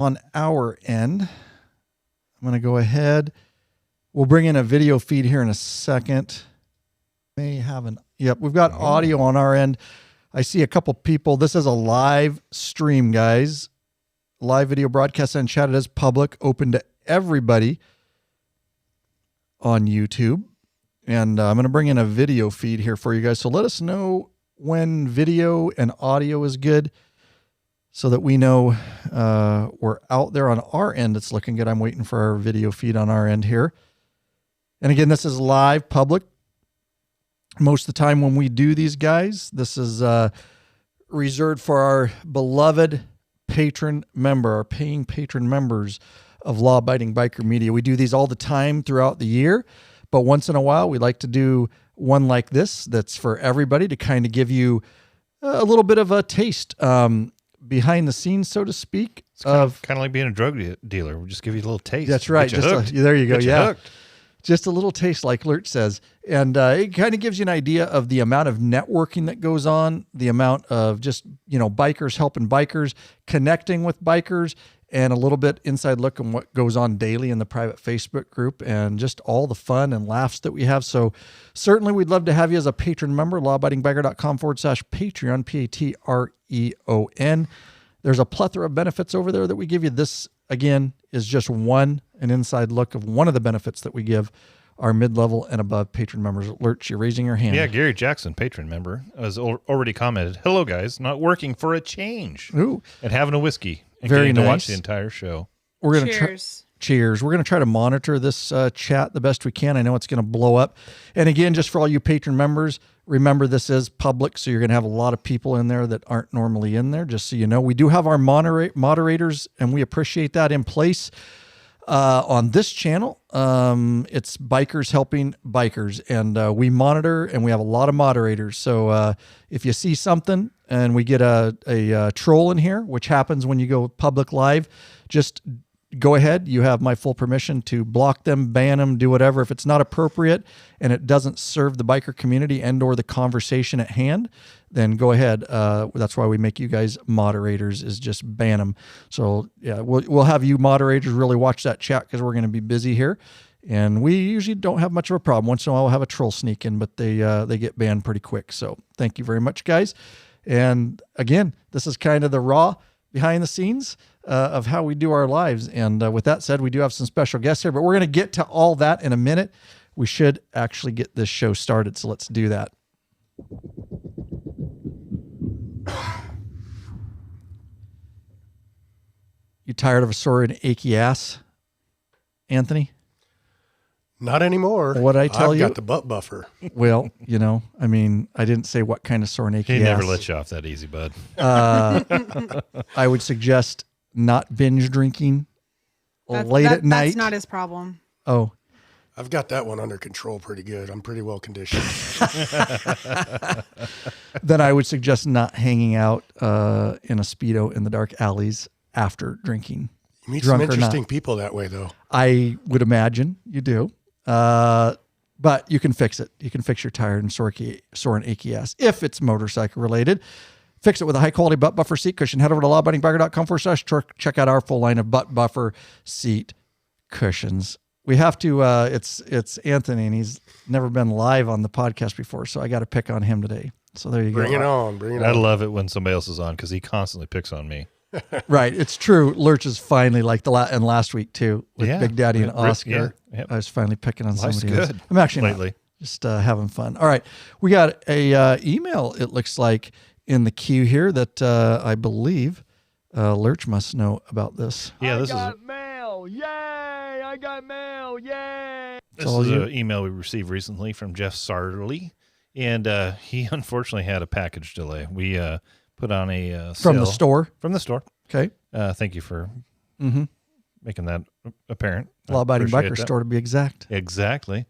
on our end. I'm going to go ahead. We'll bring in a video feed here in a second. Yep, we've got audio on our end. I see a couple people. This is a live stream, guys. Live video broadcast and chat. It is public, open to everybody on YouTube. And I'm going to bring in a video feed here for you guys. So let us know when video and audio is good so that we know we're out there on our end. It's looking good. I'm waiting for our video feed on our end here. And again, this is live, public. Most of the time when we do these, guys, this is reserved for our beloved patron member, our paying patron members of Law Abiding Biker Media. We do these all the time throughout the year, but once in a while we like to do one like this that's for everybody to kind of give you a little bit of a taste behind the scenes, so to speak. It's kind of like being a drug dealer. We'll just give you a little taste. That's right. There you go. Get you hooked. Just a little taste, like Lurch says. And it kind of gives you an idea of the amount of networking that goes on, the amount of just, bikers helping bikers, connecting with bikers, and a little bit inside look on what goes on daily in the private Facebook group, and just all the fun and laughs that we have. So certainly we'd love to have you as a patron member, lawabidingbiker.com/Patreon, Patreon. There's a plethora of benefits over there that we give you. This, again, is just an inside look of one of the benefits that we give our mid-level and above patron members. Lurch, you're raising your hand. Yeah, Gary Jackson, patron member, has already commented, "Hello, guys. Not working for a change." Ooh. And having a whiskey. And Very getting nice. to watch the entire show. We're gonna Cheers. Cheers. We're going to try to monitor this chat the best we can. I know it's going to blow up. And again, just for all you patron members, remember this is public, so you're going to have a lot of people in there that aren't normally in there, just so you know. We do have our moderators, and we appreciate that, in place on this channel. It's Bikers Helping Bikers, and we monitor, and we have a lot of moderators. So if you see something and we get a troll in here, which happens when you go public live, just go ahead. You have my full permission to block them, ban them, do whatever. If it's not appropriate and it doesn't serve the biker community and or the conversation at hand, then go ahead. That's why we make you guys moderators, is just ban them. So yeah, we'll have you moderators really watch that chat, because we're going to be busy here. And we usually don't have much of a problem. Once in a while we'll have a troll sneak in, but they get banned pretty quick. So thank you very much, guys. And again, this is kind of the raw behind the scenes of how we do our lives. And with that said, we do have some special guests here, but we're going to get to all that in a minute. We should actually get this show started, so let's do that. You tired of a sore and achy ass, Anthony? Not anymore. What did I tell you? I've got the butt buffer. Well, I didn't say what kind of sore and achy ass. He never lets you off that easy, bud. I would suggest not binge drinking late at night. That's not his problem. Oh. I've got that one under control pretty good. I'm pretty well conditioned. Then I would suggest not hanging out in a Speedo in the dark alleys after drinking. You meet some interesting people that way, though. I would imagine you do. But you can fix it. You can fix your tired and sore and achy ass if it's motorcycle related. Fix it with a high-quality butt buffer seat cushion. Head over to lawabidingbiker.com/check out our full line of butt buffer seat cushions. We have to, it's Anthony, and he's never been live on the podcast before, so I got to pick on him today. So there you go. Bring it on. I love it when somebody else is on, because he constantly picks on me. Right. It's true. Lurch is finally, like and last week too, with Big Daddy and Oscar. Yeah. Yep. I was finally picking on Life's somebody else. good. I'm actually lately. Just having fun. All right. We got a email, it looks like, in the queue here that I believe Lurch must know about this. Yeah, this is mail. Yay! I got mail. Yay! This is an email we received recently from Jeff Sarley, and he unfortunately had a package delay. We put on a from sale. the store. From the store. Okay. Thank you for making that apparent. Law Abiding Biker store, to be exact. Exactly.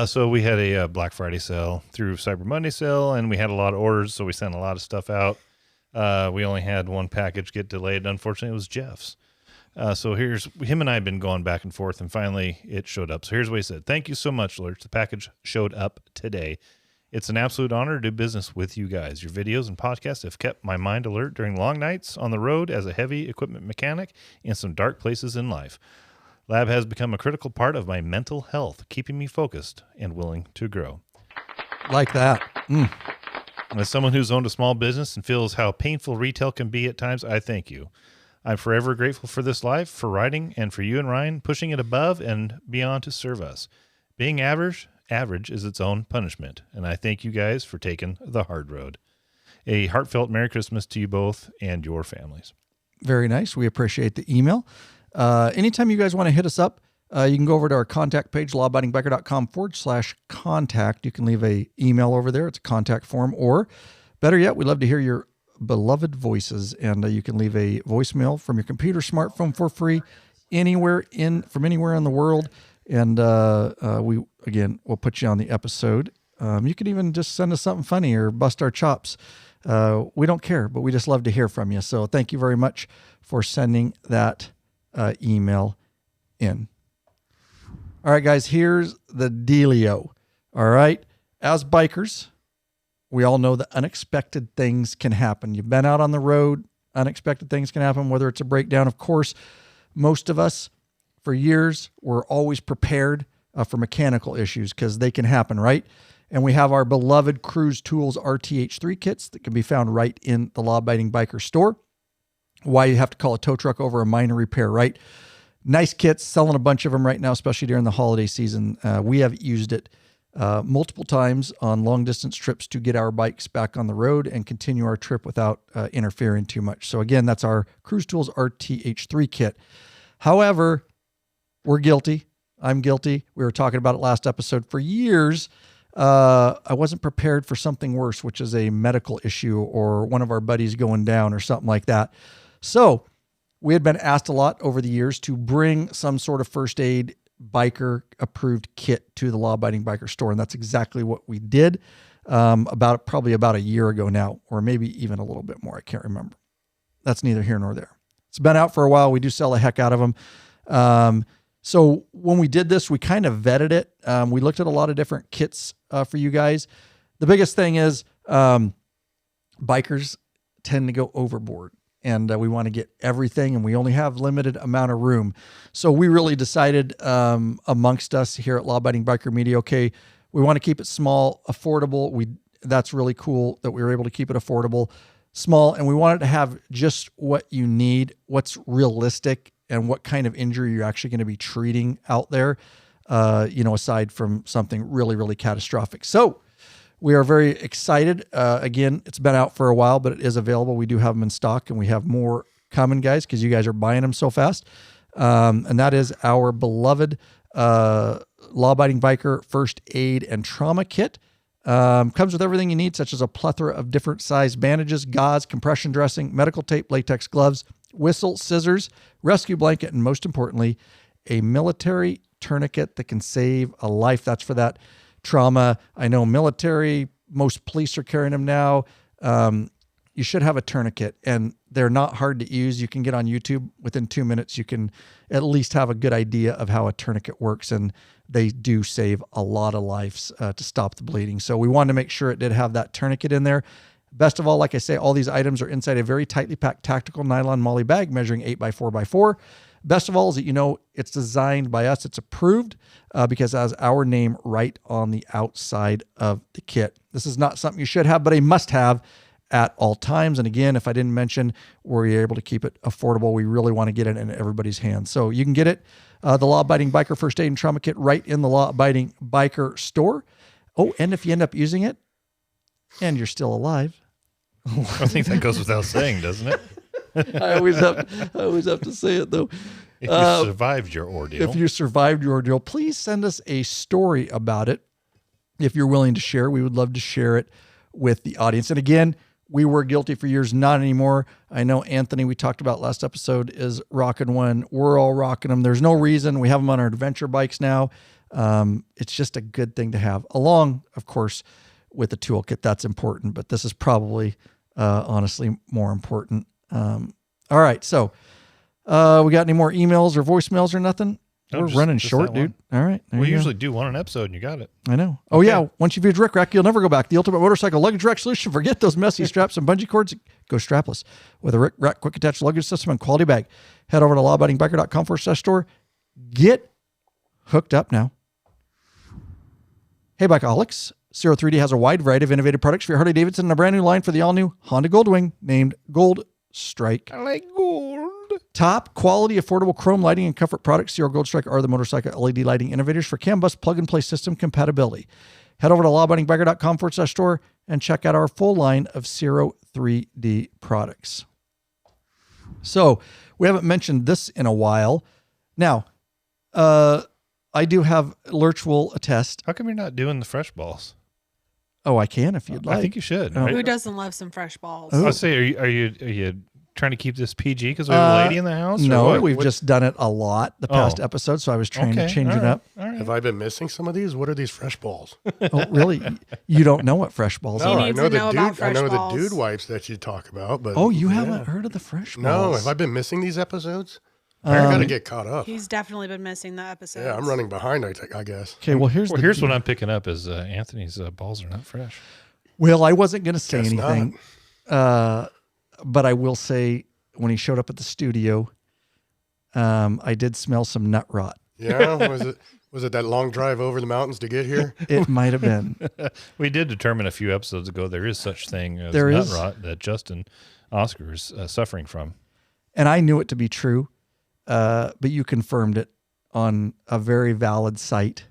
So we had a Black Friday sale through Cyber Monday sale, and we had a lot of orders, so we sent a lot of stuff out. We only had one package get delayed. Unfortunately, it was Jeff's. So him and I have been going back and forth, and finally it showed up. So here's what he said. "Thank you so much, Lurch. The package showed up today. It's an absolute honor to do business with you guys. Your videos and podcasts have kept my mind alert during long nights on the road as a heavy equipment mechanic in some dark places in life. Lab has become a critical part of my mental health, keeping me focused and willing to grow. Like that. As someone who's owned a small business and feels how painful retail can be at times, I thank you. I'm forever grateful for this life, for writing, and for you and Ryan pushing it above and beyond to serve us. Being average is its own punishment, and I thank you guys for taking the hard road. A heartfelt Merry Christmas to you both and your families. Very nice. We appreciate the email. Anytime you guys want to hit us up, you can go over to our contact page, lawabidingbiker.com/contact. You can leave a email over there. It's a contact form, or better yet, we'd love to hear your beloved voices, and you can leave a voicemail from your computer, smartphone for free, from anywhere in the world. And we'll put you on the episode. You can even just send us something funny or bust our chops. We don't care, but we just love to hear from you. So thank you very much for sending that email in. All right, guys, here's the dealio. All right. As bikers, we all know that unexpected things can happen. You've been out on the road, unexpected things can happen, whether it's a breakdown. Of course, most of us for years were always prepared for mechanical issues because they can happen, right? And we have our beloved Cruise Tools RTH3 kits that can be found right in the Law Abiding Biker store. Why you have to call a tow truck over a minor repair, right? Nice kits, selling a bunch of them right now, especially during the holiday season. We have used it multiple times on long distance trips to get our bikes back on the road and continue our trip without interfering too much. So again, that's our Cruise Tools RTH3 kit. However, we're guilty. I'm guilty. We were talking about it last episode. For years, I wasn't prepared for something worse, which is a medical issue or one of our buddies going down or something like that. So we had been asked a lot over the years to bring some sort of first aid biker approved kit to the Law Abiding Biker store. And that's exactly what we did probably about a year ago now, or maybe even a little bit more. I can't remember. That's neither here nor there. It's been out for a while. We do sell a heck out of them. So when we did this, we kind of vetted it. We looked at a lot of different kits for you guys. The biggest thing is bikers tend to go overboard, and we want to get everything, and we only have limited amount of room. So we really decided amongst us here at Law Abiding Biker Media, okay, we want to keep it small, affordable. That's really cool that we were able to keep it affordable, small, and we wanted to have just what you need, what's realistic, and what kind of injury you're actually going to be treating out there, aside from something really, really catastrophic. So we are very excited. Again, it's been out for a while, but it is available. We do have them in stock, and we have more coming, guys, because you guys are buying them so fast. And that is our beloved Law Abiding Biker First Aid and Trauma Kit. Comes with everything you need, such as a plethora of different size bandages, gauze, compression dressing, medical tape, latex gloves, whistle, scissors, rescue blanket, and most importantly, a military tourniquet that can save a life. That's for that trauma. I know military, most police are carrying them now. You should have a tourniquet, and they're not hard to use. You can get on YouTube within 2 minutes. You can at least have a good idea of how a tourniquet works, and they do save a lot of lives to stop the bleeding. So we wanted to make sure it did have that tourniquet in there. Best of all, like I say, all these items are inside a very tightly packed tactical nylon MOLLE bag measuring 8x4x4. Best of all is that it's designed by us. It's approved because it has our name right on the outside of the kit. This is not something you should have, but a must-have at all times. And again, if I didn't mention, we're able to keep it affordable. We really want to get it in everybody's hands. So you can get it, the Law Abiding Biker First Aid and Trauma Kit, right in the Law Abiding Biker store. Oh, and if you end up using it and you're still alive, I think that goes without saying, doesn't it? I always have to say it though. If you survived your ordeal. If you survived your ordeal, please send us a story about it. If you're willing to share, we would love to share it with the audience. And again, we were guilty for years, not anymore. I know Anthony, we talked about last episode, is rocking one. We're all rocking them. There's no reason. We have them on our adventure bikes now. It's just a good thing to have, along, of course, with the toolkit. That's important, but this is probably honestly more important. All right, so we got any more emails or voicemails or nothing? We're just- running just short, that dude. All right. there We you go. usually do one an episode, and you got it. I know. Oh, yeah. Once you've used Rick Rack, you'll never go back. The ultimate motorcycle luggage rack solution. Forget those messy straps and bungee cords. Go strapless with a Rick Rack quick attached luggage system and quality bag. Head over to lawabidingbiker.com/store. Get hooked up now. Hey, Bikeaholics. 03D has a wide variety of innovative products for your Harley-Davidson and a brand new line for the all-new Honda Goldwing named Gold Strike. I like gold. Top quality, affordable chrome lighting and comfort products. Zero Gold Strike are the motorcycle LED lighting innovators for CAN bus plug-and-play system compatibility. Head over to lawabidingbiker.com/store and check out our full line of 03D products. So we haven't mentioned this in a while. Now, I do have Lurch will attest. How come you're not doing the fresh balls? Oh, I can if you'd like. I think you should. Oh. Right? Who doesn't love some fresh balls? I was say, are you trying to keep this PG because we have a lady in the house? or No, what? we've What- just done it a lot the past Oh. episode, so I was trying to Okay, change all it right, up. all right. Have I been missing some of these? What are these fresh balls? Oh, really? You don't know what fresh balls He are? I needs know to the know dude. about I fresh know balls. the dude wipes that you talk about, but Oh, you yeah. haven't heard of the fresh balls? No, have I been missing these episodes? I got to get caught up. He's definitely been missing the episodes. Yeah, I'm running behind. I guess. Okay, well, here's What I'm picking up is Anthony's balls are not fresh. Well, I wasn't going to say Guess anything, but I will say when he showed up at the studio, I did smell some nut rot. Yeah, was it that long drive over the mountains to get here? It might have been. We did determine a few episodes ago there is such thing as There nut is. rot that Justin Oscar is suffering from. And I knew it to be true, but you confirmed it on a very valid site.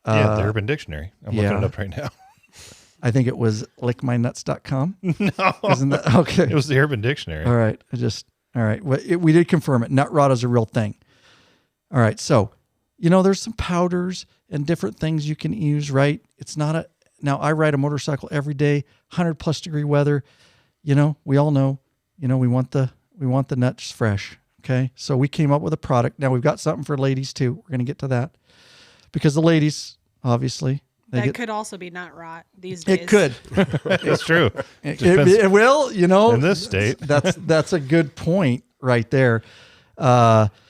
Yeah, the Urban Dictionary. I'm looking yeah. it up right now. I think it was lickmynuts.com. No, Isn't that okay? it was the Urban Dictionary. All right. All right. Well, we did confirm it. Nut rot is a real thing. All right. So, there's some powders and different things you can use, right? It's not now I ride a motorcycle every day, 100+ degree weather. We all know, we want the nuts fresh. Okay. So we came up with a product. Now we've got something for ladies too. We're going to get to that because the ladies, obviously, That could also be nut rot these days. it could. It's true. It will, in this state. That's a good point right there.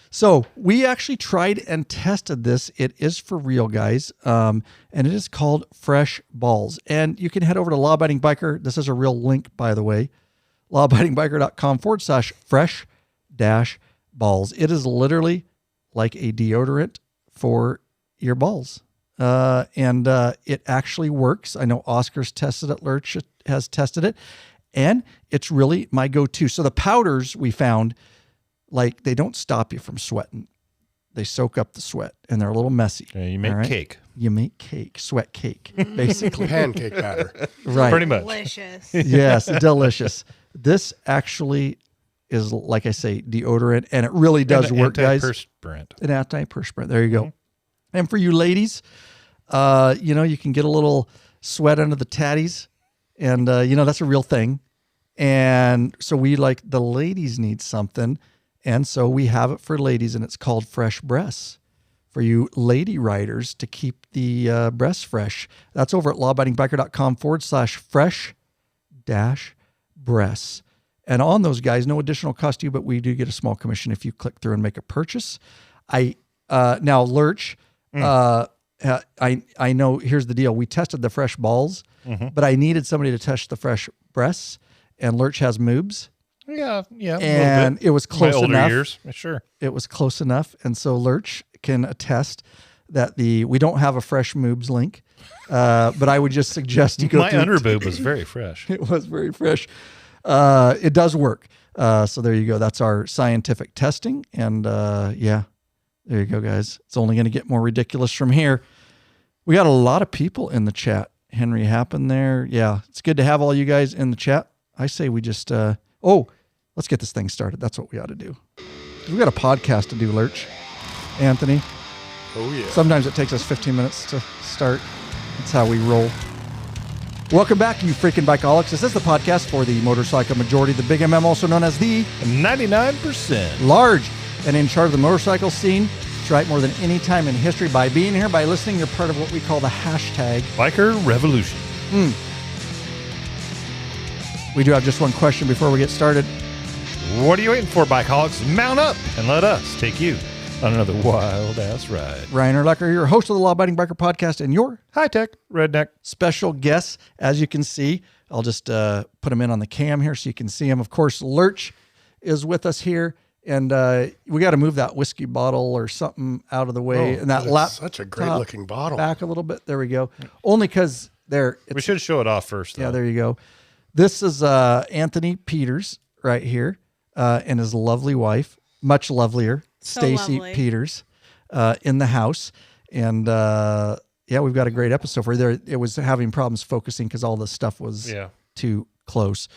So we actually tried and tested this. It is for real, guys. And it is called Fresh Balls. And you can head over to Law Abiding Biker. This is a real link, by the way. lawabidingbiker.com/fresh-balls. It is literally like a deodorant for your balls. And it actually works. I know Oscar's tested it. Lurch has tested it. And it's really my go-to. So the powders we found, like, they don't stop you from sweating. They soak up the sweat, and they're a little messy. Yeah, you make all right? cake. You make cake, sweat cake, basically. Pancake batter. Right. Pretty much. Delicious. Yes, delicious. This actually is, like I say, deodorant, and it really does work, guys. Antiperspirant. An antiperspirant. There you go. And for you ladies, you can get a little sweat under the tatties, and that's a real thing. And so the ladies need something, and so we have it for ladies, and it's called Fresh Breasts for you lady riders to keep the breasts fresh. That's over at lawabidingbiker.com/fresh-breasts. And on those, guys, no additional cost to you, but we do get a small commission if you click through and make a purchase. Now Lurch, I know, here's the deal. We tested the fresh balls, but I needed somebody to test the fresh breasts, and Lurch has moobs. Yeah. And it was close My older enough. years, sure. It was close enough. And so Lurch can attest that we don't have a fresh moobs link, but I would just suggest you go My through. underboob was very fresh. It was very fresh. It does work. So there you go. That's our scientific testing. And there you go, guys. It's only going to get more ridiculous from here. We got a lot of people in the chat. Henry Happen there. Yeah, it's good to have all you guys in the chat. I say we just, let's get this thing started. That's what we ought to do. We got a podcast to do, Lurch. Anthony. Oh yeah. Sometimes it takes us 15 minutes to start. That's how we roll. Welcome back, you freaking bikeaholics. This is the podcast for the motorcycle majority, the Big MM, also known as the 99%. large and in charge of the motorcycle scene. That's right, more than any time in history. By being here, by listening, you're part of what we call the hashtag. Biker Revolution. We do have just one question before we get started. What are you waiting for, Bikeaholics? Mount up and let us take you on another wild ass ride. Ryan Urlacher, your host of the Law Abiding Biker Podcast, and your High tech redneck. special guests, as you can see. I'll just put them in on the cam here so you can see them. Of course, Lurch is with us here, and we got to move that whiskey bottle or something out of the way. And that lap such a great looking bottle. back a little bit. There we go. Only because there. We should show it off first, though. Yeah, there you go. This is Anthony Peters right here, and his lovely wife, much lovelier, So Stacy lovely. Peters, in the house. And yeah, we've got a great episode for you there. It was having problems focusing because all the stuff was too close.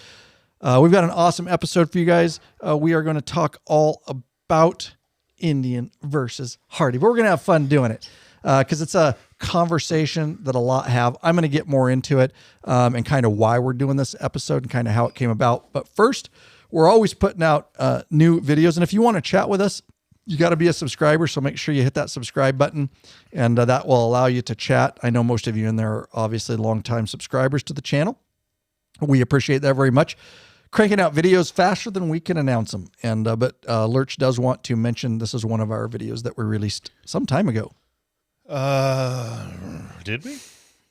We've got an awesome episode for you guys. We are going to talk all about Indian versus Hardy, but we're going to have fun doing it because it's a conversation that a lot have. I'm going to get more into it and kind of why we're doing this episode and kind of how it came about. But first, we're always putting out new videos. And if you want to chat with us, you got to be a subscriber. So make sure you hit that subscribe button and that will allow you to chat. I know most of you in there are obviously longtime subscribers to the channel. We appreciate that very much. Cranking out videos faster than we can announce them. And but Lurch does want to mention this is one of our videos that we released some time ago. Did we?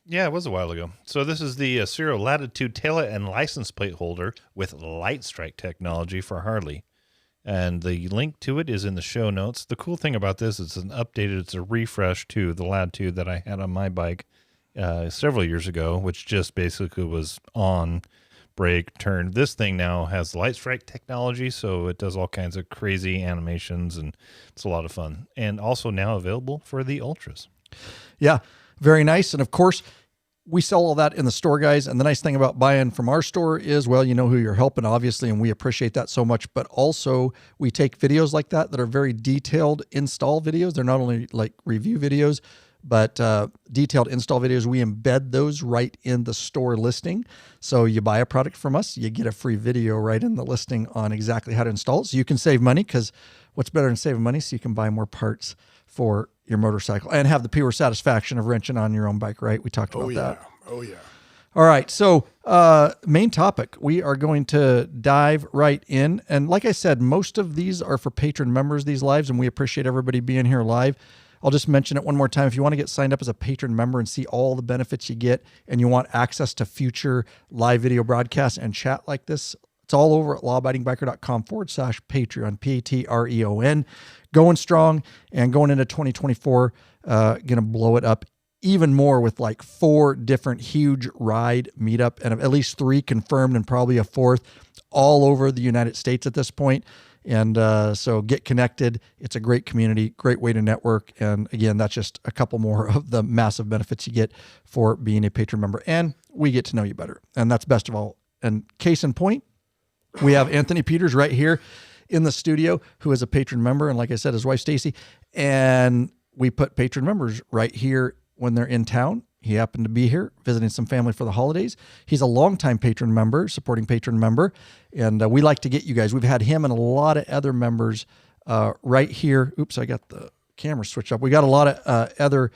Yeah, it was a while ago. So this is the Serial Latitude taillight and license plate holder with light strike technology for Harley. And the link to it is in the show notes. The cool thing about this is it's a refresh to the Latitude that I had on my bike several years ago, which just basically was on, brake, turn. This thing now has light strike technology, so it does all kinds of crazy animations, and it's a lot of fun. And also now available for the Ultras. Yeah, very nice. And of course, we sell all that in the store, guys. And the nice thing about buying from our store is, well, you know who you're helping, obviously, and we appreciate that so much. But also, we take videos like that are very detailed install videos. They're not only like review videos, but detailed install videos. We embed those right in the store listing. So you buy a product from us, you get a free video right in the listing on exactly how to install it. So you can save money, because what's better than saving money? So you can buy more parts for your motorcycle and have the pure satisfaction of wrenching on your own bike, right? We talked about that. Oh, yeah. All right. So main topic, we are going to dive right in. And like I said, most of these are for patron members, these lives, and we appreciate everybody being here live. I'll just mention it one more time. If you want to get signed up as a patron member and see all the benefits you get, and you want access to future live video broadcasts and chat like this, it's all over at lawabidingbiker.com/Patreon, Patreon. Going strong and going into 2024, going to blow it up even more with like 4 different huge ride meetup and at least 3 confirmed and probably a 4th all over the United States at this point. And so get connected. It's a great community, great way to network. And again, that's just a couple more of the massive benefits you get for being a patron member. And we get to know you better. And that's best of all. And case in point, we have Anthony Peters right here in the studio, who is a patron member. And like I said, his wife, Stacy. And we put patron members right here when they're in town. He happened to be here visiting some family for the holidays. He's a longtime patron member, supporting patron member. And we like to get you guys. We've had him and a lot of other members right here. Oops, I got the camera switched up. We got a lot of other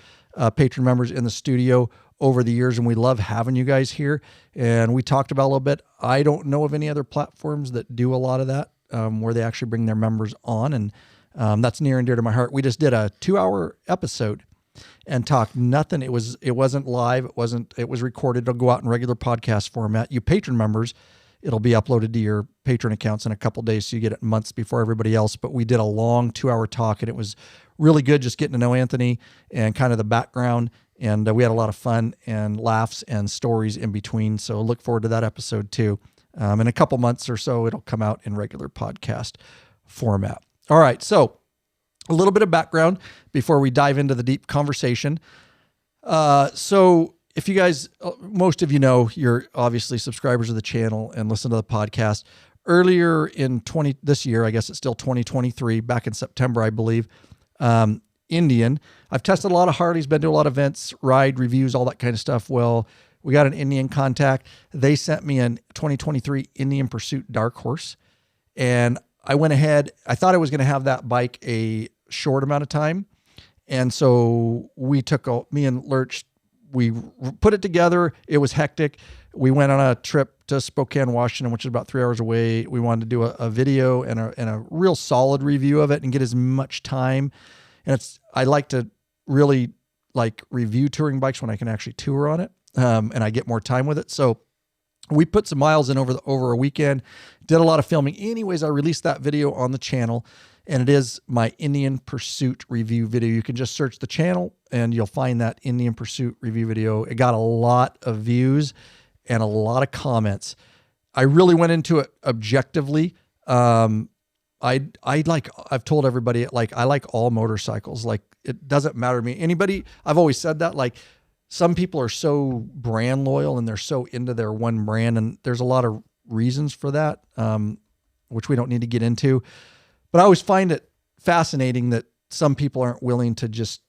patron members in the studio over the years, and we love having you guys here. And we talked about a little bit. I don't know of any other platforms that do a lot of that, where they actually bring their members on. And that's near and dear to my heart. We just did a 2-hour episode and talked nothing. It wasn't live. It was recorded. It'll go out in regular podcast format. You patron members, it'll be uploaded to your patron accounts in a couple days, so you get it months before everybody else. But we did a long 2-hour talk, and it was really good just getting to know Anthony and kind of the background. And we had a lot of fun and laughs and stories in between. So look forward to that episode too. In a couple months or so, it'll come out in regular podcast format. All right. So a little bit of background before we dive into the deep conversation. So if you guys, most of you know, you're obviously subscribers of the channel and listen to the podcast. Earlier in this year, I guess it's still 2023, back in September, I believe, Indian. I've tested a lot of Harleys, been to a lot of events, ride reviews, all that kind of stuff. Well, we got an Indian contact. They sent me an 2023 Indian Pursuit Dark Horse. And I went ahead. I thought I was going to have that bike a short amount of time. And so me and Lurch we put it together. It was hectic. We went on a trip to Spokane, Washington, which is about 3 hours away. We wanted to do a video and a real solid review of it and get as much time. And I like to really like review touring bikes when I can actually tour on it. And I get more time with it. So we put some miles in over a weekend, did a lot of filming. Anyways, I released that video on the channel, and it is my Indian Pursuit review video. You can just search the channel and you'll find that Indian Pursuit review video. It got a lot of views and a lot of comments. I really went into it objectively. I've told everybody, like, I like all motorcycles. Like, it doesn't matter to me. Anybody, I've always said that, like, some people are so brand loyal and they're so into their one brand, and there's a lot of reasons for that, which we don't need to get into. But I always find it fascinating that some people aren't willing to just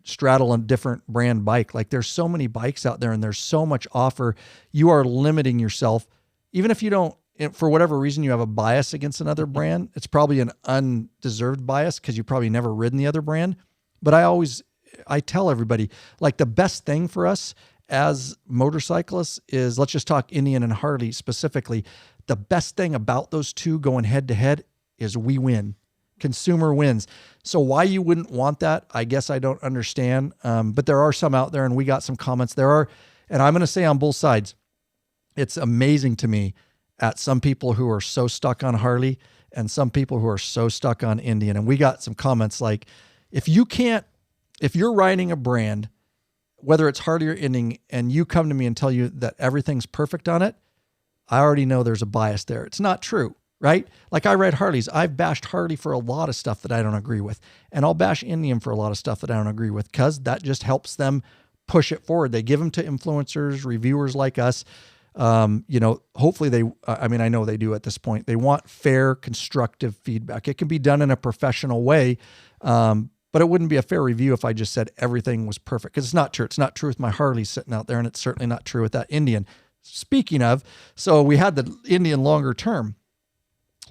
straddle a different brand bike. Like, there's so many bikes out there and there's so much offer. You are limiting yourself. Even if you don't, for whatever reason, you have a bias against another brand, it's probably an undeserved bias because you've probably never ridden the other brand. But I tell everybody, like, the best thing for us as motorcyclists is, let's just talk Indian and Harley specifically. The best thing about those two going head to head is we win. Consumer wins. So why you wouldn't want that, I guess I don't understand. But there are some out there, and we got some comments. And I'm going to say on both sides, it's amazing to me at some people who are so stuck on Harley and some people who are so stuck on Indian. And we got some comments like, if you're riding a brand, whether it's Harley or Indian, and you come to me and tell you that everything's perfect on it, I already know there's a bias there. It's not true, right? Like, I ride Harleys. I've bashed Harley for a lot of stuff that I don't agree with. And I'll bash Indian for a lot of stuff that I don't agree with, because that just helps them push it forward. They give them to influencers, reviewers like us. Hopefully I know they do at this point. They want fair, constructive feedback. It can be done in a professional way. But it wouldn't be a fair review if I just said everything was perfect, because it's not true. It's not true with my Harley sitting out there, and it's certainly not true with that Indian. Speaking of, so we had the Indian longer term,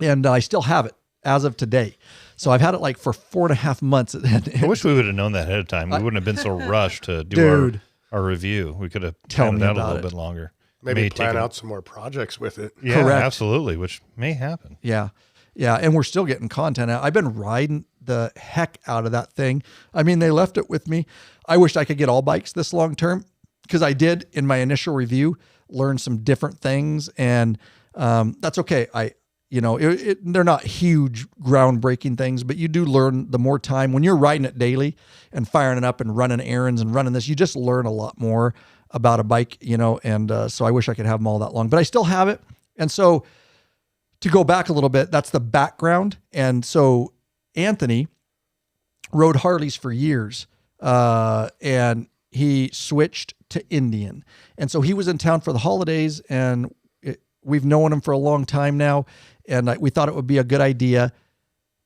and I still have it as of today. So I've had it like for 4.5 months. I wish we would have known that ahead of time. We wouldn't have been so rushed to do our review. We could have planned it out a little bit longer. Maybe plan out some more projects with it. Yeah, correct. Absolutely, which may happen. Yeah. Yeah. And we're still getting content out. I've been riding the heck out of that thing. I mean, they left it with me. I wished I could get all bikes this long term, because I did, in my initial review, learn some different things, and that's okay. They're not huge groundbreaking things, but you do learn the more time when you're riding it daily and firing it up and running errands and running this, you just learn a lot more about a bike, and so I wish I could have them all that long, but I still have it. And so to go back a little bit, that's the background. And so Anthony rode Harleys for years, and he switched to Indian. And so he was in town for the holidays, and we've known him for a long time now. And we thought it would be a good idea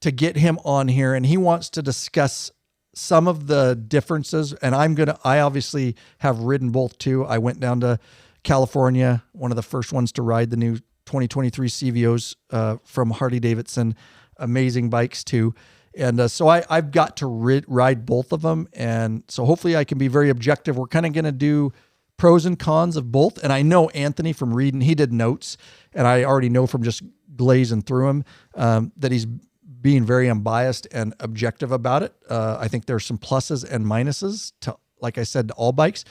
to get him on here. And he wants to discuss some of the differences. And I obviously have ridden both too. I went down to California, one of the first ones to ride the new 2023 CVOs from Harley-Davidson. Amazing bikes too. And so I've got to ride both of them. And so hopefully I can be very objective. We're kind of going to do pros and cons of both. And I know Anthony from reading, he did notes, and I already know from just glazing through him that he's being very unbiased and objective about it. I think there's some pluses and minuses to, like I said, to all bikes.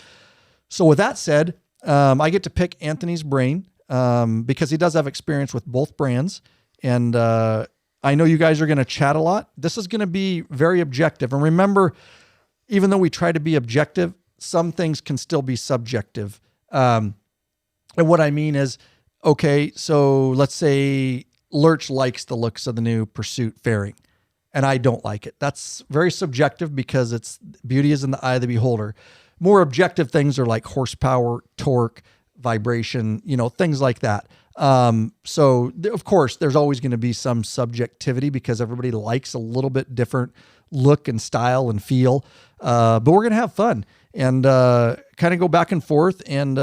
So with that said, I get to pick Anthony's brain because he does have experience with both brands. And I know you guys are going to chat a lot. This is going to be very objective. And remember, even though we try to be objective, some things can still be subjective. And what I mean is, okay, so let's say Lurch likes the looks of the new Pursuit fairing, and I don't like it. That's very subjective because beauty is in the eye of the beholder. More objective things are like horsepower, torque, vibration, things like that. So of course there's always going to be some subjectivity because everybody likes a little bit different look and style and feel. But we're going to have fun and kind of go back and forth. And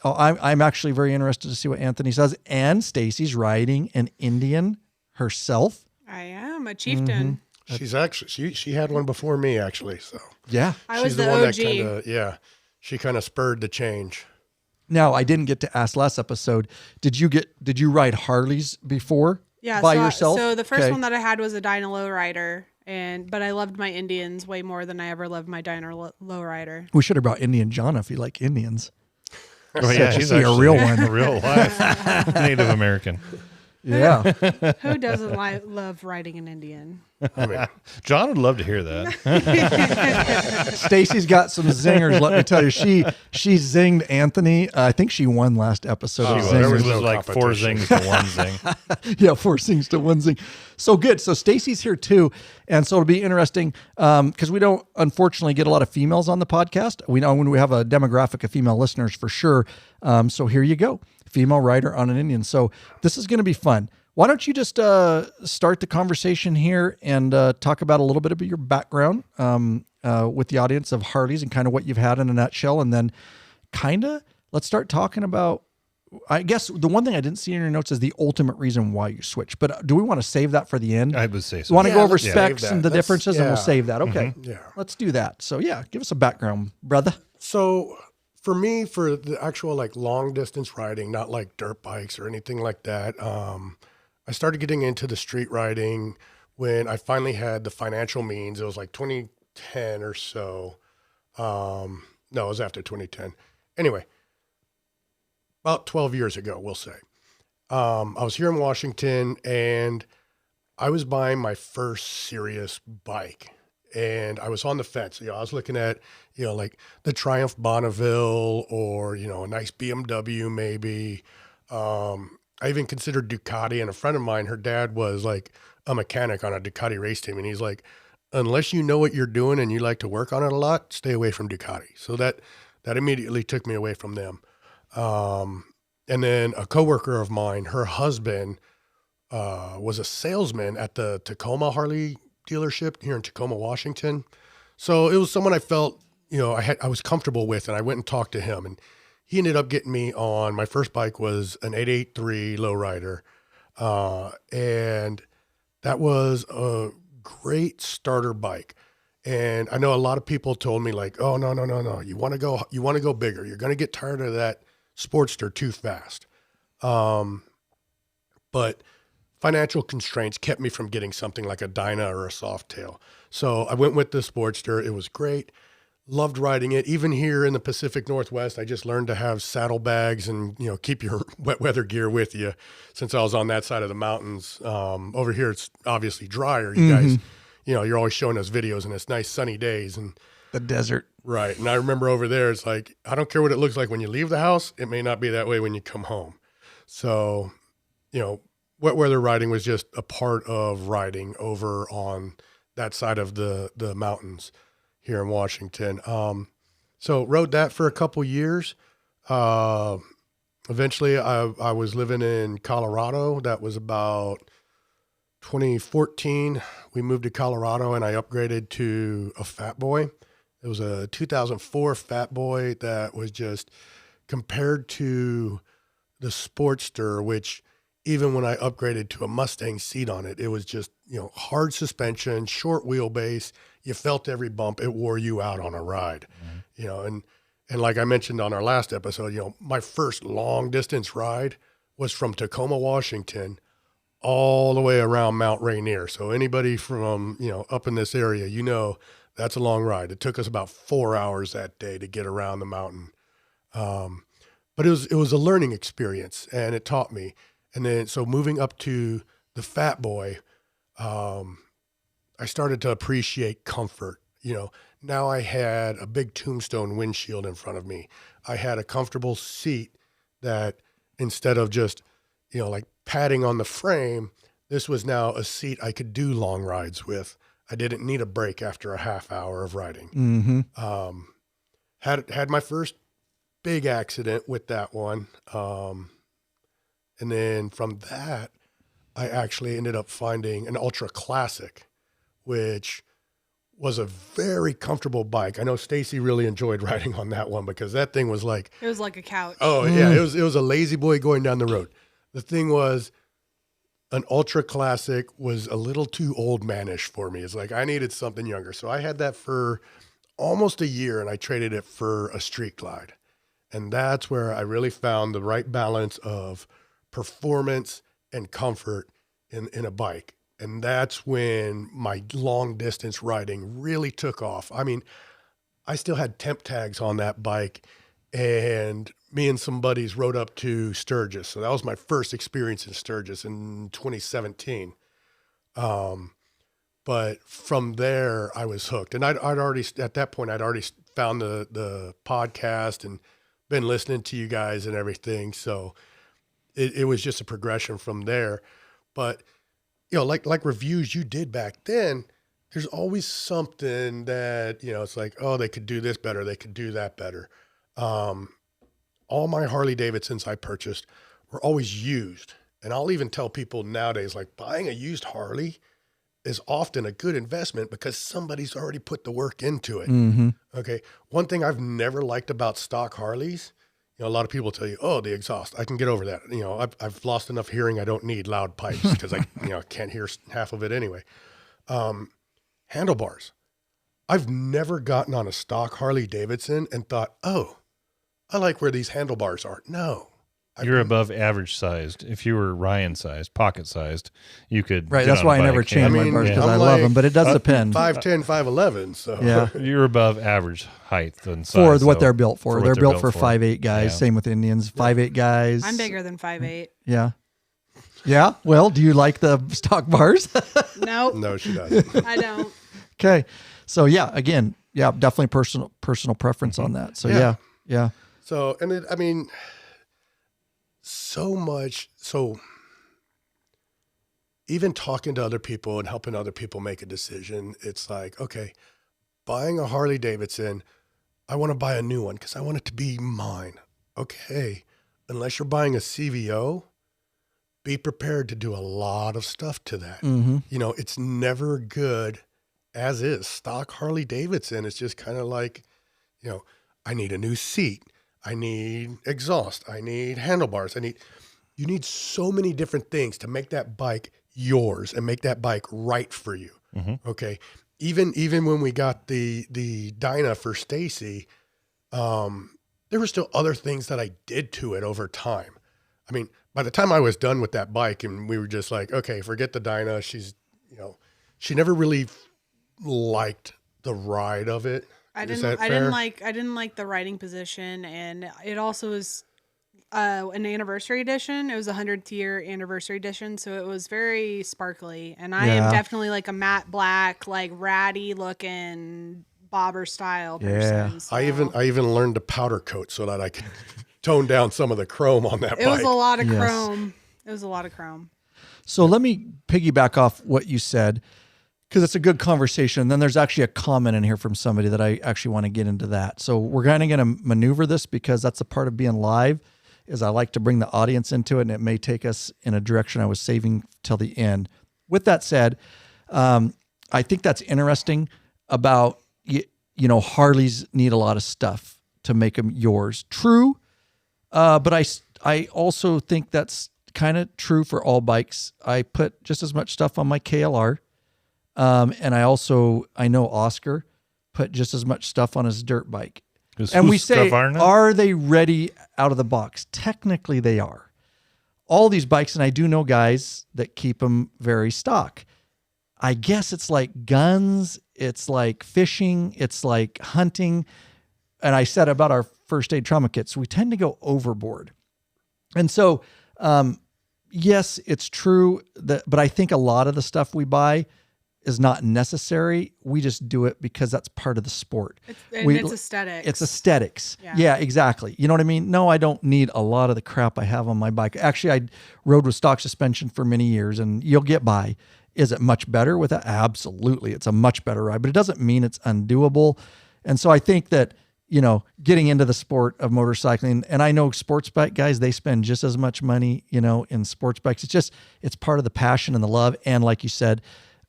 I'm actually very interested to see what Anthony says. And Stacy's riding an Indian herself. I am a chieftain. Mm-hmm. She's actually, she had one before me actually. So yeah, I was she's the one OG. that yeah. she kind of spurred the change. Now, I didn't get to ask last episode. Did you ride Harleys before? Yeah, by yourself? So the first Okay. one that I had was a Dyna Lowrider, but I loved my Indians way more than I ever loved my Dyna Lowrider. We should have brought Indian John if you like Indians. Oh, yeah, to she's see a actually real one. a real life Native American. Yeah. Who doesn't love riding an Indian? I mean, John would love to hear that. Stacy's got some zingers. Let me tell you, she zinged Anthony. I think she won last episode. She of was. Zingers. There was no like 4 competition. zings to 1 zing. Yeah, 4 zings to 1 zing. So good. So Stacy's here too, and so it'll be interesting because we don't unfortunately get a lot of females on the podcast. We know when we have a demographic of female listeners for sure. So here you go, female rider on an Indian. So this is going to be fun. Why don't you just start the conversation here and talk about a little bit of your background with the audience of Harleys and kind of what you've had in a nutshell, and then kind of let's start talking about. I guess the one thing I didn't see in your notes is the ultimate reason why you switched. But do we want to save that for the end? I would say so. You want to go over let's save specs that. and the Let's- differences, and we'll yeah. save that. Okay, Yeah. let's do that. So yeah, give us a background, brother. So for me, for the actual like long distance riding, not like dirt bikes or anything like that, I started getting into the street riding when I finally had the financial means. It was like 2010 or so. No, it was after 2010. Anyway, about 12 years ago, we'll say. I was here in Washington and I was buying my first serious bike. And I was on the fence. I was looking at, like the Triumph Bonneville or, a nice BMW maybe. I even considered Ducati, and a friend of mine, her dad was like a mechanic on a Ducati race team. And he's like, unless you know what you're doing and you like to work on it a lot, stay away from Ducati. So that immediately took me away from them. And then a coworker of mine, her husband was a salesman at the Tacoma Harley dealership here in Tacoma, Washington. So it was someone I felt, I was comfortable with, and I went and talked to him, and he ended up getting me on. My first bike was an 883 lowrider, and that was a great starter bike. And I know a lot of people told me like, "Oh no, you want to go bigger. You're going to get tired of that Sportster too fast." But financial constraints kept me from getting something like a Dyna or a Softail. So I went with the Sportster. It was great. Loved riding it. Even here in the Pacific Northwest, I just learned to have saddlebags and, keep your wet weather gear with you since I was on that side of the mountains. Over here, it's obviously drier. You guys, you're always showing us videos and it's nice sunny days and The desert. right. And I remember over there, it's like, I don't care what it looks like when you leave the house. It may not be that way when you come home. So, wet weather riding was just a part of riding over on that side of the mountains here in Washington. So rode that for a couple years. Eventually I was living in Colorado. That was about 2014. We moved to Colorado and I upgraded to a Fat Boy. It was a 2004 Fat Boy that was just compared to the Sportster, which even when I upgraded to a Mustang seat on it, it was just, hard suspension, short wheelbase. You felt every bump. It wore you out on a ride, and like I mentioned on our last episode, my first long distance ride was from Tacoma, Washington, all the way around Mount Rainier. So anybody from, up in this area, that's a long ride. It took us about 4 hours that day to get around the mountain. But it was a learning experience and it taught me. And then, so moving up to the Fat Boy, I started to appreciate comfort. Now I had a big Tombstone windshield in front of me. I had a comfortable seat that instead of just, like padding on the frame, this was now a seat I could do long rides with. I didn't need a break after a half hour of riding. Mm-hmm. Had my first big accident with that one. And then from that, I actually ended up finding an Ultra Classic, which was a very comfortable bike. I know Stacy really enjoyed riding on that one because that thing was like, It was like a couch. oh yeah, it was a lazy boy going down the road. The thing was, an Ultra Classic was a little too old manish for me. It's like I needed something younger. So I had that for almost a year, and I traded it for a Street Glide. And that's where I really found the right balance of performance and comfort in a bike. And that's when my long distance riding really took off. I mean, I still had temp tags on that bike, and me and some buddies rode up to Sturgis. So that was my first experience in Sturgis in 2017. But from there I was hooked, and I'd already, at that point, I'd already found the podcast and been listening to you guys and everything. So it was just a progression from there. But, you know, like reviews you did back then, there's always something that, you know, it's like, oh, they could do this better. They could do that better. All my Harley-Davidsons I purchased were always used. And I'll even tell people nowadays, like, buying a used Harley is often a good investment because somebody's already put the work into it. Mm-hmm. Okay. One thing I've never liked about stock Harleys, you know, a lot of people tell you, oh, the exhaust, I can get over that. You know, I've lost enough hearing. I don't need loud pipes because I, you know, can't hear half of it anyway. Handlebars. I've never gotten on a stock Harley-Davidson and thought, oh, I like where these handlebars are. No. You're above average sized. If you were Ryan sized, pocket sized, you could. Right. get That's on why a I never bike. change my bars because I love them, but it does depend. 5'10", 5'11", so. Yeah. You're above average height and size. For what so- they're built for. what They're built for 5'8" guys. Yeah. Same with Indians. 5'8" guys. I'm bigger than 5'8". Yeah. Yeah. Well, do you like the stock bars? Nope, No, she doesn't. I don't. Okay. So yeah, again, yeah, definitely personal preference on that. So yeah. So, and it, I mean, so much. So even talking to other people and helping other people make a decision, it's like, okay, buying a Harley Davidson, I want to buy a new one because I want it to be mine. Okay. Unless you're buying a CVO, be prepared to do a lot of stuff to that. Mm-hmm. You know, it's never good as is. Stock Harley Davidson, it's just kind of like, you know, I need a new seat. I need exhaust. I need handlebars. You need so many different things to make that bike yours and make that bike right for you. Mm-hmm. Okay. Even when we got the Dyna for Stacy, there were still other things that I did to it over time. I mean, by the time I was done with that bike and we were just like, okay, forget the Dyna. She's, you know, she never really liked the ride of it. I Is that didn't fair? like the riding position, and it also was an anniversary edition. It was a 100th year anniversary edition, so it was very sparkly. And I am definitely like a matte black, like ratty looking bobber style person. Yeah. So. I even learned to powder coat so that I could tone down some of the chrome on that bike. It was a lot of Yes. chrome. It was a lot of chrome. So let me piggyback off what you said because it's a good conversation. Then there's actually a comment in here from somebody that I actually want to get into that. So we're kind of going to maneuver this because that's a part of being live is I like to bring the audience into it, and it may take us in a direction I was saving till the end. With that said, I think that's interesting about, you know, Harleys need a lot of stuff to make them yours. True. But I also think that's kind of true for all bikes. I put just as much stuff on my KLR. And I know Oscar put just as much stuff on his dirt bike. And we say, are they ready out of the box? Technically they are. All these bikes, and I do know guys that keep them very stock. I guess it's like guns. It's like fishing. It's like hunting. And I said about our first aid trauma kits, we tend to go overboard. And so, yes, it's true that, but I think a lot of the stuff we buy is not necessary. We just do it because that's part of the sport. It's aesthetics. It's aesthetics. Yeah, exactly. You know what I mean? No, I don't need a lot of the crap I have on my bike. Actually, I rode with stock suspension for many years, and you'll get by. Is it much better with it? Absolutely. It's a much better ride, but it doesn't mean it's undoable. And so I think that, you know, getting into the sport of motorcycling, and I know sports bike guys, they spend just as much money, you know, in sports bikes. It's part of the passion and the love. And like you said,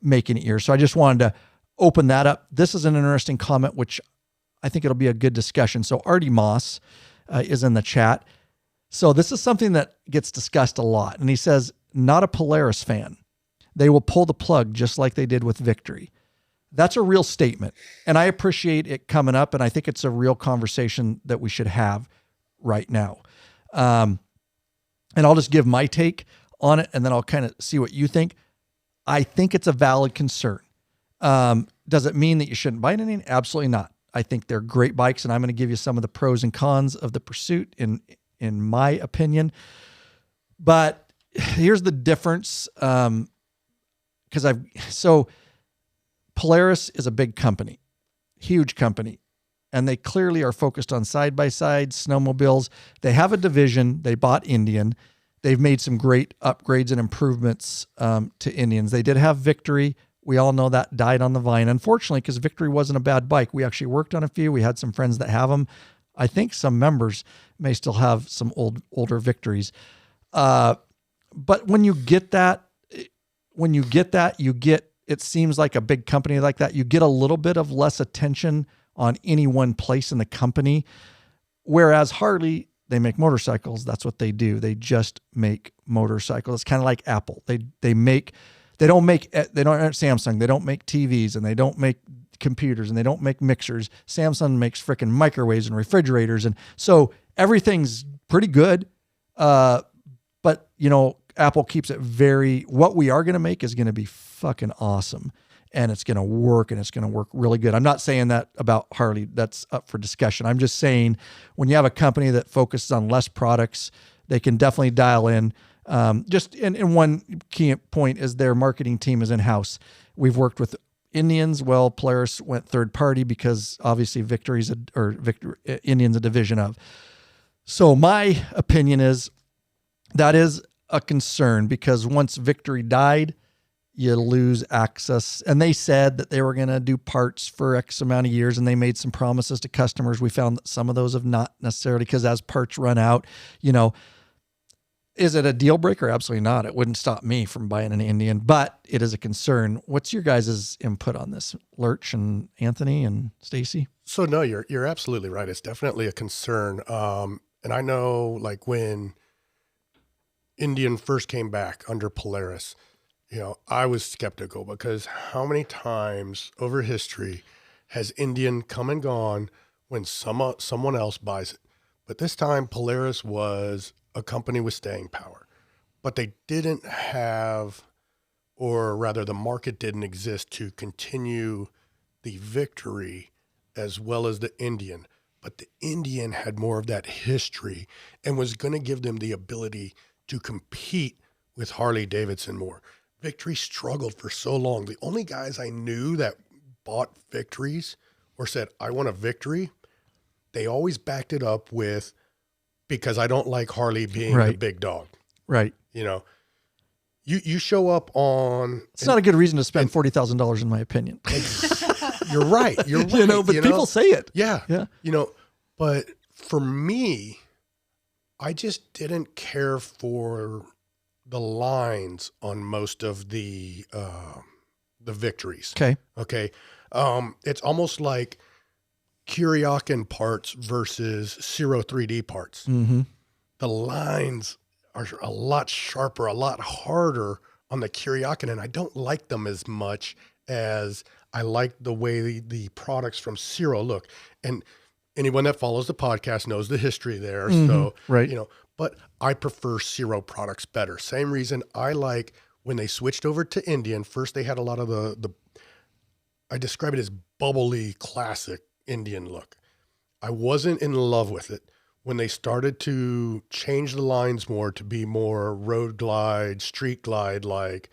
making it yours. So I just wanted to open that up. This is an interesting comment, which I think it'll be a good discussion. So Artie Moss is in the chat. So this is something that gets discussed a lot. And he says, not a Polaris fan. They will pull the plug just like they did with Victory. That's a real statement. And I appreciate it coming up. And I think it's a real conversation that we should have right now. And I'll just give my take on it, and then I'll kind of see what you think. I think it's a valid concern. Does it mean that you shouldn't buy anything? Absolutely not. I think they're great bikes, and I'm going to give you some of the pros and cons of the Pursuit in my opinion. But here's the difference. So Polaris is a big company, huge company, and they clearly are focused on side-by-sides, snowmobiles. They have a division. They bought Indian. They've made some great upgrades and improvements to Indians. They did have Victory. We all know that died on the vine, unfortunately, because Victory wasn't a bad bike. We actually worked on a few. We had some friends that have them. I think some members may still have some older Victories. But when you get that, it seems like a big company like that, you get a little bit of less attention on any one place in the company. Whereas Harley, they make motorcycles. That's what they do. They just make motorcycles. It's kind of like Apple. They don't make Samsung. They don't make TVs, and they don't make computers, and they don't make mixers. Samsung makes freaking microwaves and refrigerators. And so everything's pretty good. But Apple keeps it what we are going to make is going to be fucking awesome, and it's going to work, and it's going to work really good. I'm not saying that about Harley. That's up for discussion. I'm just saying when you have a company that focuses on less products, they can definitely dial in. And one key point is their marketing team is in-house. We've worked with Indians. Well, Polaris went third party because obviously Indian's a division of. So my opinion is that is a concern, because once Victory died, you lose access. And they said that they were going to do parts for X amount of years, and they made some promises to customers. We found that some of those have not necessarily, because as parts run out, is it a deal breaker? Absolutely not. It wouldn't stop me from buying an Indian, but it is a concern. What's your guys' input on this, Lurch and Anthony and Stacy? So no, you're absolutely right. It's definitely a concern. And I know, like, when Indian first came back under Polaris, I was skeptical, because how many times over history has Indian come and gone when someone else buys it? But this time Polaris was a company with staying power, but they didn't have, or rather the market didn't exist to continue the Victory as well as the Indian. But the Indian had more of that history and was going to give them the ability to compete with Harley-Davidson more. Victory struggled for so long. The only guys I knew that bought Victories or said, I want a Victory, they always backed it up with, because I don't like Harley being the big dog. Right. You show up on... It's not a good reason to spend $40,000 in my opinion. You're right. But people say it. Yeah. But for me, I just didn't care for the lines on most of the Victories. Okay. It's almost like Kuryakin parts versus Zero 3D parts. Mm-hmm. The lines are a lot sharper, a lot harder on the Kuryakin, and I don't like them as much as I like the way the products from Zero look. And anyone that follows the podcast knows the history there. Mm-hmm. So, right. But I prefer Zero products better. Same reason I like when they switched over to Indian. First, they had a lot of the I describe it as bubbly, classic Indian look. I wasn't in love with it. When they started to change the lines more to be more road glide, street glide, like,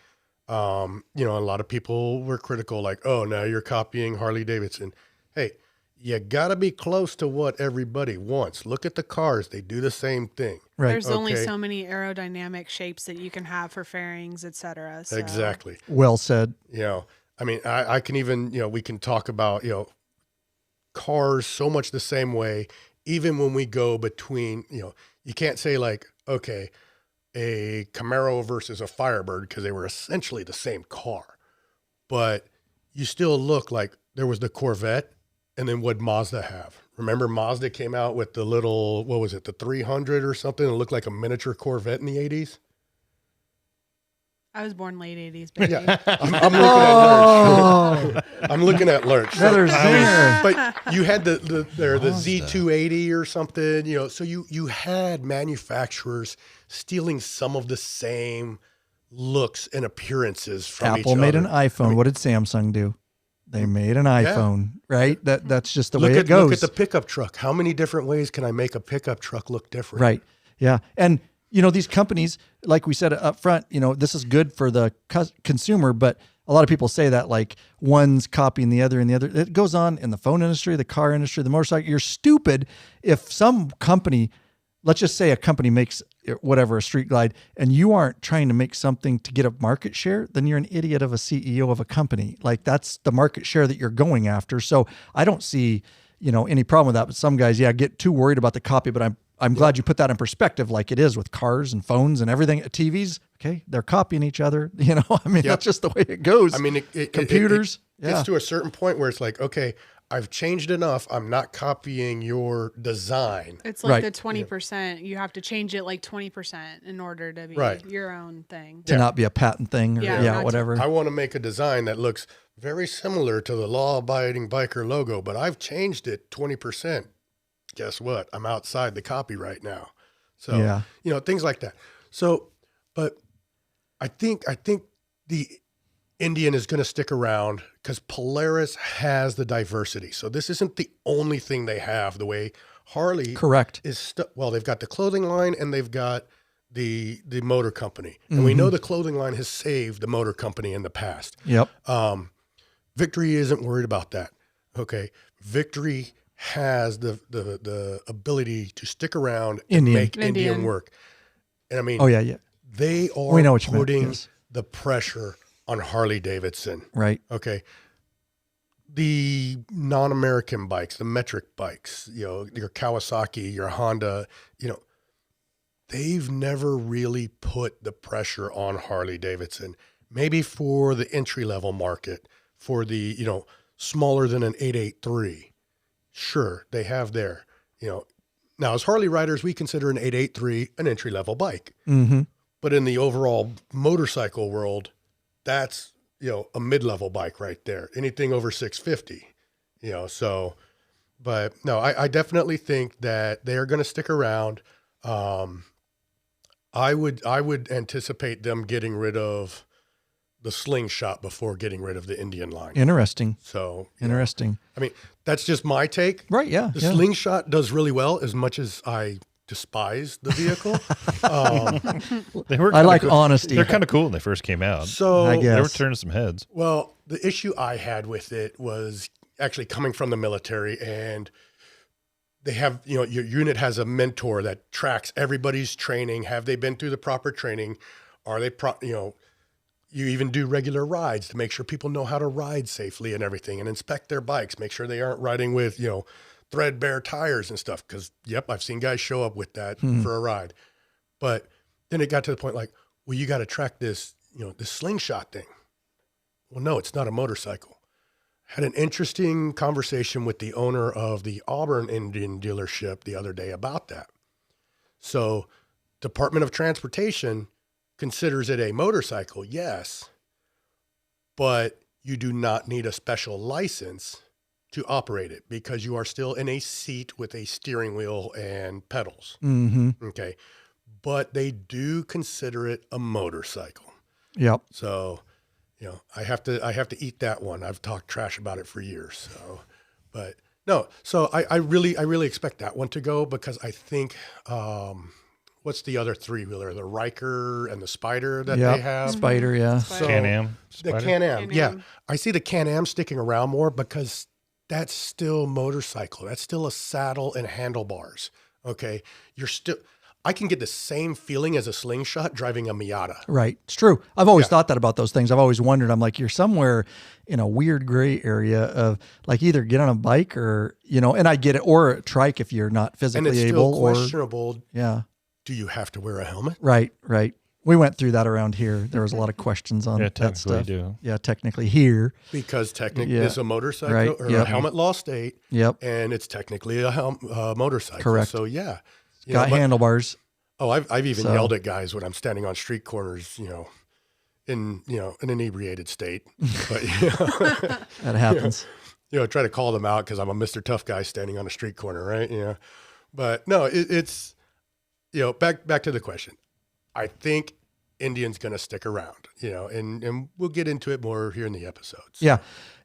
a lot of people were critical, like, oh, now you're copying Harley-Davidson. Hey, you got to be close to what everybody wants. Look at the cars. They do the same thing. Right. There's only so many aerodynamic shapes that you can have for fairings, etc. So. Exactly. Well said. I can even, we can talk about, cars so much the same way, even when we go between, you can't say like, okay, a Camaro versus a Firebird, because they were essentially the same car, but you still look like there was the Corvette, and then what'd Mazda have? Remember Mazda came out with the little, what was it, the 300 or something? It looked like a miniature Corvette in the 80s. I was born late 80s, baby. Yeah, I'm looking at Lurch. I'm looking at Lurch. So, Another zinger. but you had the Z280 or something, you know. So you had manufacturers stealing some of the same looks and appearances from Apple each made other. an iPhone. What did Samsung do? They made an iPhone, right? That's just the way it Look goes. at the pickup truck. How many different ways can I make a pickup truck look different? Right. Yeah. And, you know, these companies, like we said up front, you know, this is good for the consumer, but a lot of people say that like one's copying the other and the other. It goes on in the phone industry, the car industry, the motorcycle. You're stupid if some company, let's just say a company makes whatever, a street glide, and you aren't trying to make something to get a market share, then you're an idiot of a CEO of a company. Like that's the market share that you're going after. So I don't see, you know, any problem with that. But some guys, get too worried about the copy, but I'm glad you put that in perspective, like it is with cars and phones and everything. TVs, okay, they're copying each other. You know, I mean, that's just the way it goes. I mean, computers. It gets to a certain point where it's like, okay, I've changed enough. I'm not copying your design. It's like Right. the 20%. You have to change it like 20% in order to be Right. your own thing. To not be a patent thing or Yeah, not to- whatever. I want to make a design that looks very similar to the law-abiding biker logo, but I've changed it 20%. Guess what? I'm outside the copyright now. So, Yeah. you know, things like that. So, but I think the Indian is going to stick around because Polaris has the diversity. So this isn't the only thing they have the way Harley Correct. is. Well, they've got the clothing line and they've got the motor company. And we know the clothing line has saved the motor company in the past. Yep. Victory isn't worried about that. Okay. Victory has the ability to stick around and Indian. make Indian work. And I mean, Oh yeah. they are We know what you meant, putting yes. the pressure on Harley-Davidson. Right. Okay. The non-American bikes, the metric bikes, you know, your Kawasaki, your Honda, you know, they've never really put the pressure on Harley-Davidson. Maybe for the entry-level market, for the, you know, smaller than an 883. Sure, they have there, you know. Now, as Harley riders, we consider an 883 an entry-level bike. Mm-hmm. But in the overall motorcycle world, that's, you know, a mid-level bike right there. Anything over 650, you know, so, but no, I definitely think that they are going to stick around. I would anticipate them getting rid of the slingshot before getting rid of the Indian line. Interesting. So, Interesting. I mean, that's just my take. Right. Yeah. The yeah. slingshot does really well as much as I despise the vehicle. They were I kinda like cool. honesty. They're kind of cool when they first came out. So I guess. They were turning some heads. Well, the issue I had with it was actually coming from the military, and they have, you know, your unit has a mentor that tracks everybody's training. Have they been through the proper training? Are they, you know, you even do regular rides to make sure people know how to ride safely and everything, and inspect their bikes, make sure they aren't riding with, you know, threadbare tires and stuff. Cause yep, I've seen guys show up with that for a ride. But then it got to the point like, well, you got to track this, you know, this slingshot thing. Well, no, it's not a motorcycle. Had an interesting conversation with the owner of the Auburn Indian dealership the other day about that. So Department of Transportation considers it a motorcycle, yes, but you do not need a special license to operate it because you are still in a seat with a steering wheel and pedals. Mm-hmm. Okay. But they do consider it a motorcycle. Yep. So, you know, I have to eat that one. I've talked trash about it for years. So, but no, so I really expect that one to go because I think, what's the other three-wheeler? The Riker and the Spider that they have. Spider, yeah. So Can-Am. the Spider? Can-Am, yeah. Can-Am. I see the Can-Am sticking around more because that's still motorcycle. That's still a saddle and handlebars. Okay. I can get the same feeling as a slingshot driving a Miata. Right. It's true. I've always thought that about those things. I've always wondered, I'm like, you're somewhere in a weird gray area of like either get on a bike or, you know, and I get it, or a trike if you're not And physically it's able. still questionable. Yeah. Do you have to wear a helmet? Right. Right. We went through that around here. There was a lot of questions on Yeah, that technically stuff. do. Yeah, technically here. Because technically Yeah. it's a motorcycle Right. or Yep. a helmet law state. Yep. And it's technically a motorcycle. Correct. So yeah. Got handlebars. Oh, I've even So- yelled at guys when I'm standing on street corners, you know, in, an inebriated state, but, That happens. Try to call them out because I'm a Mr. Tough guy standing on a street corner, right? But no, it's, back to the question. I think Indian's going to stick around, and we'll get into it more here in the episodes. Yeah.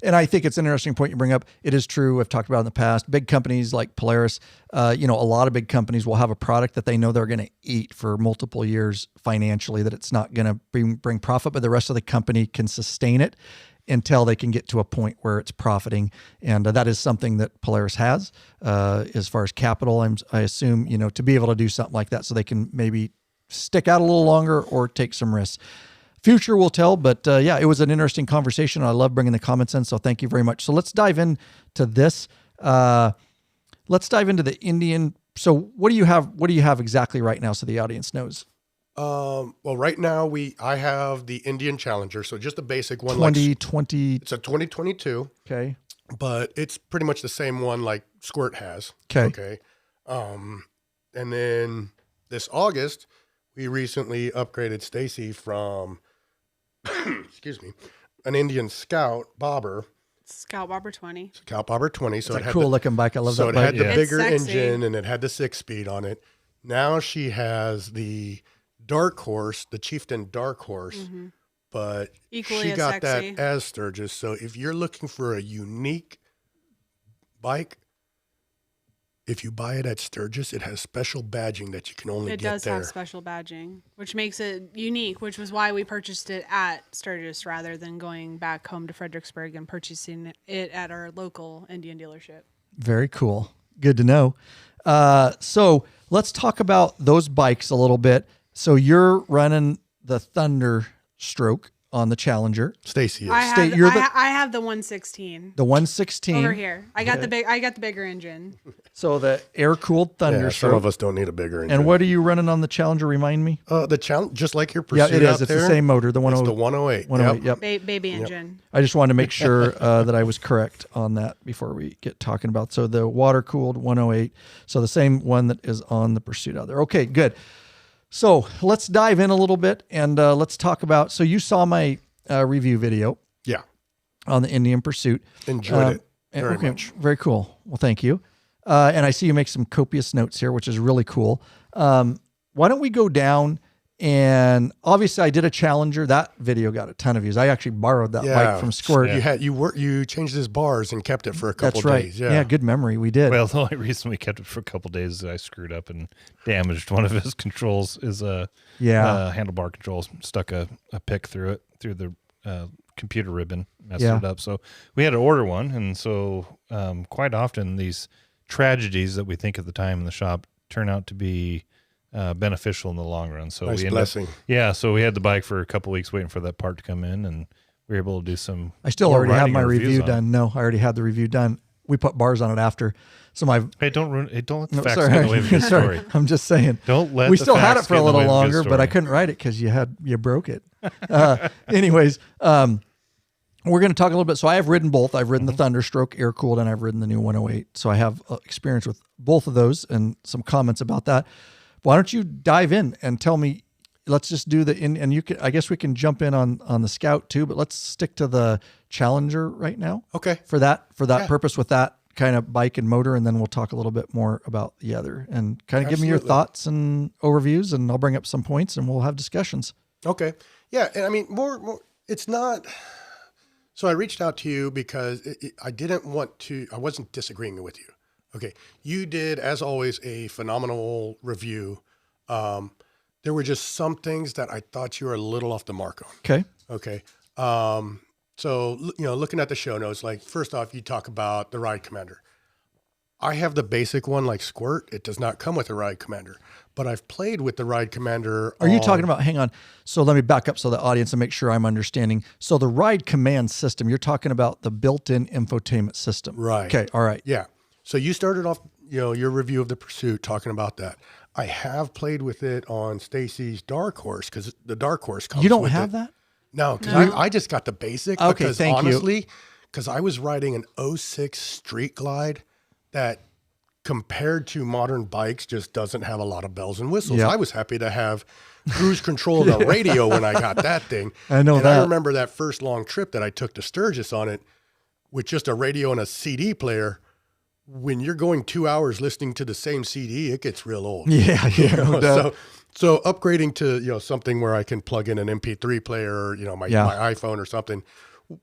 And I think it's an interesting point you bring up. It is true. I've talked about it in the past. Big companies like Polaris, a lot of big companies will have a product that they know they're going to eat for multiple years financially, that it's not going to bring profit, but the rest of the company can sustain it until they can get to a point where it's profiting. And that is something that Polaris has as far as capital. I assume, to be able to do something like that so they can maybe stick out a little longer or take some risks. Future will tell, but it was an interesting conversation. I love bringing the comments in, so thank you very much. So let's dive into this. Let's dive into the Indian. So what do you have? What do you have exactly right now, so the audience knows? Well, right now I have the Indian Challenger, so just a basic one. 2020. It's a 2022. Okay. But it's pretty much the same one like Squirt has. Okay. And then this August, we recently upgraded Stacy from, excuse me, an Indian Scout Bobber. Scout Bobber 20. Scout Bobber 20. So It's a cool looking bike. I love that bike. So it had the It's bigger sexy. engine and it had the 6-speed on it. Now she has the Dark Horse, the Chieftain Dark Horse, but Equally she as got sexy. that as Sturgis. So if you're looking for a unique bike, if you buy it at Sturgis, it has special badging that you can only It get does there. have special badging, which makes it unique, which was why we purchased it at Sturgis rather than going back home to Fredericksburg and purchasing it at our local Indian dealership. Very cool. Good to know. So let's talk about those bikes a little bit. So you're running the Thunderstroke on the Challenger, Stacy is. I have the 116 the 116 over here. I got the bigger engine. So the air-cooled Yeah, Thunderstroke. some of us don't need a bigger engine. And what are you running on the Challenger? Remind me. The challenge, just like your Pursuit Yeah, it is. out It's there, the same motor. The It's 108. the 108. 108. Yep. Baby engine. I just wanted to make sure that I was correct on that before we get talking about. So the water-cooled 108. So the same one that is on the Pursuit out there. Okay, good. So let's dive in a little bit and let's talk about. So you saw my review video Yeah. on the Indian Pursuit. Enjoyed it very much. Very cool. Well, thank you. And I see you make some copious notes here, which is really cool. Why don't we go down and obviously I did a Challenger. That video got a ton of views. I actually borrowed that bike from Squirt. You changed his bars and kept it for a couple That's right. days. Yeah, good memory. We did. Well, the only reason we kept it for a couple of days is I screwed up and damaged one of his controls. His handlebar controls, stuck a pick through the computer ribbon, messed it up. So we had to order one, and so quite often these tragedies that we think at the time in the shop turn out to be beneficial in the long run. So Nice we blessing. so we had the bike for a couple of weeks waiting for that part to come in, and we were able to do some. I still more already have riding my reviews review on it. done. No, I already had the review done. We put bars on it after. So my Hey, don't ruin it. Don't let the no, facts sorry, get away with your sorry. story. I'm just saying. Don't let we the still had it facts for a get in the little way of a good longer, but I story. couldn't write it because you broke it. Anyways, we're going to talk a little bit. So I have ridden both. I've ridden the Thunderstroke air cooled, and I've ridden the new 108. So I have experience with both of those and some comments about that. Why don't you dive in and tell me? Let's just do and you can. I guess we can jump in on the Scout too, but let's stick to the Challenger right now. Okay. For that purpose with that kind of bike and motor, and then we'll talk a little bit more about the other and kind of give me your Absolutely. thoughts and overviews, and I'll bring up some points and we'll have discussions. Okay. Yeah. And I mean, more, it's not. So I reached out to you because I wasn't disagreeing with you. Okay. You did, as always, a phenomenal review. There were just some things that I thought you were a little off the mark on. Okay. Okay. So, looking at the show notes, like first off, you talk about the Ride Commander. I have the basic one like Squirt. It does not come with a Ride Commander, but I've played with the Ride Commander. Are you talking about, hang on. So let me back up so the audience and make sure I'm understanding. So the Ride Command system, you're talking about the built-in infotainment system. Right. Okay. All right. Yeah. So you started off, your review of the Pursuit talking about that. I have played with it on Stacy's Dark Horse because the Dark Horse comes You don't with have it. that? No, because I just got the basic. Okay, because thank you. honestly, because I was riding an 06 Street Glide that compared to modern bikes, just doesn't have a lot of bells and whistles. Yep. I was happy to have cruise control of the radio when I got that thing. I know and that. I remember that first long trip that I took to Sturgis on it with just a radio and a CD player. When you're going 2 hours listening to the same CD, it gets real old. Yeah, yeah. You know, no doubt. so upgrading to, something where I can plug in an MP3 player or, my iPhone or something,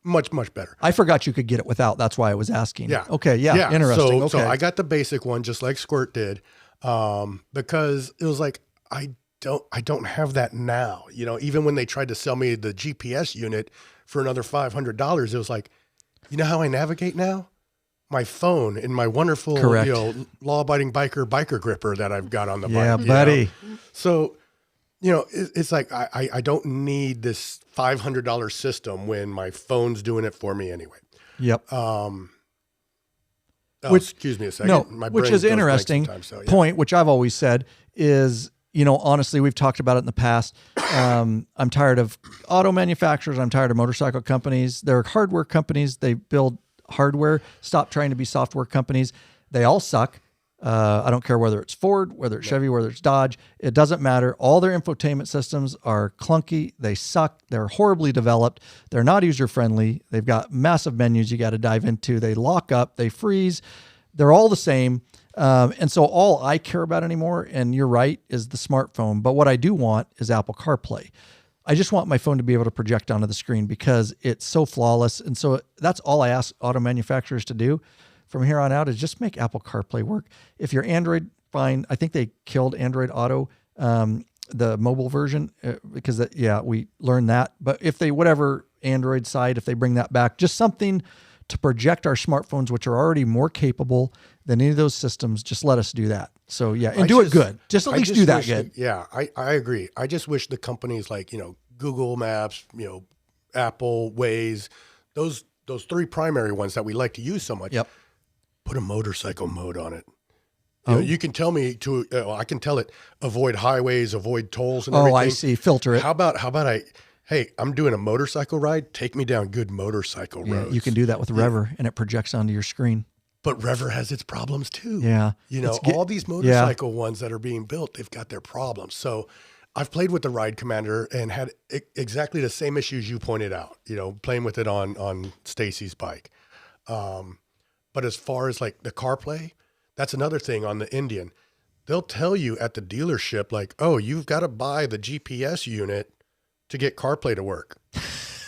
much, much better. I forgot you could get it without. That's why I was asking. Yeah. Okay. Yeah. Interesting. So okay. I got the basic one, just like Squirt did, because it was like, I don't have that now. Even when they tried to sell me the GPS unit for another $500, it was like, you know how I navigate now? My phone and my wonderful, Correct. law-abiding biker gripper that I've got on the Yeah, bike. buddy. So, it's like I don't need this $500 system when my phone's doing it for me anyway. Yep. Excuse me a second. No, My which brain is goes blank interesting sometimes, so, yeah. point, which I've always said is, honestly, we've talked about it in the past. I'm tired of auto manufacturers. I'm tired of motorcycle companies. They're hardware companies. They build hardware. Stop trying to be software companies. They all suck. I don't care whether it's Ford, whether it's Chevy, whether it's Dodge. It doesn't matter. All their infotainment systems are clunky. They suck. They're horribly developed. They're not user-friendly. They've got massive menus you got to dive into. They lock up. They freeze. They're all the same. And so all I care about anymore, and you're right, is the smartphone. But what I do want is Apple CarPlay. I just want my phone to be able to project onto the screen because it's so flawless. And so that's all I ask auto manufacturers to do from here on out is just make Apple CarPlay work. If you're Android, fine. I think they killed Android Auto, the mobile version, because we learned that. But if they, whatever Android side, if they bring that back, just something to project our smartphones, which are already more capable than any of those systems, just let us do that. So and do it good. Just at least do that good. I agree. I just wish the companies like, Google Maps, Apple, Waze, those three primary ones that we like to use so much. Yep. Put a motorcycle mode on it. You can tell me I can tell it avoid highways, avoid tolls and everything. Oh, I see. Filter it. How about hey, I'm doing a motorcycle ride. Take me down good motorcycle roads. You can do that with Rever and it projects onto your screen. But Rever has its problems too. Yeah. All these motorcycle ones that are being built, they've got their problems. So I've played with the Ride Commander and had exactly the same issues you pointed out, playing with it on Stacy's bike. But as far as like the CarPlay, that's another thing on the Indian. They'll tell you at the dealership, like, oh, you've got to buy the GPS unit to get CarPlay to work.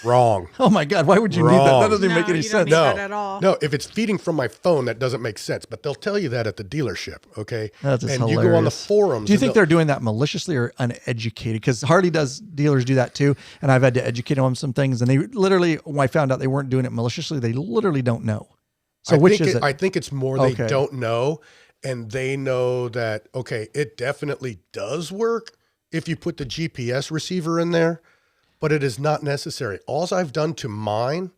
Wrong. Oh my God. Why would you need that? That doesn't even make any you sense. Don't need that at all. No, if it's feeding from my phone, that doesn't make sense. But they'll tell you that at the dealership. Okay. That's just hilarious. You go on the forums. Do you think they're doing that maliciously or uneducated? Because dealers do that too. And I've had to educate them on some things. And they literally, when I found out they weren't doing it maliciously, they literally don't know. So which is it? I think it's more they don't know. And they know that, okay, it definitely does work if you put the GPS receiver in there. But it is not necessary. All I've done to mine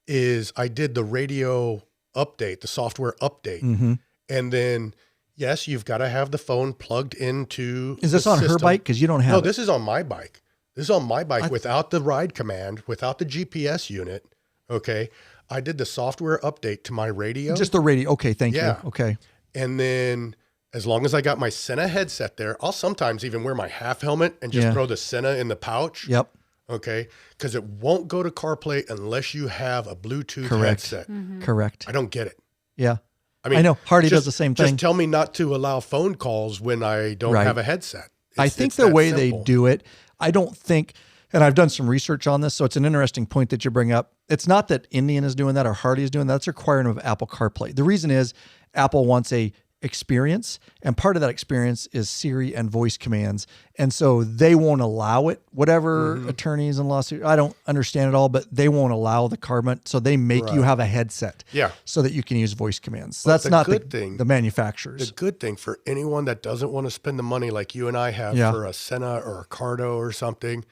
is I did the radio update, the software update. Mm-hmm. And then, yes, you've got to have the phone plugged into Is this on her bike? Because you don't have No, this is on my bike. This is on my bike without the ride command, without the GPS unit. Okay. I did the software update to my radio. Just the radio. Okay, thank you. Okay. And then as long as I got my Senna headset there, I'll sometimes even wear my half helmet and just throw the Senna in the pouch. Yep. Okay, because it won't go to CarPlay unless you have a Bluetooth headset. Mm-hmm. Correct. I don't get it. Yeah. I know. Harley does the same thing. Just tell me not to allow phone calls when I don't have a headset. I think the way they do it, I don't think, and I've done some research on this, so it's an interesting point that you bring up. It's not that Indian is doing that or Harley is doing that. That's a requirement of Apple CarPlay. The reason is Apple wants a experience, and part of that experience is Siri and voice commands, and so they won't allow it. Whatever attorneys and lawsuits, I don't understand it all, but they won't allow the carbon, so they make you have a headset, so that you can use voice commands. So that's not the manufacturers. The good thing for anyone that doesn't want to spend the money like you and I have for a Senna or a Cardo or something,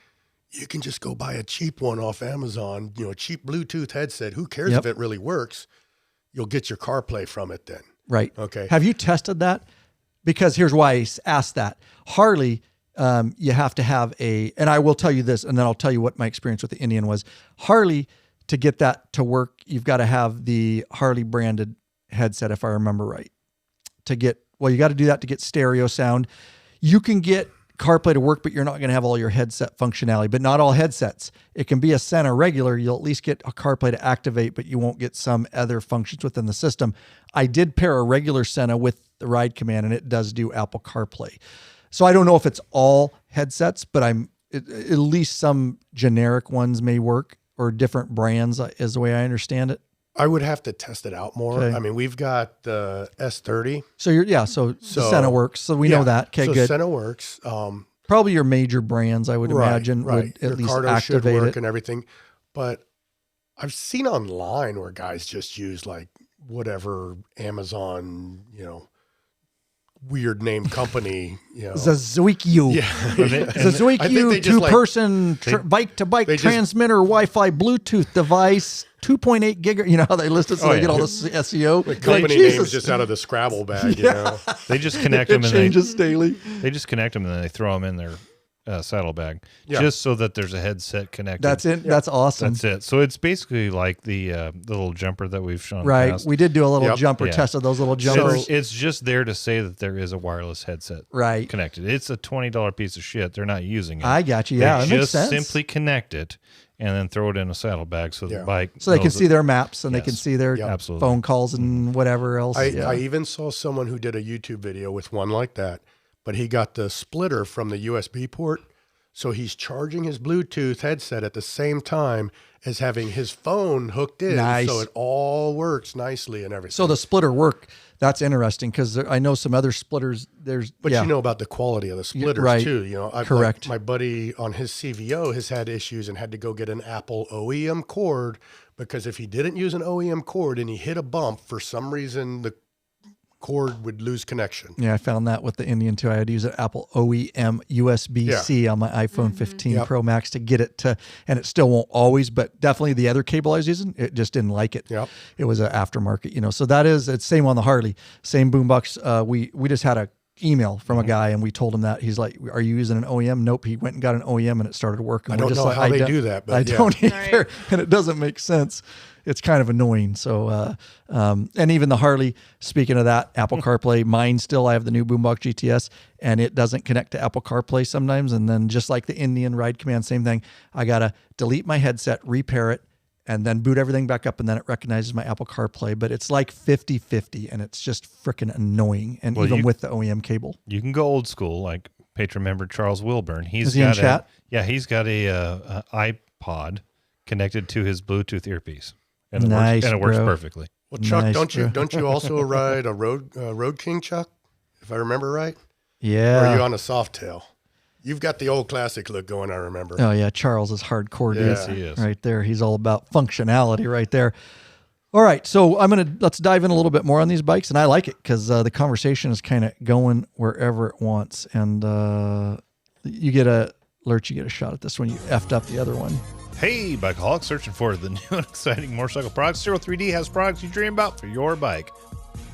you can just go buy a cheap one off Amazon. A cheap Bluetooth headset. Who cares if it really works? You'll get your CarPlay from it then. Right. Okay. Have you tested that? Because here's why I asked that. Harley, you have to have and I will tell you this, and then I'll tell you what my experience with the Indian was. Harley, to get that to work, you've got to have the Harley branded headset, if I remember right, to get, well, you got to do that to get stereo sound. You can get CarPlay to work, but you're not going to have all your headset functionality, but not all headsets. It can be a Sena regular. You'll at least get a CarPlay to activate, but you won't get some other functions within the system. I did pair a regular Sena with the Ride Command, and it does do Apple CarPlay. So I don't know if it's all headsets, but at least some generic ones may work, or different brands is the way I understand it. I would have to test it out more. Okay. I mean, we've got the S30. So Sena works. So we know that. Okay, so good. Sena works. Probably your major brands, I would imagine, would at Your least Cardo should activate work it. and everything. But I've seen online where guys just use like whatever Amazon, weird name company, Zazuikyu. Yeah. Zazuikyu two-person bike-to-bike they just- transmitter Wi-Fi Bluetooth device, 2.8 gigahertz. How they list it so they get all this SEO. The company name's just out of the Scrabble bag, They just connect them It and changes daily. they just connect them and then they throw them in their saddlebag, Yeah. just so that there's a headset connected. That's it. That's awesome. That's it. So it's basically like the little jumper that we've shown. in the Right. past. We did do a little jumper Yeah. test of those little So jumpers. it's just there to say that there is a wireless headset Right. connected. It's a $20 piece of shit. They're not using it. I got you. Yeah, they that makes just sense. simply connect it and then throw it in a saddlebag so the bike. So they can knows see their maps and they can Yes. see their Absolutely. phone calls and whatever else. I even saw someone who did a YouTube video with one like that, but he got the splitter from the USB port. So he's charging his Bluetooth headset at the same time as having his phone hooked in. Nice. So it all works nicely and everything. So the splitter work, that's interesting because I know some other splitters. But you know about the quality of the splitters right. too. Correct. My buddy on his CVO has had issues and had to go get an Apple OEM cord because if he didn't use an OEM cord and he hit a bump, for some reason the cord would lose connection. Yeah, I found that with the Indian too. I had to use an Apple OEM USB-C on my iPhone 15 Pro Max to get it to, and it still won't always, but definitely the other cable I was using, it just didn't like it. Yep. It was an aftermarket, So it's same on the Harley, same boombox. We just had a email from a guy and we told him that. He's like, "Are you using an OEM?" Nope. He went and got an OEM and it started working. I don't know how they do that, but I don't either, and it doesn't make sense. It's kind of annoying. So, and even the Harley, speaking of that, Apple CarPlay, mine still, I have the new Boombox GTS and it doesn't connect to Apple CarPlay sometimes. And then just like the Indian Ride Command, same thing. I got to delete my headset, repair it, and then boot everything back up. And then it recognizes my Apple CarPlay, but it's like 50-50 and it's just freaking annoying. And even with the OEM cable. You can go old school, like patron member Charles Wilburn. Is he in chat? He's got a iPod connected to his Bluetooth earpiece. And Nice, it works bro. perfectly. Well, Chuck, Nice, don't you also ride a Road King, Chuck? If I remember right? Yeah. Or are you on a Softail? You've got the old classic look going, I remember. Oh yeah, Charles is hardcore, dude. Yes, he is. Right there. He's all about functionality right there. All right, so let's dive in a little bit more on these bikes, and I like it because the conversation is kind of going wherever it wants, and you get a shot at this one. You effed up the other one. Hey, Bikeaholics, searching for the new and exciting motorcycle products. 03D has products you dream about for your bike.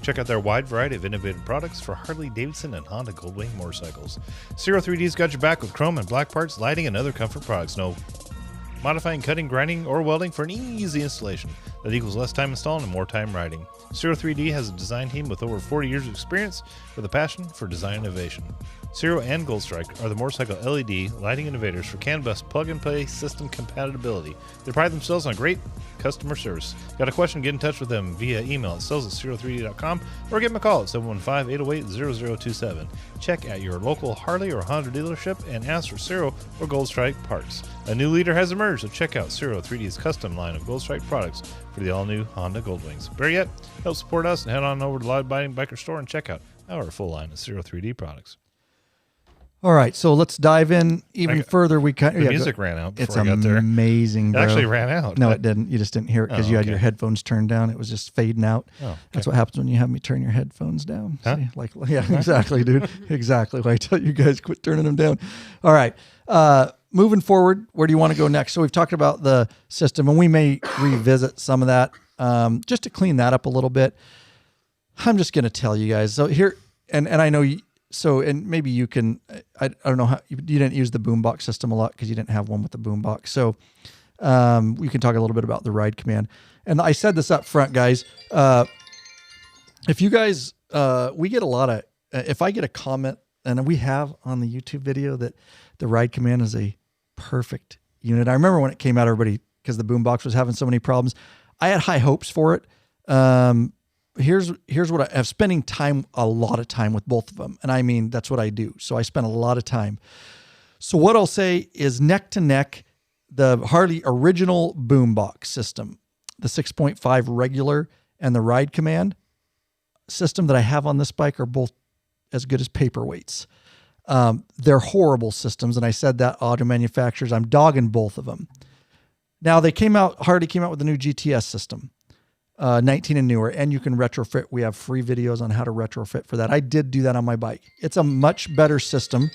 Check out their wide variety of innovative products for Harley-Davidson and Honda Goldwing motorcycles. 03D's got your back with chrome and black parts, lighting, and other comfort products. No modifying, cutting, grinding, or welding for an easy installation that equals less time installing and more time riding. 03D has a design team with over 40 years of experience with a passion for design innovation. Zero and Goldstrike are the motorcycle LED lighting innovators for CAN bus plug-and-play system compatibility. They pride themselves on great customer service. Got a question? Get in touch with them via email at sales@03d.com or give them a call at 715-808-0027. Check at your local Harley or Honda dealership and ask for Zero or Goldstrike parts. A new leader has emerged, so check out 03D's custom line of Goldstrike products for the all-new Honda Goldwings. Better yet, help support us and head on over to the Loud Biting Biker store and check out our full line of 03D products. All right, so let's dive in even further. The music ran out before I got there. It's amazing, bro. It actually ran out. No, it didn't. You just didn't hear it because you had okay. your headphones turned down. It was just fading out. Oh, okay. That's what happens when you have me turn your headphones down. Huh? See? Exactly, dude. Exactly. Why I tell you guys quit turning them down. All right. Moving forward, where do you want to go next? So we've talked about the system, and we may revisit some of that just to clean that up a little bit. I'm just going to tell you guys. So here, and I know you. So, and maybe you can, I don't know how, you didn't use the boombox system a lot because you didn't have one with the boombox. So we can talk a little bit about the Ride Command. And I said this up front, guys. if you guys, we get a lot of, if I get a comment, and we have on the YouTube video that the Ride Command is a perfect unit. I remember when it came out, everybody, because the boombox was having so many problems, I had high hopes for it. Here's what I'm spending a lot of time with both of them. And I mean, that's what I do. So I spend a lot of time. So what I'll say is neck to neck, the Harley original boombox system, the 6.5 regular and the Ride Command system that I have on this bike are both as good as paperweights. They're horrible systems. And I said that auto manufacturers, I'm dogging both of them. Now Harley came out with the new GTS system, 19 and newer, and you can retrofit. We have free videos on how to retrofit for that. I did do that on my bike. It's a much better system.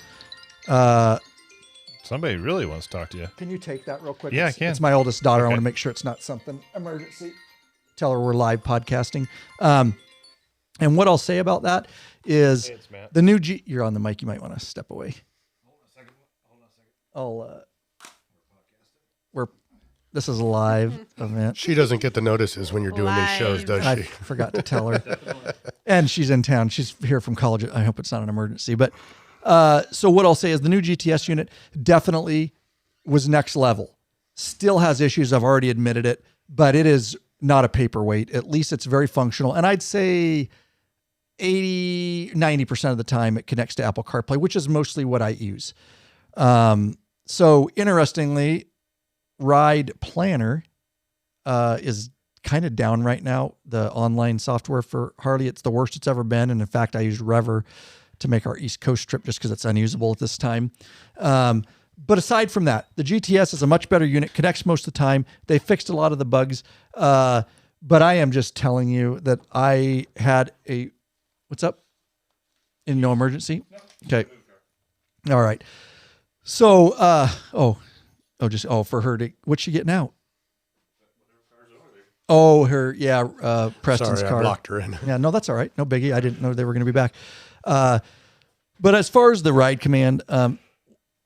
Somebody really wants to talk to you. Can you take that real quick? Yeah, I can. It's my oldest daughter. Okay. I want to make sure it's not something emergency. Tell her we're live podcasting. And what I'll say about that is Hey, it's Matt. the new you're on the mic. You might want to step away. Hold on a second. This is a live event. She doesn't get the notices when you're doing these shows, does I she? forgot to tell her. And she's in town. She's here from college. I hope it's not an emergency. But so what I'll say is the new GTS unit definitely was next level. Still has issues. I've already admitted it, but it is not a paperweight. At least it's very functional. And I'd say 90% of the time it connects to Apple CarPlay, which is mostly what I use. So interestingly, Ride Planner is kind of down right now. The online software for Harley, it's the worst it's ever been. And in fact, I used Rever to make our East Coast trip just because it's unusable at this time. But aside from that, the GTS is a much better unit, connects most of the time. They fixed a lot of the bugs. But I am just telling you that I had what's up? In no emergency? Okay. All right. So, for her to, what's she getting out? Oh, Preston's Sorry, car. I blocked her in. Yeah, no, that's all right. No biggie. I didn't know they were going to be back. But as far as the Ride Command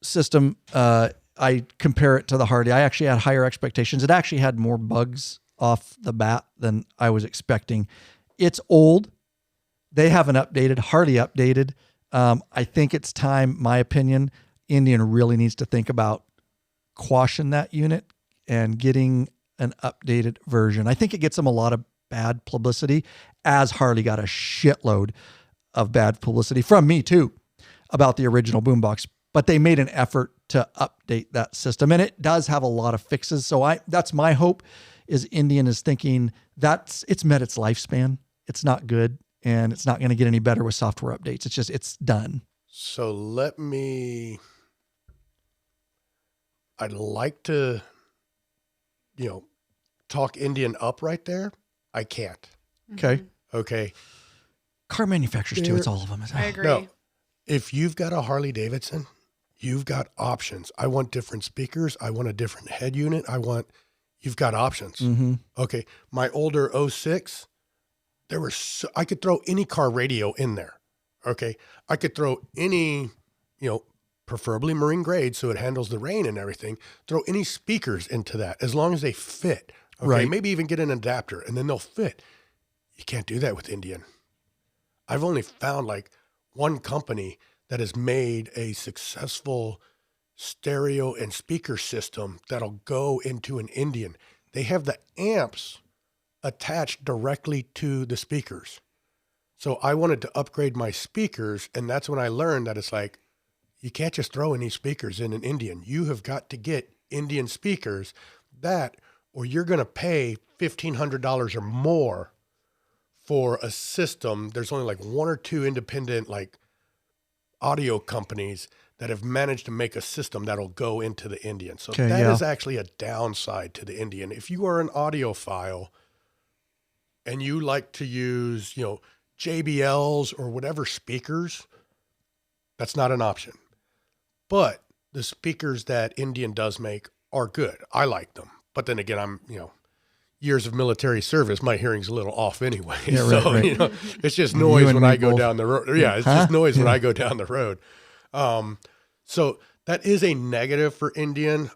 system, I compare it to the Harley. I actually had higher expectations. It actually had more bugs off the bat than I was expecting. It's old. They haven't updated. Harley updated. I think it's time, my opinion, Indian really needs to think about quashing that unit and getting an updated version. I think it gets them a lot of bad publicity, as Harley got a shitload of bad publicity from me too about the original boombox, but they made an effort to update that system, and it does have a lot of fixes. So that's my hope, is Indian is thinking it's met its lifespan. It's not good, and it's not going to get any better with software updates. It's done. So I'd like to, talk Indian up right there. I can't. Okay. Okay. Car manufacturers too. It's all of them. I agree. No, if you've got a Harley-Davidson, you've got options. I want different speakers. I want a different head unit. You've got options. Mm-hmm. Okay. My older 06, I could throw any car radio in there. Okay. I could throw any, preferably marine grade, so it handles the rain and everything. Throw any speakers into that as long as they fit. Okay, Right. Maybe even get an adapter and then they'll fit. You can't do that with Indian. I've only found like one company that has made a successful stereo and speaker system that'll go into an Indian. They have the amps attached directly to the speakers. So I wanted to upgrade my speakers, and that's when I learned that it's like, you can't just throw any speakers in an Indian. You have got to get Indian speakers or you're going to pay $1,500 or more for a system. There's only like one or two independent audio companies that have managed to make a system that'll go into the Indian. So that is actually a downside to the Indian. If you are an audiophile and you like to use, JBLs or whatever speakers, that's not an option. But the speakers that Indian does make are good. I like them. But then again, I'm, years of military service, my hearing's a little off anyway. Yeah, so, right. It's just noise when I go both. down the road. Yeah, it's just noise when I go down the road. So that is a negative for Indian.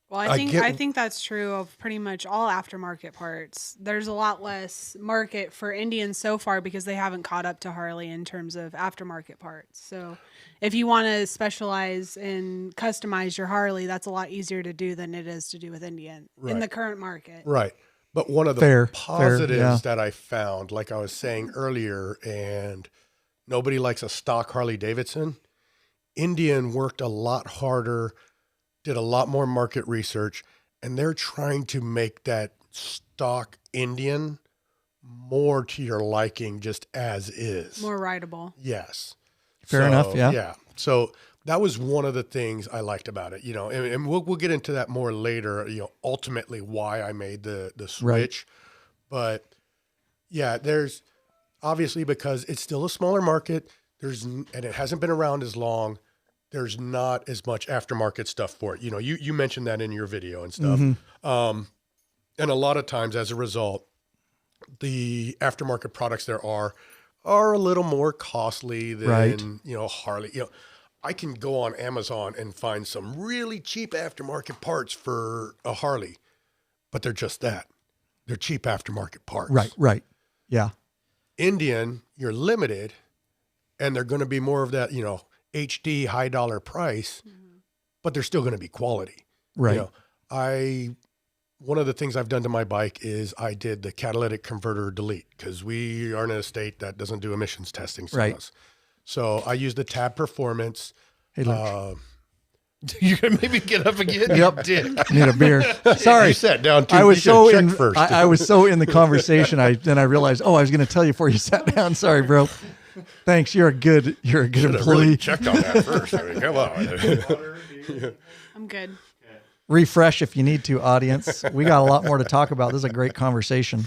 Well, I think that's true of pretty much all aftermarket parts. There's a lot less market for Indians so far because they haven't caught up to Harley in terms of aftermarket parts. So if you want to specialize and customize your Harley, that's a lot easier to do than it is to do with Indian in the current market. Right. But one of the positives that I found, like I was saying earlier, and nobody likes a stock Harley-Davidson, Indian worked a lot harder, did a lot more market research, and they're trying to make that stock Indian more to your liking just as is. More rideable. Yes. Fair enough, yeah. Yeah. So that was one of the things I liked about it, and we'll get into that more later, ultimately why I made the switch. Right. But yeah, there's obviously, because it's still a smaller market, and it hasn't been around as long, there's not as much aftermarket stuff for it. You mentioned that in your video and stuff. Mm-hmm. And a lot of times as a result, the aftermarket products there are a little more costly than, Harley. I can go on Amazon and find some really cheap aftermarket parts for a Harley, but they're just that. They're cheap aftermarket parts. Right. Yeah. Indian, you're limited, and they're going to be more of that, HD high dollar price, but they're still going to be quality. Right. One of the things I've done to my bike is I did the catalytic converter delete because we are in a state that doesn't do emissions testing for us. So I used the Tab Performance. Hey, you can maybe get up again. Yep. Dick. Need a beer. Sorry. You sat down too. I was so in first. I was so in the conversation. Then I realized, I was going to tell you before you sat down. Sorry, bro. Thanks. You're a good employee. Really checked on that first. I mean, come on. I'm good. Refresh if you need to, audience. We got a lot more to talk about. This is a great conversation.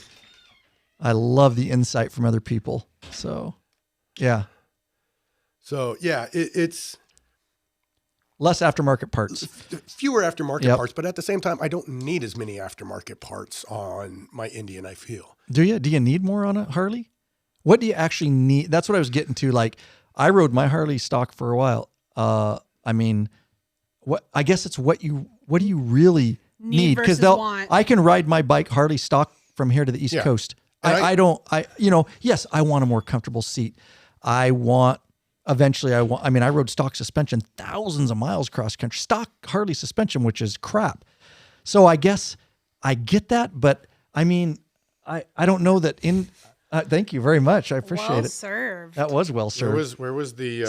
I love the insight from other people. So, yeah. It's less aftermarket parts. Fewer aftermarket parts, but at the same time, I don't need as many aftermarket parts on my Indian, I feel. Do you? Do you need more on a Harley? What do you actually need? That's what I was getting to. Like, I rode my Harley stock for a while. I guess it's what do you really need? Because I can ride my bike Harley stock from here to the East Coast. I want a more comfortable seat. I rode stock suspension thousands of miles cross country, stock Harley suspension, which is crap. So I guess I get that, but I don't know that thank you very much. I appreciate it. Well served. That was well served. Where was the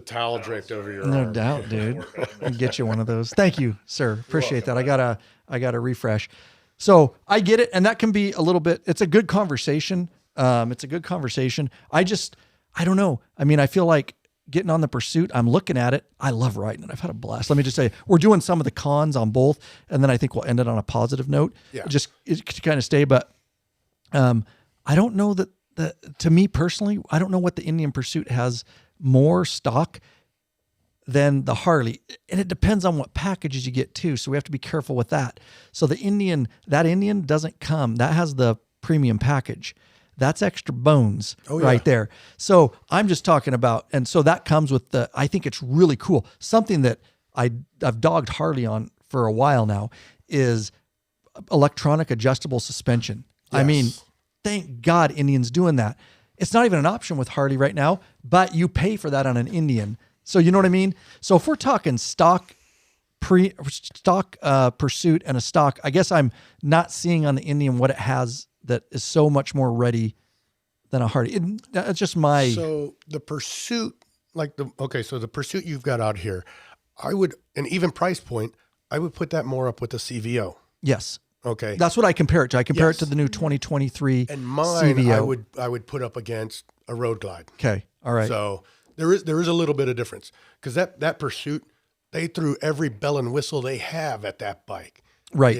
towel draped over your No arm? doubt, dude. I'll get you one of those. Thank you, sir. Appreciate that. I got a refresh. So I get it. And that can be a little bit, it's a good conversation. I don't know. I feel like getting on the Pursuit, I'm looking at it. I love riding it. I've had a blast. Let me just say, we're doing some of the cons on both. And then I think we'll end it on a positive note. Yeah. Just to kind of stay. But I don't know that to me personally, I don't know what the Indian Pursuit has more stock than the Harley. And it depends on what packages you get too. So we have to be careful with that. So that Indian doesn't come. That has the premium package. That's extra bones right there. So I'm just talking about, and so that comes with I think it's really cool. Something that I've dogged Harley on for a while now is electronic adjustable suspension. Yes. Thank God Indian's doing that. It's not even an option with Harley right now, but you pay for that on an Indian. So you know what I mean? So if we're talking stock Pursuit and a stock, I guess I'm not seeing on the Indian what it has that is so much more ready than a Harley. That's just my... So the Pursuit, so the Pursuit you've got out here, an even price point, I would put that more up with the CVO. Yes. Okay. That's what I compare it to. I compare it to the new 2023 and mine, CVO. I would put up against a Road Glide. Okay. All right. So there is a little bit of difference because that Pursuit, they threw every bell and whistle they have at that bike. Right.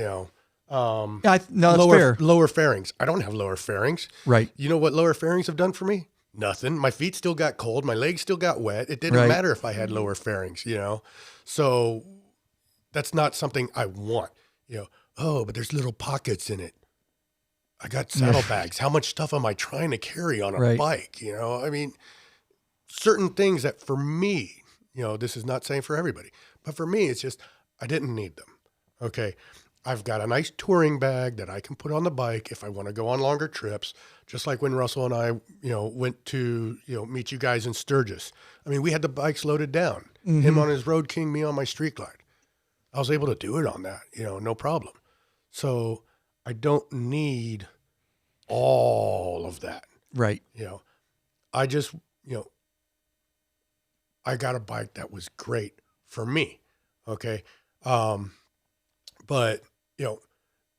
That's fair. Lower fairings. I don't have lower fairings. Right. You know what lower fairings have done for me? Nothing. My feet still got cold. My legs still got wet. It didn't matter if I had lower fairings, So that's not something I want, but there's little pockets in it. I got saddlebags. How much stuff am I trying to carry on a bike? Certain things that for me, this is not saying for everybody, but for me, it's just, I didn't need them. Okay. I've got a nice touring bag that I can put on the bike if I want to go on longer trips, just like when Russell and I, went to, meet you guys in Sturgis. I mean, we had the bikes loaded down, him on his Road King, me on my Street Glide. I was able to do it on that, no problem. So I don't need all of that. Right. I just, I got a bike that was great for me. Okay. But,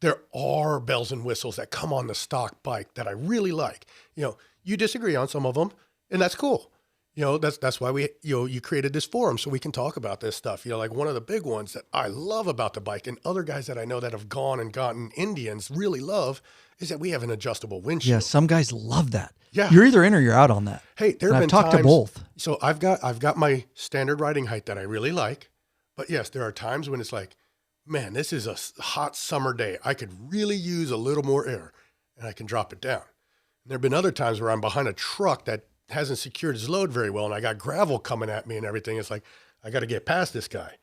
there are bells and whistles that come on the stock bike that I really like. You disagree on some of them, and that's cool. That's why we, you created this forum so we can talk about this stuff. Like one of the big ones that I love about the bike, and other guys that I know that have gone and gotten Indians really love, is that we have an adjustable windshield. Yeah, some guys love that. Yeah. You're either in or you're out on that. Hey, there have been talked to times, both. So I've got my standard riding height that I really like, but yes, there are times when it's like, man, this is a hot summer day. I could really use a little more air, and I can drop it down. And there have been other times where I'm behind a truck that hasn't secured his load very well, and I got gravel coming at me and everything. It's like, I got to get past this guy,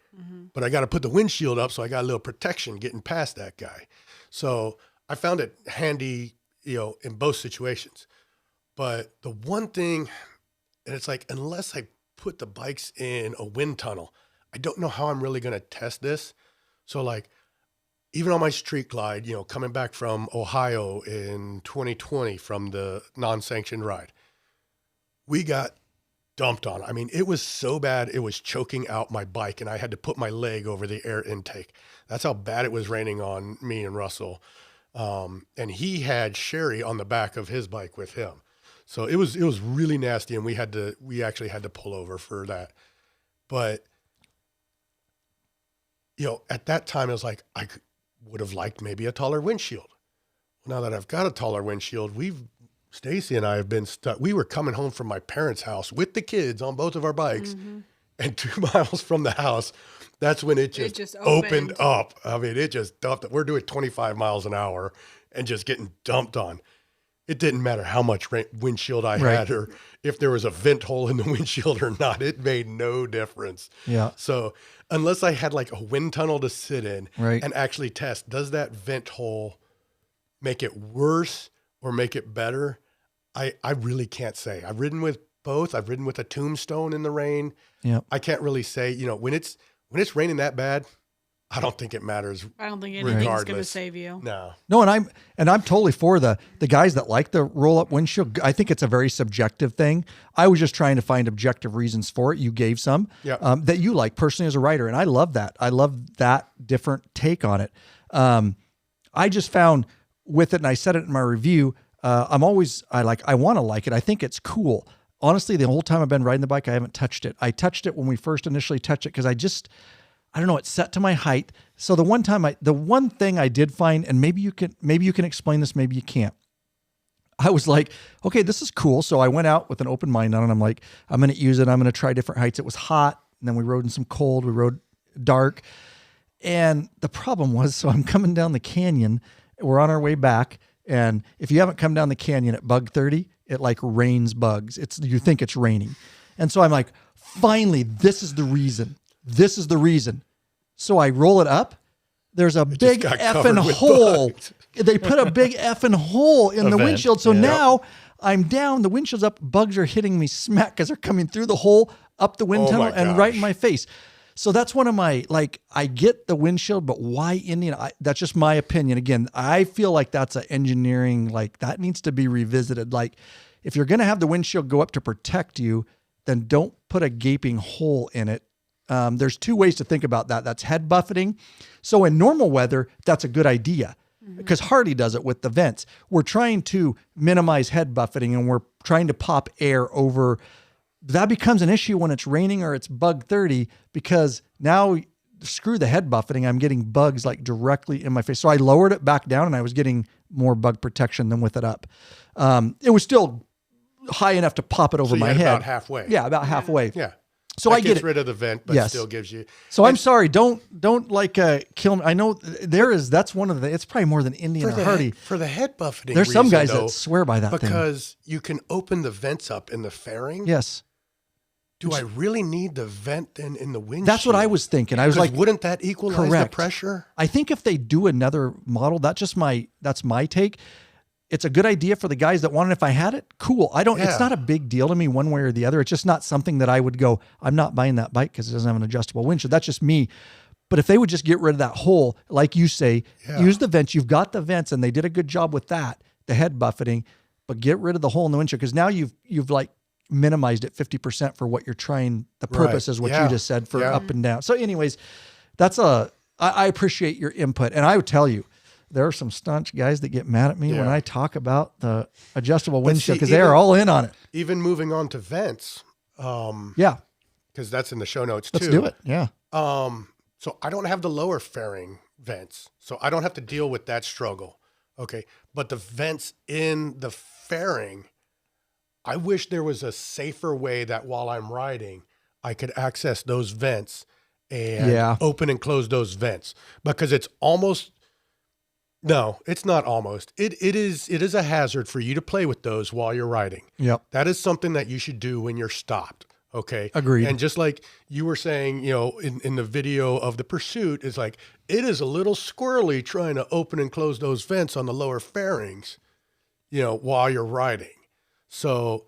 but I got to put the windshield up, so I got a little protection getting past that guy. So I found it handy, in both situations. But the one thing, and it's like, unless I put the bikes in a wind tunnel, I don't know how I'm really going to test this. So like, even on my Street Glide, coming back from Ohio in 2020 from the non-sanctioned ride, we got dumped on. I mean, it was so bad, it was choking out my bike, and I had to put my leg over the air intake. That's how bad it was raining on me and Russell. And he had Sherry on the back of his bike with him. So it was really nasty, and we actually had to pull over for that. But at that time, it was like, I would have liked maybe a taller windshield. Now that I've got a taller windshield, Stacy and I have been stuck. We were coming home from my parents' house with the kids on both of our bikes, and 2 miles from the house, that's when it just opened up. I mean, it just dumped. We're doing 25 miles an hour and just getting dumped on. It didn't matter how much windshield I had or if there was a vent hole in the windshield or not. It made no difference. Yeah. So unless I had like a wind tunnel to sit in and actually test, does that vent hole make it worse or make it better? I really can't say. I've ridden with both. I've ridden with a Tombstone in the rain. Yeah. I can't really say, when it's raining that bad, I don't think it matters. I don't think anything's going to save you. No, and I'm totally for the guys that like the roll up windshield. I think it's a very subjective thing. I was just trying to find objective reasons for it. You gave some that you like personally as a writer, and I love that. I love that different take on it. I just found with it, and I said it in my review. I want to like it. I think it's cool. Honestly, the whole time I've been riding the bike, I haven't touched it. I touched it when we first initially touched it because I don't know, it's set to my height. So the one thing I did find, and maybe you can explain this, maybe you can't. I was like, okay, this is cool. So I went out with an open mind on it. I'm like, I'm going to use it. I'm going to try different heights. It was hot. And then we rode in some cold. We rode dark. And the problem was, so I'm coming down the canyon. We're on our way back. And if you haven't come down the canyon at bug 30, it like rains bugs. You think it's raining. And so I'm like, finally, this is the reason. So I roll it up. There's a big effing hole. They put a big effing hole in the windshield. So now I'm down. The windshield's up. Bugs are hitting me smack because they're coming through the hole, up the wind tunnel, and right in my face. So that's one of my, I get the windshield, but why Indian? That's just my opinion. Again, I feel like that's an engineering, that needs to be revisited. If you're going to have the windshield go up to protect you, then don't put a gaping hole in it. There's 2 ways to think about that. That's head buffeting. So in normal weather, that's a good idea because Harley does it with the vents. We're trying to minimize head buffeting and we're trying to pop air over. That becomes an issue when it's raining or it's bug 30 because now screw the head buffeting. I'm getting bugs directly in my face. So I lowered it back down and I was getting more bug protection than with it up. It was still high enough to pop it over my head. About halfway. Yeah, about halfway. Yeah. So I get gets rid of the vent, but still gives you. So I'm sorry. Don't kill me. I know that's one of the. It's probably more than Indian or Hardy for the head buffeting. There's some guys that swear by that because you can open the vents up in the fairing. Yes. Do I really need the vent then in the windshield? That's what I was thinking. I was like, wouldn't that equalize correct. the pressure? I think if they do another model, that's my take. It's a good idea for the guys that want it. If I had it, cool. It's not a big deal to me one way or the other. It's just not something that I would go, I'm not buying that bike because it doesn't have an adjustable windshield. That's just me. But if they would just get rid of that hole, like you say, use the vents. You've got the vents, and they did a good job with that, the head buffeting, but get rid of the hole in the windshield, because now you've like minimized it 50% for what you're trying. The purpose is what you just said for up and down. So anyways, I appreciate your input. And I would tell you, there are some staunch guys that get mad at me when I talk about the adjustable windshield, because they are all in on it. Even moving on to vents. Because that's in the show notes too. Let's do it. Yeah. So I don't have the lower fairing vents, so I don't have to deal with that struggle. Okay. But the vents in the fairing, I wish there was a safer way that while I'm riding, I could access those vents and open and close those vents, because it's almost, no, it's not almost. It is a hazard for you to play with those while you're riding. Yep. That is something that you should do when you're stopped. Okay. Agreed. And just like you were saying, in the video of the Pursuit, it's like, it is a little squirrely trying to open and close those vents on the lower fairings, while you're riding. So,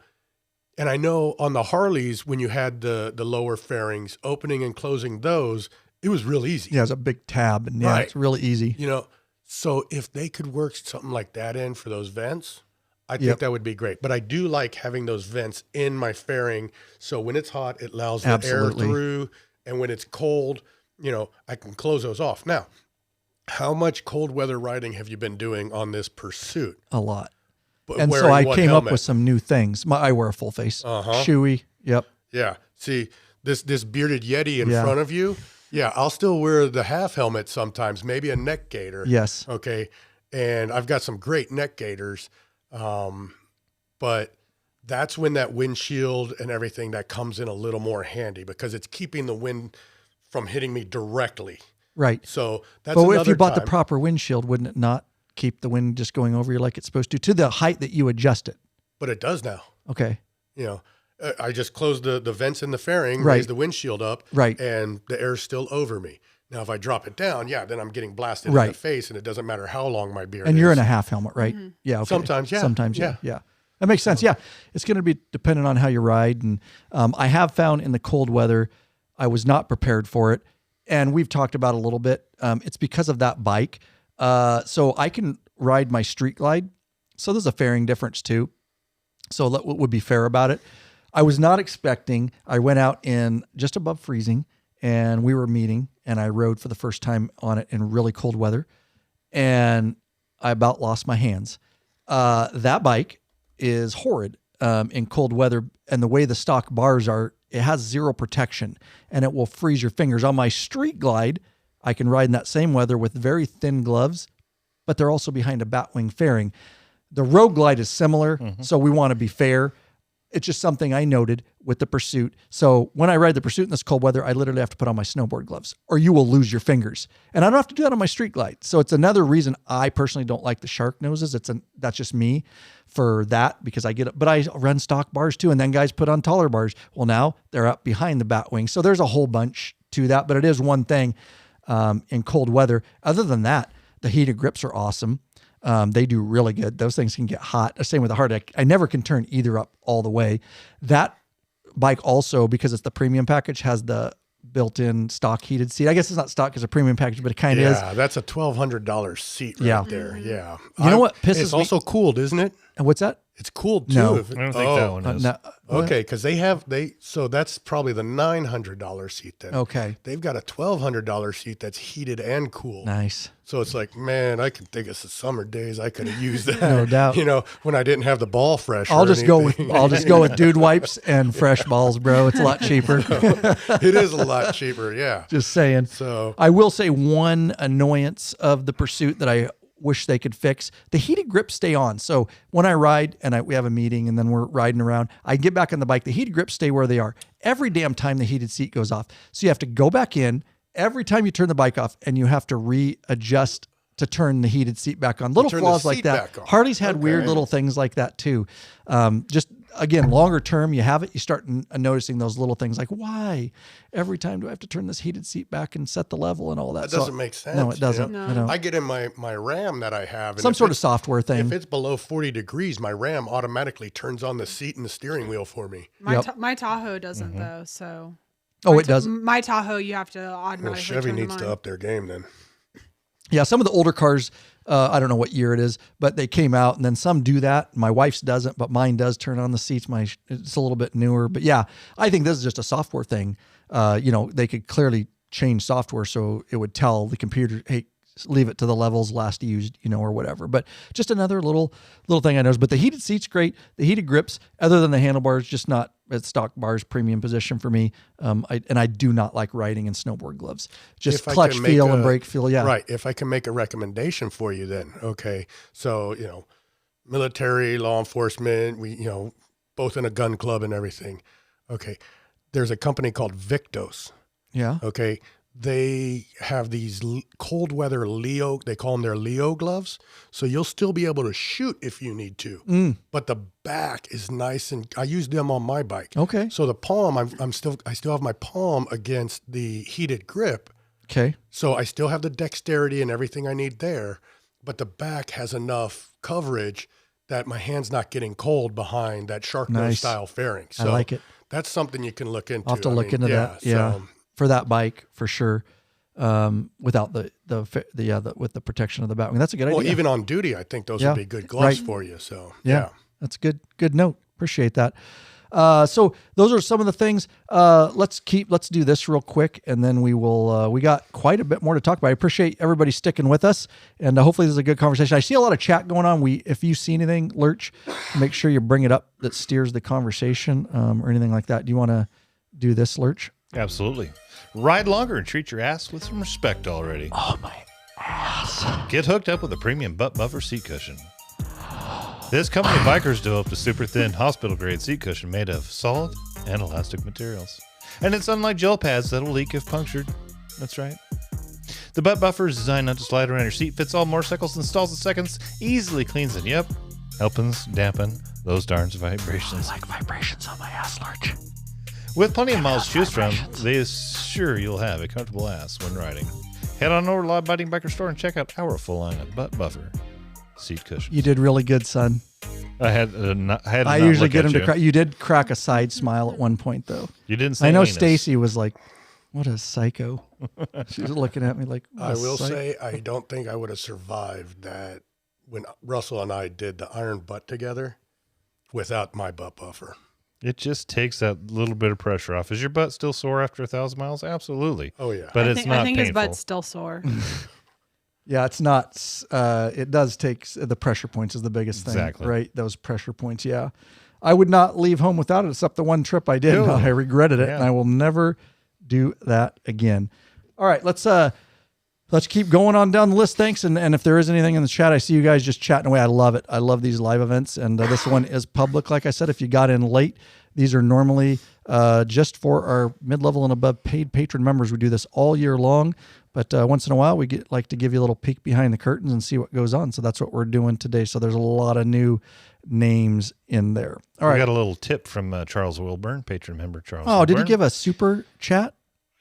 and I know on the Harleys, when you had the lower fairings, opening and closing those, it was real easy. Yeah, it's a big tab, and it's really easy. So if they could work something like that in for those vents, I think that would be great. But I do like having those vents in my fairing, so when it's hot, it allows the air through, and when it's cold, I can close those off. Now, how much cold weather riding have you been doing on this Pursuit? A lot. And so I came up with some new things. I wear a full face. Shoey. Yep. Yeah. See, this bearded Yeti in front of you. Yeah, I'll still wear the half helmet sometimes, maybe a neck gaiter. Yes. Okay. And I've got some great neck gaiters. But that's when that windshield and everything that comes in a little more handy, because it's keeping the wind from hitting me directly. Right. So that's But if you bought the proper windshield, wouldn't it not keep the wind just going over you like it's supposed to the height that you adjust it? But it does now. Okay. I just closed the vents in the fairing, raise the windshield up, and the air's still over me. Now, if I drop it down, then I'm getting blasted in the face, and it doesn't matter how long my beard is. And you're in a half helmet, right? Mm-hmm. Yeah. Okay. Sometimes, yeah. That makes sense. Yeah. It's going to be dependent on how you ride. And I have found in the cold weather, I was not prepared for it. And we've talked about it a little bit. It's because of that bike. So I can ride my Street Glide. So there's a fairing difference too. So that would be fair about it. I was not expecting, I went out in just above freezing, and we were meeting, and I rode for the first time on it in really cold weather, and I about lost my hands. That bike is horrid in cold weather, and the way the stock bars are, it has zero protection, and it will freeze your fingers. On my Street Glide, I can ride in that same weather with very thin gloves, but they're also behind a batwing fairing. The Road Glide is similar, so we want to be fair. It's just something I noted with the Pursuit. So when I ride the Pursuit in this cold weather, I literally have to put on my snowboard gloves, or you will lose your fingers. And I don't have to do that on my Street Glide. So it's another reason I personally don't like the shark noses. That's just me for that, because but I run stock bars too. And then guys put on taller bars. Well, now they're up behind the batwing. So there's a whole bunch to that, but it is one thing in cold weather. Other than that, the heated grips are awesome. They do really good. Those things can get hot. The same with the hard. I never can turn either up all the way. That bike also, because it's the premium package, has the built-in stock heated seat. I guess it's not stock because it's a premium package, but it kind of is. Yeah, that's a $1,200 seat right there. Yeah. You know what pisses me? It's also cooled, isn't it? And what's that? It's cooled too. No. I don't think that one is. Okay, because so that's probably the $900 seat then. Okay. They've got a $1,200 seat that's heated and cooled. Nice. So it's like, man, I can think of some summer days I could have used that. No doubt. When I didn't have the ball fresh. I'll just go with dude wipes and fresh balls, bro. It's a lot cheaper. It is a lot cheaper, yeah. Just saying. So I will say one annoyance of the Pursuit that I wish they could fix: the heated grips stay on. So when I ride and we have a meeting and then we're riding around, I get back on the bike, the heated grips stay where they are. Every damn time the heated seat goes off. So you have to go back in every time you turn the bike off, and you have to readjust to turn the heated seat back on. Little flaws like that. Harley's had weird little things like that too. Just again, longer term, you have it, you start noticing those little things like, why every time do I have to turn this heated seat back and set the level and all that? That doesn't make sense. No, it doesn't. No. I don't. I get in my RAM that I have. And Some if sort of it's- software thing. If it's below 40 degrees, my RAM automatically turns on the seat and the steering wheel for me. My Tahoe doesn't though. So. Oh, My it does. My Tahoe, you have to automatically Well, Chevy turn them needs to on. up their game then. Yeah, some of the older cars, I don't know what year it is, but they came out, and then some do that. My wife's doesn't, but mine does turn on the seats. It's a little bit newer, but yeah, I think this is just a software thing. They could clearly change software so it would tell the computer, hey, leave it to the levels last used, or whatever. But just another little thing I noticed. But the heated seats, great. The heated grips, other than the handlebars, just not at stock bars premium position for me. I do not like riding in snowboard gloves. Just If I clutch can make feel and brake feel. Yeah. Right. If I can make a recommendation for you then, okay. So, military, law enforcement, we, both in a gun club and everything. Okay. There's a company called Victos. Yeah. Okay. They have these cold weather Leo, they call them their Leo gloves. So you'll still be able to shoot if you need to, but the back is nice. And I use them on my bike. Okay. So the palm, I still have my palm against the heated grip. Okay. So I still have the dexterity and everything I need there, but the back has enough coverage that my hand's not getting cold behind that Sharknose Nice. style fairing. So I like it. That's something you can look into. I'll have to look into that. Yeah. so- For that bike, for sure. Without with the protection of the back. I mean, that's a good idea. Well, even on duty, I think those Yeah. would be good gloves Right. for you. So Yeah. That's a good note. Appreciate that. So those are some of the things. Let's do this real quick, and then we will. We got quite a bit more to talk about. I appreciate everybody sticking with us, and hopefully this is a good conversation. I see a lot of chat going on. If you see anything, Lurch, make sure you bring it up that steers the conversation, or anything like that. Do you want to do this, Lurch? Absolutely. Ride longer and treat your ass with some respect already. Oh my ass! Get hooked up with a premium butt buffer seat cushion. This company of bikers developed a super thin hospital grade seat cushion made of solid and elastic materials. And it's unlike gel pads that'll leak if punctured. That's right. The butt buffer is designed not to slide around your seat, fits all motorcycles, installs in seconds, easily cleans it. Yep, helping dampen those darn vibrations. I like vibrations on my ass, Lurch. With plenty of miles to choose from, they assure you'll have a comfortable ass when riding. Head on over to Law Abiding Biker Store and check out our full line of butt buffer seat cushions. You did really good, son. I usually get him to crack. You did crack a side smile at one point, though. You didn't say I know anus. Stacy was like, "What a psycho." She was looking at me like, what I a will psych- say, I don't think I would have survived that when Russell and I did the iron butt together without my butt buffer. It just takes that little bit of pressure off. Is your butt still sore after 1,000 miles? Absolutely. Oh, yeah. But I it's think, not I think painful. his butt's still sore. Yeah, it's not. It does take the pressure points is the biggest thing, Exactly. right? Those pressure points. Yeah, I would not leave home without it, except the one trip I did. No. I regretted it, Yeah. and I will never do that again. All right, let's keep going on down the list. Thanks, and if there is anything in the chat, I see you guys just chatting away. I love it. I love these live events, and this one is public. Like I said, if you got in late, these are normally just for our mid-level and above paid patron members. We do this all year long. But once in a while, we like to give you a little peek behind the curtains and see what goes on. So that's what we're doing today. So there's a lot of new names in there. All We right. got a little tip from Charles Wilburn, patron member Charles. Oh, did he Wilburn. give a super chat?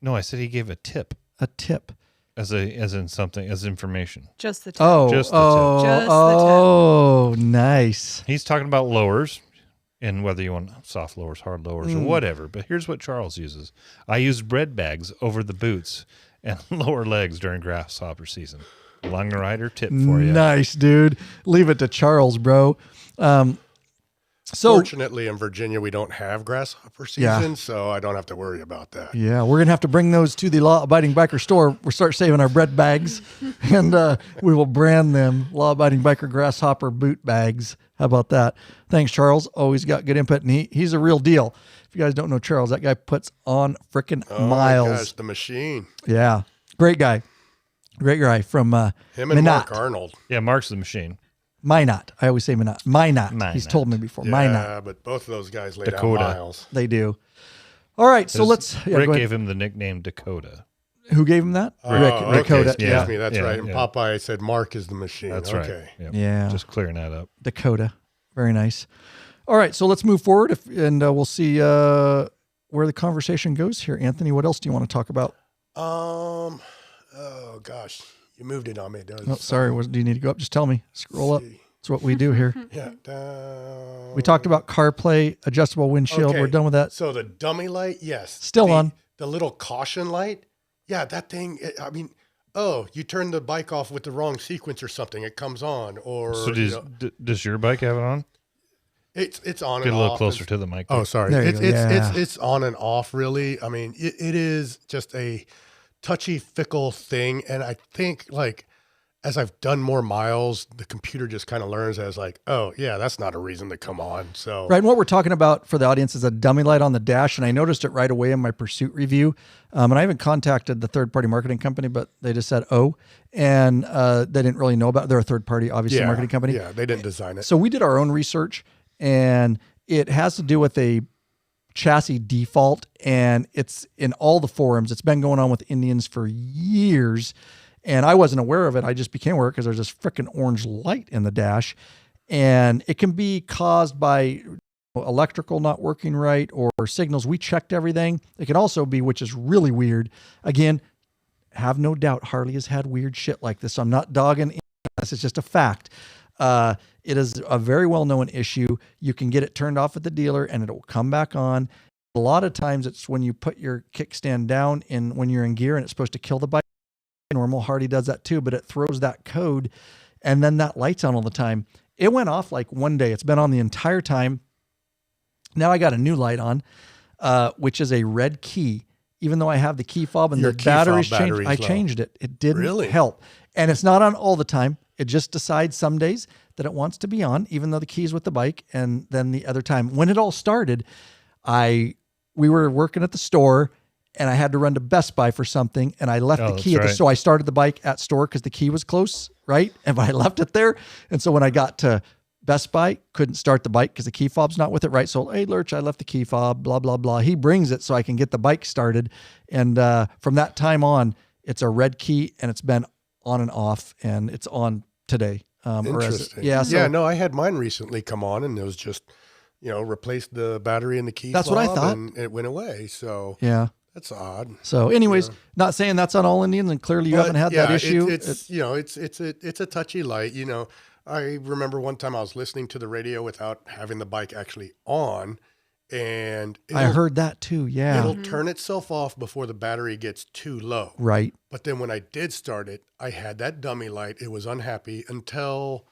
No, I said he gave a tip A tip. as in something as information. Just the tip. Oh, Just the tip. oh, Just the tip. oh, nice. He's talking about lowers and whether you want soft lowers, hard lowers, or whatever. But here's what Charles uses. I use bread bags over the boots and lower legs during grasshopper season. Long rider tip for you. Nice, dude. Leave it to Charles, bro. So Fortunately, in Virginia, we don't have grasshopper Yeah. season, so I don't have to worry about that. yeah, we're gonna have to bring those to the law-abiding biker store. We'll start saving our bread bags, and we will brand them law-abiding biker grasshopper boot bags. How about that? Thanks, Charles. Always got good input, and he's a real deal. If you guys don't know Charles, that guy puts on freaking Oh, miles. my gosh, the machine. Yeah, great guy from Him and Minot. Mark Arnold. Yeah, Mark's the machine. Minot. I always say Minot. Minot. He's Minot. told me before. Yeah, Minot. but both of those guys laid Dakota. out miles. They do. All right, so His- let's. Yeah, Rick go ahead. gave him the nickname Dakota. Who gave him that? Oh, Rick. okay, Dakota. Excuse Yeah. me, that's Yeah, right. And yeah. Popeye said Mark is the machine. That's okay. right. Yep. Yeah. Just clearing that up. Dakota. Very nice. All right, so let's move forward, and we'll see where the conversation goes here. Anthony, what else do you want to talk about? Oh gosh, you moved it on me. Oh, sorry. Do you need to go up? Just tell me. Scroll up. That's what we do here. Yeah. Down. We talked about CarPlay, adjustable windshield. Okay, We're done with that. So the dummy light, yes. Still on. The little caution light. Yeah, that thing, I mean, you turn the bike off with the wrong sequence or something. It comes on. Or So does your bike have it on? It's on Get and a little off. closer to the mic. Oh, sorry. There you go. It's on and off, really. I mean, it is just a touchy, fickle thing. And I think, like, as I've done more miles, the computer just kind of learns as like, oh, yeah, that's not a reason to come on. So Right, and what we're talking about for the audience is a dummy light on the dash, and I noticed it right away in my Pursuit review. And I even contacted the third-party marketing company, but they just said, and they didn't really know about it. They're a third-party, obviously, marketing company. Yeah, they didn't design it. So we did our own research, and it has to do with a chassis default, and it's in all the forums. It's been going on with Indians for years, and I wasn't aware of it. I just became aware because there's this freaking orange light in the dash, and it can be caused by electrical not working right or signals. We checked everything. It can also be, which is really weird. Again, have no doubt Harley has had weird shit like this. So I'm not dogging this. It's just a fact. It is a very well-known issue. You can get it turned off at the dealer and it will come back on. A lot of times it's when you put your kickstand down when you're in gear and it's supposed to kill the bike. Normal Harley does that too, but it throws that code and then that light's on all the time. It went off like one day. It's been on the entire time. Now I got a new light on, which is a red key. Even though I have the key fob and Your the key battery's fob changed, battery's I low. changed it. It didn't Really? help. And it's not on all the time. It just decides some days that it wants to be on, even though the key's with the bike. And then the other time, when it all started, we were working at the store and I had to run to Best Buy for something. And I left the key at the store. I started the bike at store because the key was close, right? And I left it there. And so when I got to Best Buy, couldn't start the bike because the key fob's not with it, right? So, hey, Lurch, I left the key fob, blah, blah, blah. He brings it so I can get the bike started. And from that time on, it's a red key and it's been on and off and it's on today. Interesting. So, no, I had mine recently come on and it was just, replaced the battery in the key That's fob what I thought. and it went away. So yeah. that's odd. So anyways, not saying that's on all Indians and clearly you haven't had that issue. It's a touchy light. I remember one time I was listening to the radio without having the bike actually on, and I heard that too. Yeah. It'll turn itself off before the battery gets too low. Right. But then when I did start it, I had that dummy light. It was unhappy until,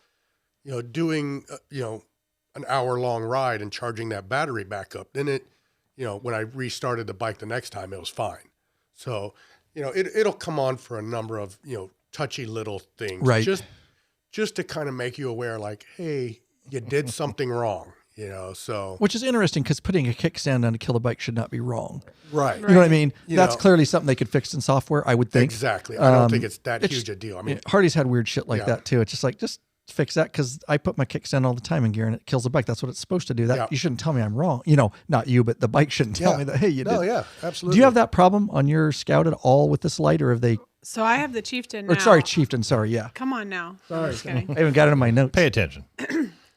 doing, an hour-long ride and charging that battery back up. Then it, when I restarted the bike the next time, it was fine. So, it'll come on for a number of, touchy little things. Right. Just to kind of make you aware, like, hey, you did something wrong, so. Which is interesting because putting a kickstand on to kill the bike should not be wrong. Right. You know what I mean? That's clearly something they could fix in software, I would think. Exactly. I don't think it's that huge a deal. I mean, Hardy's had weird shit like that too. It's just like, just fix that because I put my kickstand all the time in gear and it kills the bike. That's what it's supposed to do. That you shouldn't tell me I'm wrong. Not you, but the bike shouldn't tell me that, hey, you did. No, yeah, absolutely. Do you have that problem on your Scout at all with this light or have they? So I have the Chieftain now. Or sorry, Chieftain. Sorry. Yeah. Come on now. I'm just kidding. I even got it in my notes. Pay attention.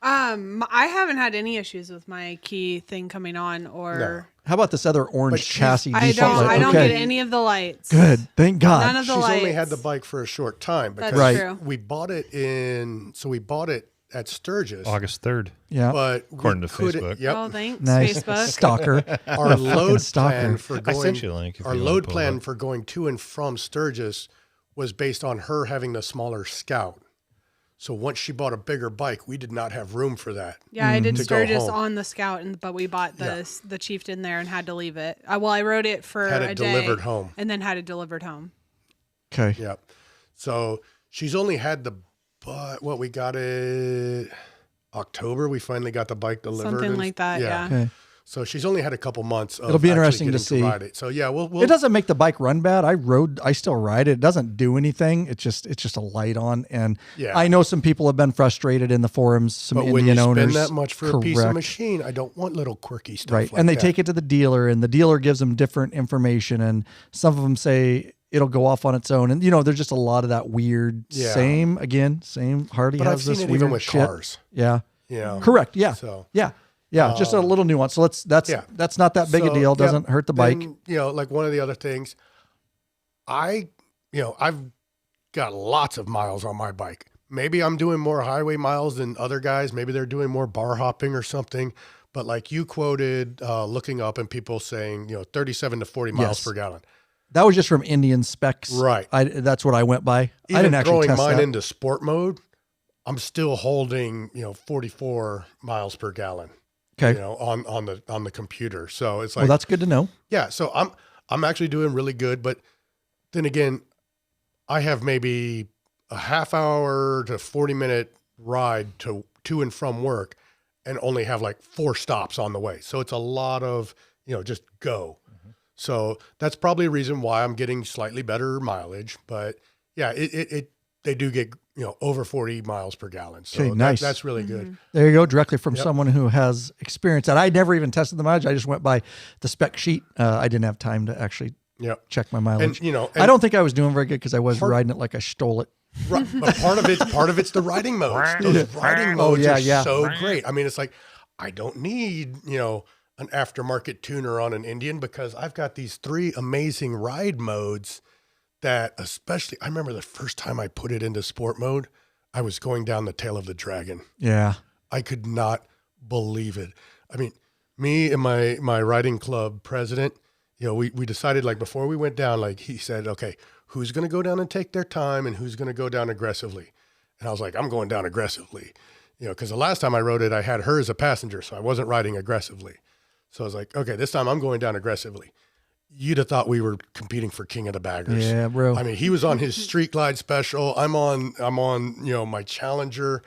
I haven't had any issues with my key thing coming on or. How about this other orange chassis? I default light? I don't Okay. get any of the lights. Good. Thank God. None of the She's lights. only had the bike for a short time because That's true. we bought it at Sturgis. August 3rd. Yeah. But According to couldn't- Facebook. Yep. Oh, thanks, Nice. Facebook. Stalker. Our load stalker. plan for I sent going you a link if our you wanna load pull it plan up. for going to and from Sturgis was based on her having the smaller Scout. So once she bought a bigger bike, we did not have room for that. Yeah, I did To go Sturgis home. on the Scout, but we bought the Chieftain there and had to leave it. I rode it for Had it a day delivered home. and then had it delivered home. Okay. Yep. So she's only had what we got it October. We finally got the bike delivered. Something like that, yeah. Okay. So she's only had a couple months. Of It'll be actually interesting to getting see. ride it. So yeah, we'll It doesn't make the bike run bad. I still ride it. It doesn't do anything. It's just a light on. And Yeah. I know some people have been frustrated in the forums, some But when Indian you owners. spend that much for a piece of Correct. machine, I don't want little quirky stuff. Right. like And they that. take it to the dealer and the dealer gives them different information. And some of them say it'll go off on its own. And there's just a lot of that weird, Yeah. same Harley But has I've seen this it weird even with shit. cars. Yeah. You know? Correct. Yeah. So Yeah. Yeah, just a little nuance. So that's not that big a deal. Doesn't hurt the bike. Then, like one of the other things, I've got lots of miles on my bike. Maybe I'm doing more highway miles than other guys. Maybe they're doing more bar hopping or something. But like you quoted, looking up and people saying, 37 to 40 miles per gallon. That was just from Indian specs. Right. That's what I went by. Even I didn't actually throwing test mine that. into sport mode, I'm still holding, 44 miles per gallon. Okay. On the computer. So it's like, well, that's good to know. yeah. So I'm actually doing really good. But then again, I have maybe a half hour to 40-minute ride to and from work and only have like 4 stops on the way. So it's a lot of, just go. Mm-hmm. So that's probably a reason why I'm getting slightly better mileage. But yeah, they do get, over 40 miles per gallon. So okay, nice. That's really good. There you go. Directly from someone who has experience that. I never even tested the mileage. I just went by the spec sheet. I didn't have time to actually check my mileage. And, I don't think I was doing very good because I was riding it like I stole it. Right, but part of it's the riding modes. Those riding modes are so great. I mean, it's like I don't need an aftermarket tuner on an Indian because I've got these 3 amazing ride modes that, especially, I remember the first time I put it into sport mode, I was going down the tail of the dragon. Yeah, I could not believe it. I mean, me and my riding club president, we decided like before we went down, like he said, okay, who's going to go down and take their time and who's going to go down aggressively? And I was like, I'm going down aggressively, because the last time I rode it, I had her as a passenger, so I wasn't riding aggressively. So I was like, okay, this time I'm going down aggressively. You'd have thought we were competing for King of the Baggers. Yeah, bro. I mean, he was on his Street Glide special. I'm on, my Challenger.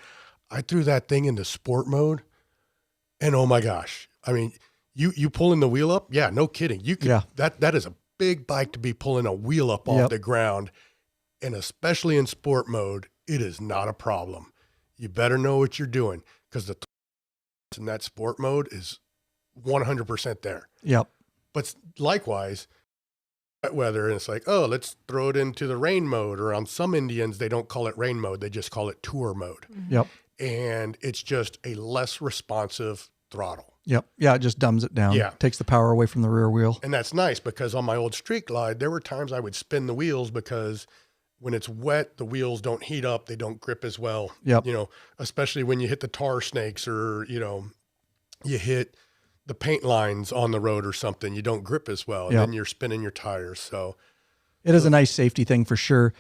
I threw that thing into sport mode, and oh my gosh. I mean, you pulling the wheel up? Yeah, no kidding. You could, that is a big bike to be pulling a wheel up off the ground, and especially in sport mode, it is not a problem. You better know what you're doing because the in that sport mode is 100% there. Yep. But likewise, wet weather, and it's like, oh, let's throw it into the rain mode, or on some Indians, they don't call it rain mode. They just call it tour mode. Yep. And it's just a less responsive throttle. Yep. Yeah, it just dumbs it down. Yeah. Takes the power away from the rear wheel. And that's nice because on my old Street Glide, there were times I would spin the wheels because when it's wet, the wheels don't heat up. They don't grip as well. Yep. Especially when you hit the tar snakes or, you hit the paint lines on the road or something, you don't grip as well. And then you're spinning your tires. So it is a nice safety thing for sure.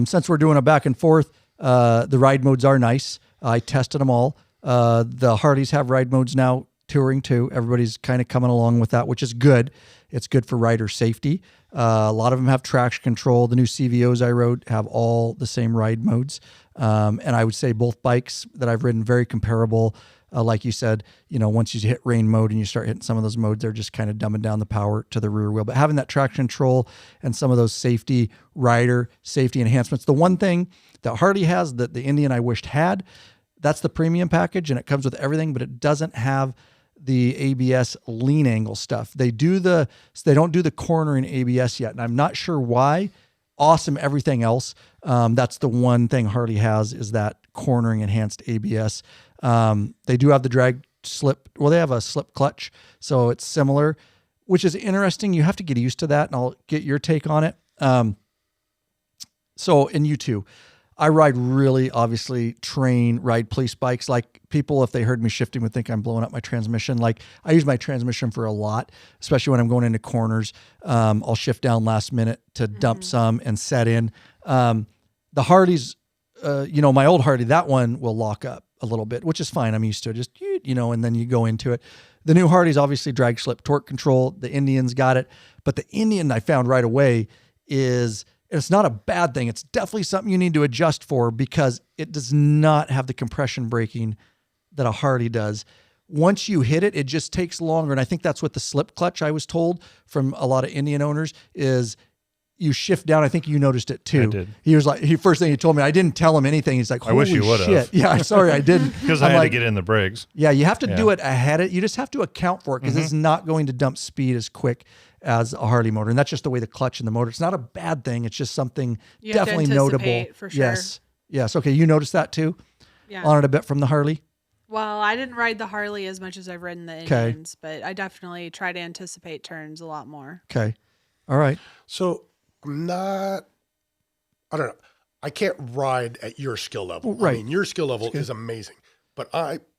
Since we're doing a back and forth, the ride modes are nice. I tested them all. The Harleys have ride modes now, touring too. Everybody's kind of coming along with that, which is good. It's good for rider safety. A lot of them have traction control. The new CVOs I rode have all the same ride modes. And I would say both bikes that I've ridden very comparable. Like you said, once you hit rain mode and you start hitting some of those modes, they're just kind of dumbing down the power to the rear wheel. But having that traction control and some of those rider safety enhancements, the one thing that Harley has that the Indian I wished had, that's the premium package, and it comes with everything, but it doesn't have the ABS lean angle stuff. They don't do the cornering ABS yet, and I'm not sure why. Awesome everything else. That's the one thing Harley has is that cornering enhanced ABS. They do have the drag slip. Well, they have a slip clutch, so it's similar, which is interesting. You have to get used to that, and I'll get your take on it. So, and you too. I ride really, obviously, ride police bikes. Like people, if they heard me shifting, would think I'm blowing up my transmission. Like I use my transmission for a lot, especially when I'm going into corners. I'll shift down last minute to dump some and set in. The Harleys, my old Harley, that one will lock up a little bit, which is fine. I'm used to it. Just, and then you go into it. The new Harleys, obviously, drag slip torque control. The Indians got it. But the Indian I found right away it's not a bad thing. It's definitely something you need to adjust for because it does not have the compression braking that a Harley does. Once you hit it, it just takes longer. And I think that's what the slip clutch I was told from a lot of Indian owners is you shift down. I think you noticed it too. I did. He was like, first thing he told me, I didn't tell him anything. He's like, holy I wish you would have. Yeah, sorry, I didn't. Because I had to get in the brakes. Yeah, you have to do it ahead. You just have to account for it because it's not going to dump speed as quick as a Harley motor. And that's just the way the clutch and the motor, it's not a bad thing. It's just something you definitely have to notable. for sure. Yes. Okay. You noticed that too? Yeah. On it a bit from the Harley? Well, I didn't ride the Harley as much as I've ridden the Okay. Indians, but I definitely try to anticipate turns a lot more. Okay. All right. So I'm not, I don't know. I can't ride at your skill level. Right. I mean, your skill level is amazing. But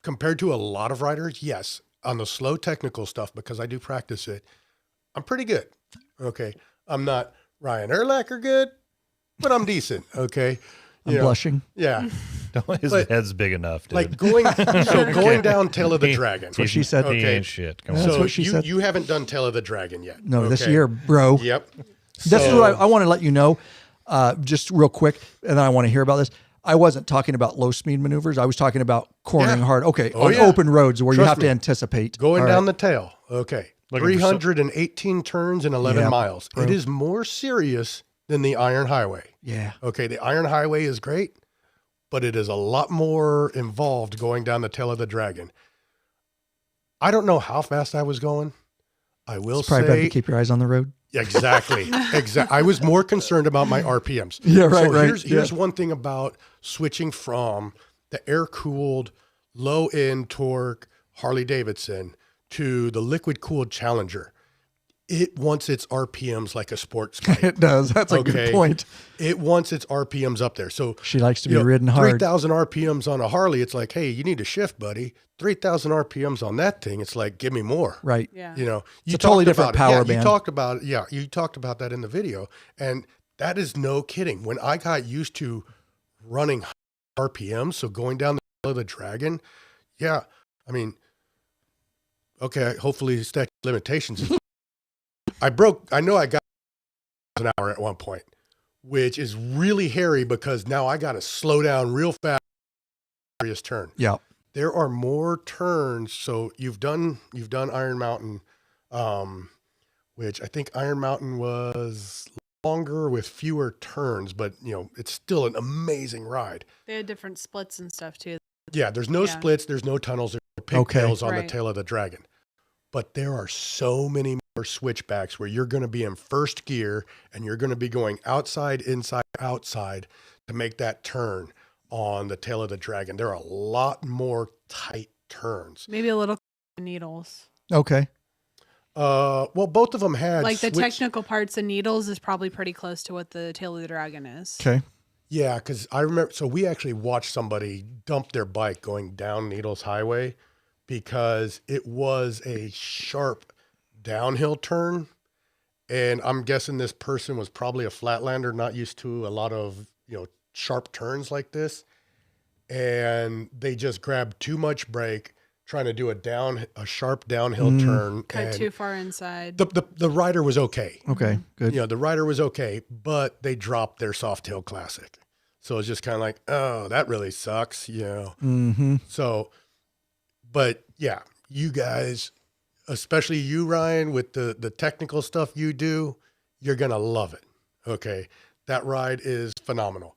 compared to a lot of riders, yes, on the slow technical stuff, because I do practice it, I'm pretty good. Okay. I'm not Ryan Urlacher good, but I'm decent. Okay. I'm blushing. Yeah. His head's big enough, dude. Like going down Tail of the Dragon. That's what she said. He Okay. ain't shit. Come That's on. So what she said. you haven't done Tail of the Dragon yet. No, this okay? year, bro. Yep. This is what I want to let you know, just real quick, and then I want to hear about this. I wasn't talking about low speed maneuvers. I was talking about cornering hard. Okay, on open roads where you have to anticipate. Going All down right. the tail. Okay. Looking for 318 turns and 11 Yeah, miles. bro. It is more serious than the Iron Highway. Yeah. Okay. The Iron Highway is great, but it is a lot more involved going down the Tail of the Dragon. I don't know how fast I was going. I will It's probably better to say keep your eyes on the road. exactly. I was more concerned about my RPMs. Yeah, right, So right. here's one thing about switching from the air-cooled, low-end torque Harley-Davidson to the liquid-cooled Challenger. It wants its RPMs like a sports bike. It does. That's a good point. It wants its RPMs up there. So She likes to be ridden hard. 3,000 RPMs on a Harley, it's like, hey, you need to shift, buddy. 3,000 RPMs on that thing, it's like, give me more. Right. Yeah. You know, you a totally talked different about it. power Yeah, band. You talked about it. Yeah, you talked about that in the video, and that is no kidding. When I got used to running RPMs, so going down the Tail of the Dragon, yeah, I mean, okay, hopefully statute of limitations. I know I got an hour at one point, which is really hairy because now I got to slow down real fast. Serious turn. Yeah. There are more turns. So you've done Iron Mountain, which I think Iron Mountain was longer with fewer turns, but you know, it's still an amazing ride. They had different splits and stuff too. Yeah. There's no splits. There's no tunnels. There's no pigtails on the Right. Tail of the Dragon, but there are so many more switchbacks where you're going to be in first gear and you're going to be going outside, inside, outside to make that turn on the Tail of the Dragon. There are a lot more tight turns. Maybe a little needles. Okay. Well, both of them had Like the switch- technical parts and needles is probably pretty close to what the Tail of the Dragon is. Okay. Yeah, because I remember. So we actually watched somebody dump their bike going down Needles Highway because it was a sharp downhill turn, and I'm guessing this person was probably a flatlander, not used to a lot of sharp turns like this, and they just grabbed too much brake trying to do a sharp downhill turn. Cut and too far inside. the rider was okay. Okay. Good. The rider was okay, but they dropped their Softail Classic. So it's just kind of like, oh, that really sucks, Mm-hmm. So, but yeah, you guys, especially you, Ryan, with the technical stuff you do, you're going to love it. Okay. That ride is phenomenal.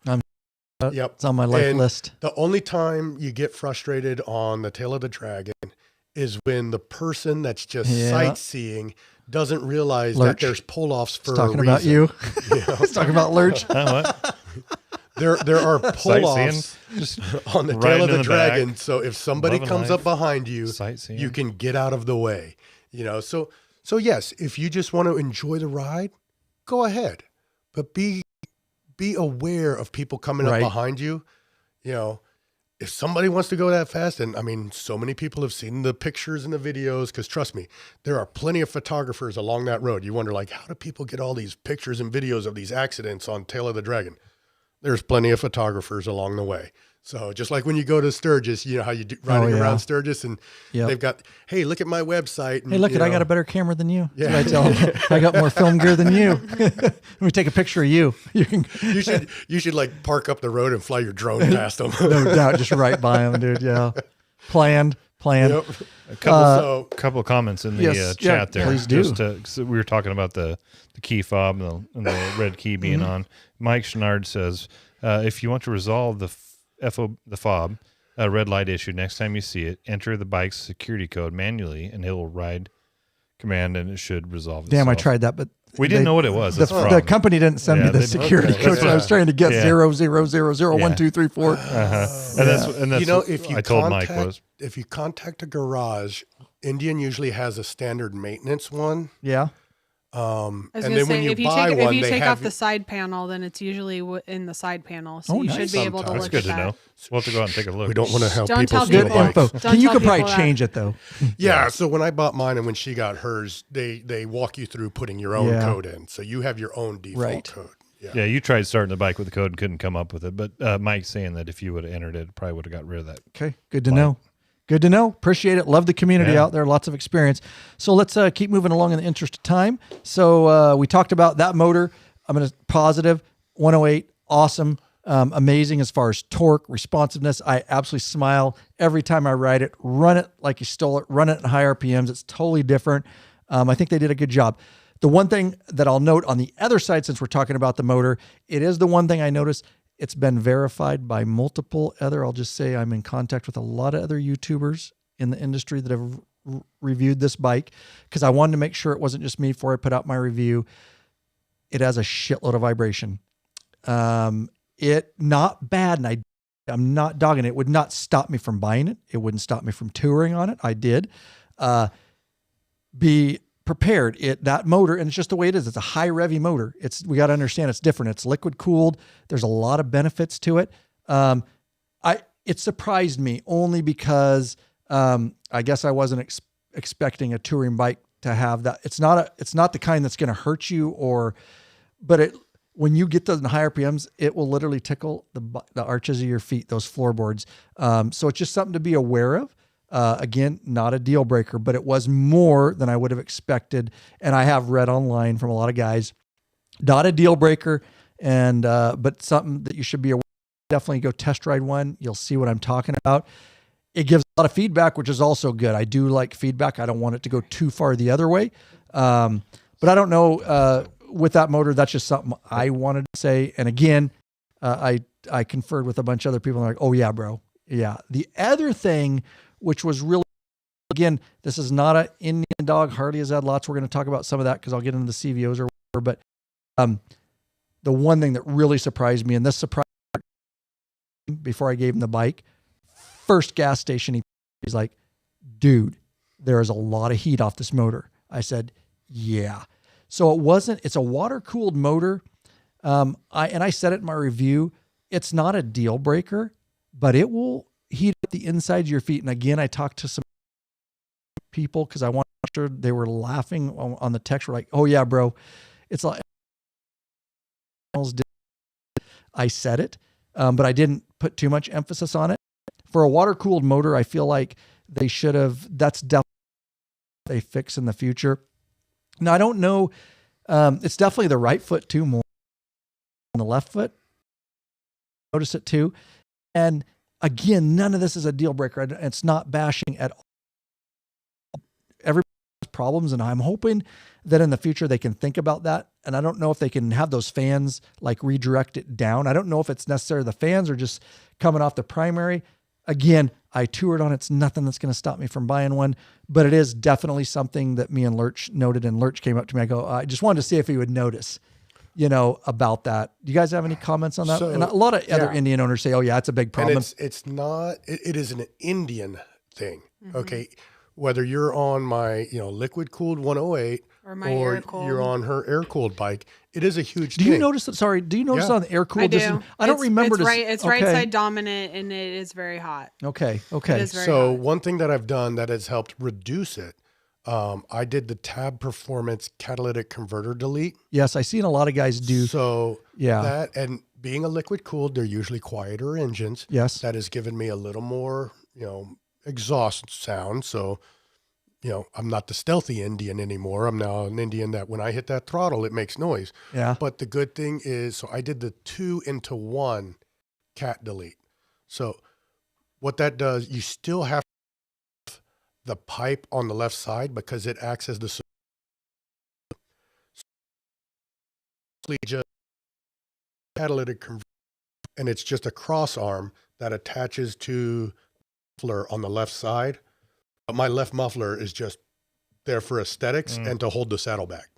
Yep. It's on my life And list. The only time you get frustrated on the Tail of the Dragon is when the person that's just sightseeing doesn't realize Lurch. that there's pull-offs for It's talking a reason. about you. It's talking about Lurch. What? There are pull-offs Sightseeing? Just on the riding Tail of in the the back, Dragon. So if somebody loving comes life, up behind you, sightseeing. you can get out of the way. So yes, if you just want to enjoy the ride, go ahead. But be aware of people coming up Right. behind you. If somebody wants to go that fast, and I mean, so many people have seen the pictures and the videos, because trust me, there are plenty of photographers along that road. You wonder, like, how do people get all these pictures and videos of these accidents on Tail of the Dragon? There's plenty of photographers along the way. So just like when you go to Sturgis, you know how you do riding around Sturgis, and they've got, hey, look at my website. And, Hey, look, I got a better camera than you. Yeah. That's what I tell them. I got more film gear than you. Let me take a picture of you. You can, You should like park up the road and fly your drone past them. no doubt, just right by them, dude. Yeah. Planned. Yep. A couple of comments in the yes, chat there. please do. Cause we were talking about the key fob and the red key being on. Mike Schnard says, if you want to resolve the fob red light issue next time you see it, enter the bike's security code manually, and it will ride command, and it should resolve itself. Damn, I tried that, but We didn't know what it was. The company didn't send me the security code, so I was trying to get 000012344. And that's if you I told Mike was. If you contact a garage, Indian usually has a standard maintenance one. Yeah. And then when you buy one, if you take off the side panel, then it's usually in the side panel. So you should be able to look at that. That's good to know. We'll have to go out and take a look. We don't want to have Don't people tell steal people. bikes. Don't You tell could probably people change it though. Yeah. So when I bought mine and when she got hers, they walk you through putting your own code in. So you have your own default code. Yeah, you tried starting the bike with the code and couldn't come up with it. But Mike's saying that if you would have entered it, probably would have got rid of that. Okay, good to know. Good to know. Appreciate it. Love the community out there. Lots of experience. So let's keep moving along in the interest of time. So we talked about that motor. I'm going to positive 108. Awesome. Amazing as far as torque, responsiveness. I absolutely smile every time I ride it. Run it like you stole it. Run it at high RPMs. It's totally different. I think they did a good job. The one thing that I'll note on the other side, since we're talking about the motor, it is the one thing I noticed. It's been verified by multiple other, I'll just say I'm in contact with a lot of other YouTubers in the industry that have reviewed this bike because I wanted to make sure it wasn't just me before I put out my review. It has a shitload of vibration. It not bad, and I'm not dogging it. It would not stop me from buying it. It wouldn't stop me from touring on it. I did. Be prepared. That motor, and it's just the way it is. It's a high revvy motor. We got to understand it's different. It's liquid cooled. There's a lot of benefits to it. It surprised me only because I guess I wasn't expecting a touring bike to have that. It's not the kind that's going to hurt you but when you get those in high RPMs, it will literally tickle the arches of your feet, those floorboards. So it's just something to be aware of. Again, not a deal breaker, but it was more than I would have expected. And I have read online from a lot of guys, not a deal breaker, and but something that you should be aware of. Definitely go test ride one. You'll see what I'm talking about. It gives a lot of feedback, which is also good. I do like feedback. I don't want it to go too far the other way. But I don't know, with that motor, that's just something I wanted to say. And again, I conferred with a bunch of other people and they're like, oh yeah, bro. Yeah. The other thing, which was really, again, this is not an Indian dog. Harley has had lots. We're going to talk about some of that because I'll get into the CVOs or whatever. But the one thing that really surprised me, and this surprised me before I gave him the bike, first gas station, he's like, dude, there is a lot of heat off this motor. I said, yeah. So it's a water-cooled motor. I said it in my review, it's not a deal breaker, but it will heat up the insides of your feet. And again, I talked to some people because I wanted to make sure they were laughing on the text. We're like, oh yeah, bro. It's like, I said it, but I didn't put too much emphasis on it. For a water-cooled motor, I feel like they should have, that's definitely a fix in the future. Now, I don't know. It's definitely the right foot too, more than the left foot. Notice it too. And again, none of this is a deal breaker. It's not bashing at all. Everybody has problems, and I'm hoping that in the future they can think about that. And I don't know if they can have those fans like redirect it down. I don't know if it's necessarily the fans or just coming off the primary. Again, I toured on it. It's nothing that's going to stop me from buying one, but it is definitely something that me and Lurch noted, and Lurch came up to me. I just wanted to see if he would notice, about that. Do you guys have any comments on that? So, and a lot of other Indian owners say, oh yeah, it's a big problem. And it's not, it is an Indian thing. Mm-hmm. Okay. Whether you're on my, liquid cooled 108 or you're on her air cooled bike, it is a huge thing. Do you notice that? Sorry. Do you notice on the air cooled? I do. I don't remember. It's right side dominant and it is very hot. Okay. So one thing that I've done that has helped reduce it, I did the Tab Performance Catalytic Converter Delete. Yes, I seen a lot of guys do. So that, and being a liquid cooled, they're usually quieter engines. Yes. That has given me a little more, exhaust sound. So, I'm not the stealthy Indian anymore. I'm now an Indian that when I hit that throttle, it makes noise. Yeah. But the good thing is, so I did the 2-into-1 cat delete. So what that does, you still have the pipe on the left side because it acts as the just catalytic converter, and it's just a cross arm that attaches to muffler on the left side. But my left muffler is just there for aesthetics and to hold the saddle back.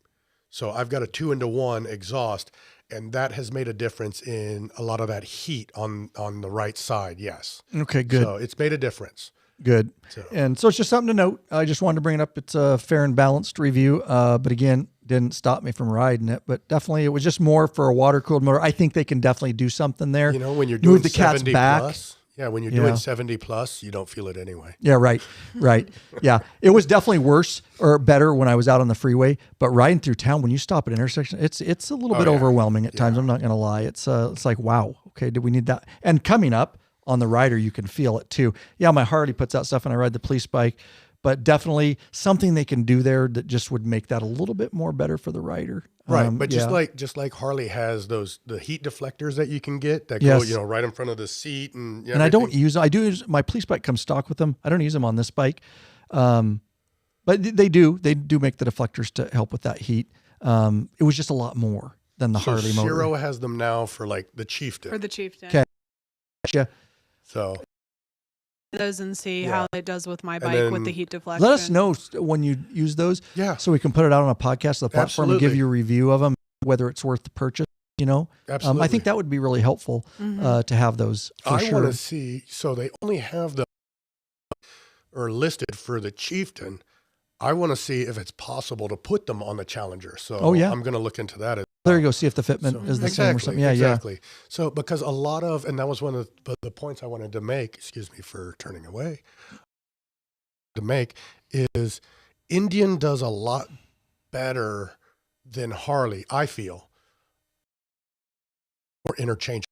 So I've got a 2-into-1 exhaust, and that has made a difference in a lot of that heat on the right side. Yes. Okay, good. So it's made a difference. Good. So. And so it's just something to note. I just wanted to bring it up. It's a fair and balanced review. But again, didn't stop me from riding it. But definitely it was just more for a water cooled motor. I think they can definitely do something there. You know, when you're doing move the cats 70 back. plus, when you're doing 70 plus, you don't feel it anyway. Yeah, right. Yeah. It was definitely worse or better when I was out on the freeway, but riding through town, when you stop at an intersection, it's a little bit overwhelming at times. I'm not going to lie. It's like, wow, okay, did we need that? And coming up on the rider, you can feel it too. Yeah, my Harley puts out stuff and I ride the police bike, but definitely something they can do there that just would make that a little bit more better for the rider. Right, but just like Harley has the heat deflectors that you can get that go, right in front of the seat, and I don't use. I do use my police bike comes stock with them. I don't use them on this bike, but they do make the deflectors to help with that heat. It was just a lot more than the Harley motor. Zero has them now for like the Chieftain. For the Chieftain. Okay. Yeah. So. Those and see how it does with my bike with the heat deflection. Let us know when you use those, so we can put it out on a podcast, the platform, and give you a review of them, whether it's worth the purchase. Absolutely. I think that would be really helpful to have those. I want to see. So they only have listed for the Chieftain. I want to see if it's possible to put them on the Challenger. So I'm going to look into that. There you go. See if the fitment is the same or something. Yeah, exactly. So because a lot of, and that was one of the points I wanted to make, excuse me for turning away, to make is Indian does a lot better than Harley, I feel, or interchangeable.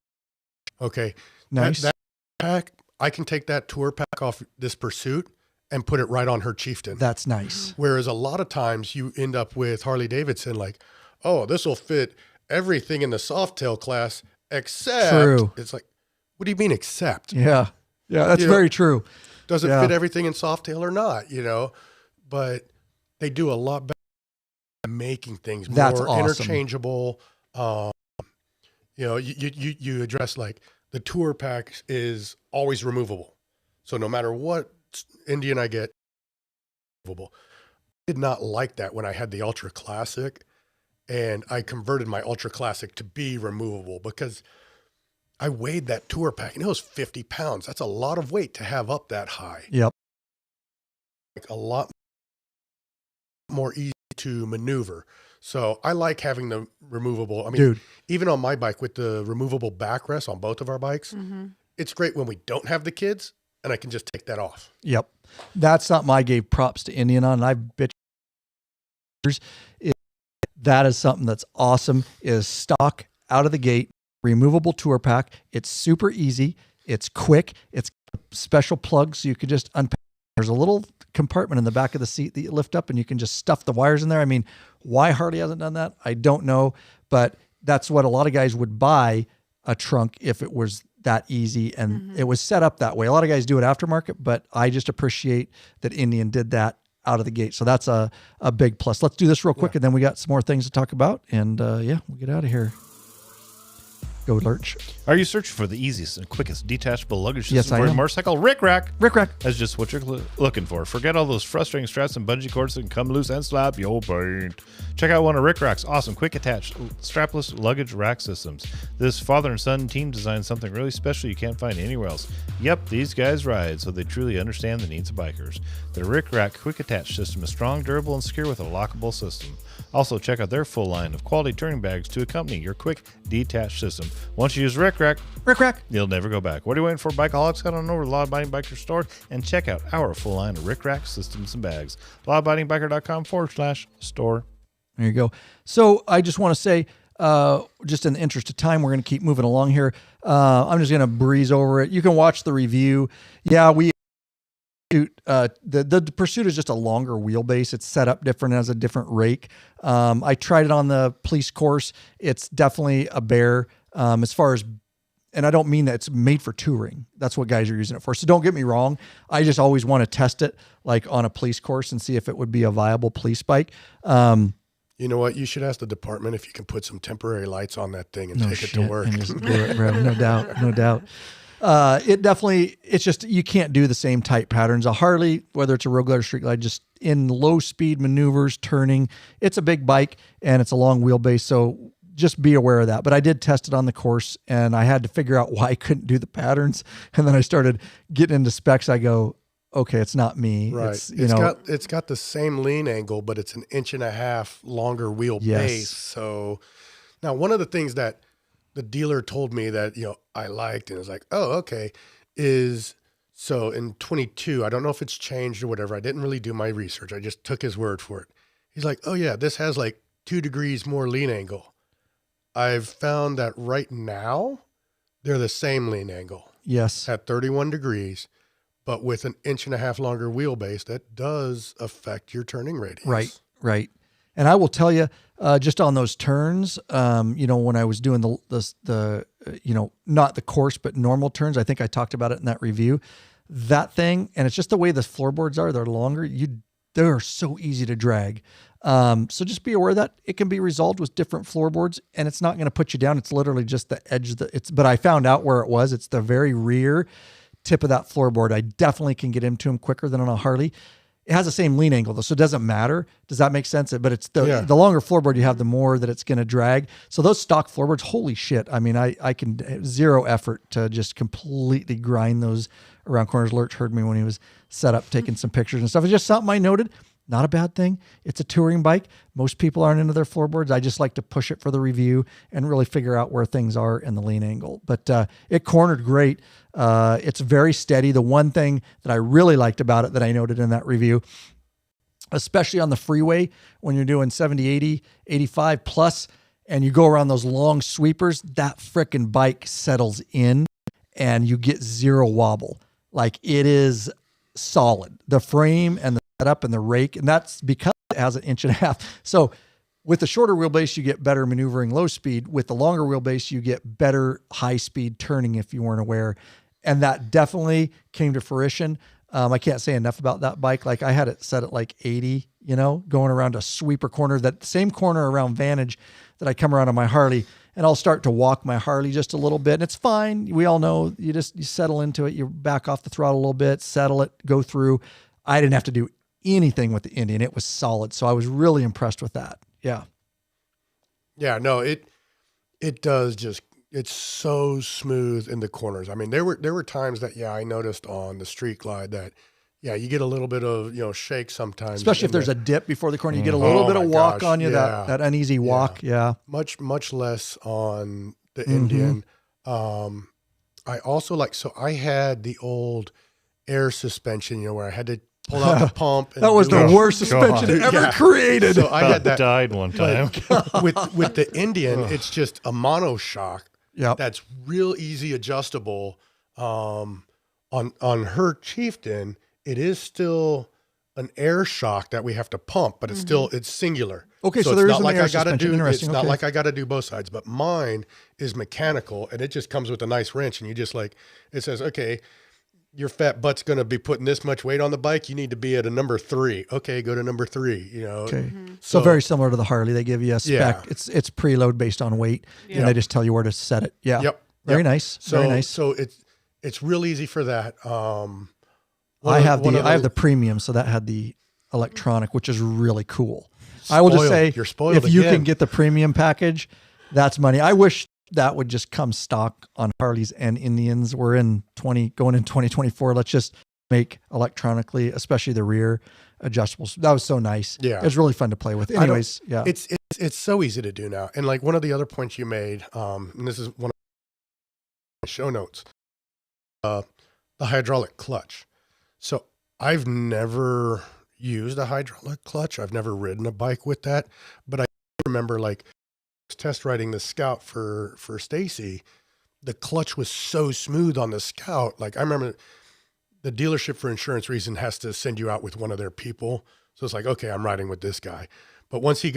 Okay. Nice. That pack, I can take that tour pack off this Pursuit and put it right on her Chieftain. That's nice. Whereas a lot of times you end up with Harley-Davidson like, oh, this will fit everything in the Softail class except. True. It's like, what do you mean except? Yeah, that's very true. Does it fit everything in Softail or not? But they do a lot better at making things more interchangeable. You address like the tour pack is always removable, so no matter what Indian I get, removable. I did not like that when I had the Ultra Classic. And I converted my Ultra Classic to be removable because I weighed that tour pack and it was 50 pounds. That's a lot of weight to have up that high. Yep. Like a lot more easy to maneuver. So I like having the removable. I mean, even on my bike with the removable backrest on both of our bikes, it's great when we don't have the kids and I can just take that off. Yep. That's something I gave props to Indian on. And I bitch. That is something that's awesome, is stock out of the gate, removable tour pack. It's super easy. It's quick. It's special plugs. So you could just unpack. There's a little compartment in the back of the seat that you lift up and you can just stuff the wires in there. I mean, why Harley hasn't done that, I don't know, but that's what a lot of guys would buy a trunk if it was that easy and it was set up that way. A lot of guys do it aftermarket, but I just appreciate that Indian did that out of the gate. So that's a big plus. Let's do this real quick and then we got some more things to talk about. And we'll get out of here. Go Lurch. Are you searching for the easiest and quickest detachable luggage system Yes, I for your am. motorcycle? Rick Rack. Rick Rack. That's just what you're looking for. Forget all those frustrating straps and bungee cords that can come loose and slap your paint. Check out one of Rick Rack's awesome quick attached strapless luggage rack systems. This father and son team designed something really special you can't find anywhere else. Yep, these guys ride, so they truly understand the needs of bikers. The Rick Rack quick attach system is strong, durable, and secure with a lockable system. Also, check out their full line of quality turning bags to accompany your quick detached system. Once you use Rick Rack, you'll never go back. What are you waiting for, Bikeaholics? Head on over to Law Abiding Biker store and check out our full line of Rick Rack systems and bags. lawabidingbiker.com/store. There you go. So I just want to say, just in the interest of time, we're going to keep moving along here. I'm just going to breeze over it. You can watch the review. Yeah, the Pursuit is just a longer wheelbase. It's set up different, as a different rake. I tried it on the police course. It's definitely a bear as far as, and I don't mean that it's made for touring. That's what guys are using it for. So don't get me wrong. I just always want to test it like on a police course and see if it would be a viable police bike. You know what? You should ask the department if you can put some temporary lights on that thing and take it to work. And just do it, bro. No doubt. It definitely, it's just, you can't do the same type patterns. A Harley, whether it's a road glide or street glide, just in low speed maneuvers, turning, it's a big bike and it's a long wheelbase. So just be aware of that. But I did test it on the course and I had to figure out why I couldn't do the patterns. And then I started getting into specs. I go, okay, it's not me. Right. It's got the same lean angle, but it's an 1.5 inch longer wheel base. So now one of the things that the dealer told me that, I liked and was like, oh, okay, is so in 22, I don't know if it's changed or whatever. I didn't really do my research. I just took his word for it. He's like, oh yeah, this has like 2 degrees more lean angle. I've found that right now they're the same lean angle. Yes. At 31 degrees, but with an 1.5 inch longer wheelbase, that does affect your turning radius. Right. And I will tell you, just on those turns, when I was doing the not the course, but normal turns, I think I talked about it in that review, that thing, and it's just the way the floorboards are, they're longer. They're so easy to drag. So just be aware that it can be resolved with different floorboards and it's not going to put you down. It's literally just the edge but I found out where it was. It's the very rear tip of that floorboard. I definitely can get into them quicker than on a Harley. It has the same lean angle though, so it doesn't matter. Does that make sense? But it's the longer floorboard you have, the more that it's going to drag. So those stock floorboards, holy shit. I mean, I can zero effort to just completely grind those around corners. Lurch heard me when he was set up, taking some pictures and stuff. It's just something I noted. Not a bad thing. It's a touring bike. Most people aren't into their floorboards. I just like to push it for the review and really figure out where things are in the lean angle. But it cornered great. It's very steady. The one thing that I really liked about it that I noted in that review, especially on the freeway when you're doing 70, 80, 85 plus, and you go around those long sweepers, that frickin' bike settles in and you get zero wobble. Like it is solid. The frame and the setup and the rake, and that's because it has 1.5 inches. So with the shorter wheelbase, you get better maneuvering low speed. With the longer wheelbase, you get better high speed turning if you weren't aware. And that definitely came to fruition. I can't say enough about that bike. Like I had it set at like 80, going around a sweeper corner, that same corner around Vantage that I come around on my Harley, and I'll start to walk my Harley just a little bit. And it's fine. We all know you settle into it. You back off the throttle a little bit, settle it, go through. I didn't have to do anything with the Indian. It was solid. So I was really impressed with that. Yeah. Yeah, no, it does just, it's so smooth in the corners. I mean, there were times that, I noticed on the street glide that, you get a little bit of, shake sometimes. Especially if there's a dip before the corner, you get a little bit of walk on you, that uneasy walk. Yeah. Much less on the Indian. I also I had the old air suspension, where I had to pull out the pump. And that was the worst suspension ever created. So I had that. Died one time. With the Indian, it's just a monoshock. Yeah. That's real easy adjustable. On her Chieftain, it is still an air shock that we have to pump, but it's singular. Okay, so there is an air suspension. It's not like I got to do both sides, but mine is mechanical, and it just comes with a nice wrench, and you just it says, okay, your fat butt's going to be putting this much weight on the bike. You need to be at a number 3. Okay, go to number 3. Okay. So very similar to the Harley, they give you a spec. It's preload based on weight, and they just tell you where to set it. Yeah. Yep. Very nice. Very nice. So it's real easy for that. I have the premium, so that had the electronic, which is really cool. I will just say, you're spoiled if you can get the premium package, that's money. I wish that would just come stock on Harleys and Indians. We're going in 2024. Let's just make electronically, especially the rear adjustables. That was so nice. Yeah. It was really fun to play with. Anyways, yeah. It's so easy to do now. And one of the other points you made, and this is one of my show notes, the hydraulic clutch. So I've never used a hydraulic clutch. I've never ridden a bike with that, but I remember test riding the Scout for Stacy. The clutch was so smooth on the Scout. I remember the dealership for insurance reason has to send you out with one of their people. So it's okay, I'm riding with this guy. But once he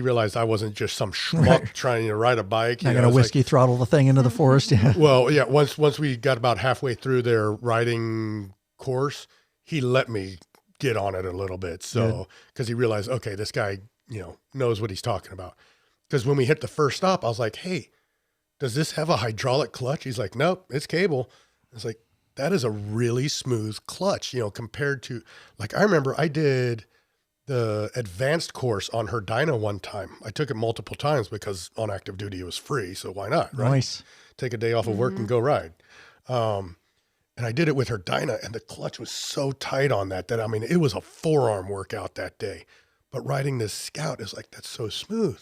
realized I wasn't just some schmuck trying to ride a bike, not gonna whiskey throttle the thing into the forest. Yeah. Well, yeah. Once we got about halfway through their riding course, he let me get on it a little bit. So because he realized, okay, this guy, knows what he's talking about. Because when we hit the first stop, I was like, hey, does this have a hydraulic clutch? He's like, nope, it's cable. It's like, that is a really smooth clutch, compared to, like, I remember I did the advanced course on her dyno one time. I took it multiple times because on active duty it was free. So why not? Right? Nice. Take a day off of work and go ride. And I did it with her dyna, and the clutch was so tight on that, I mean, it was a forearm workout that day. But riding this Scout is like, that's so smooth.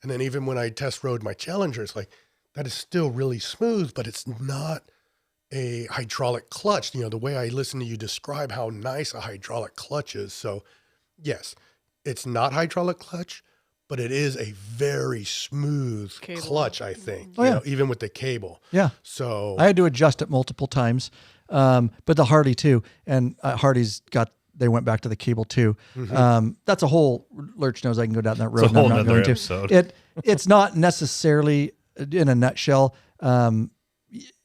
And then even when I test rode my Challenger, it's like, that is still really smooth, but it's not a hydraulic clutch. The way I listen to you describe how nice a hydraulic clutch is. So yes, it's not hydraulic clutch, but it is a very smooth clutch, I think, even with the cable. Yeah. So I had to adjust it multiple times. But the Harley too, and Hardy's they went back to the cable too. That's a whole, Lurch knows I can go down that road. It's a whole and I'm not going episode. to. It's not necessarily, in a nutshell,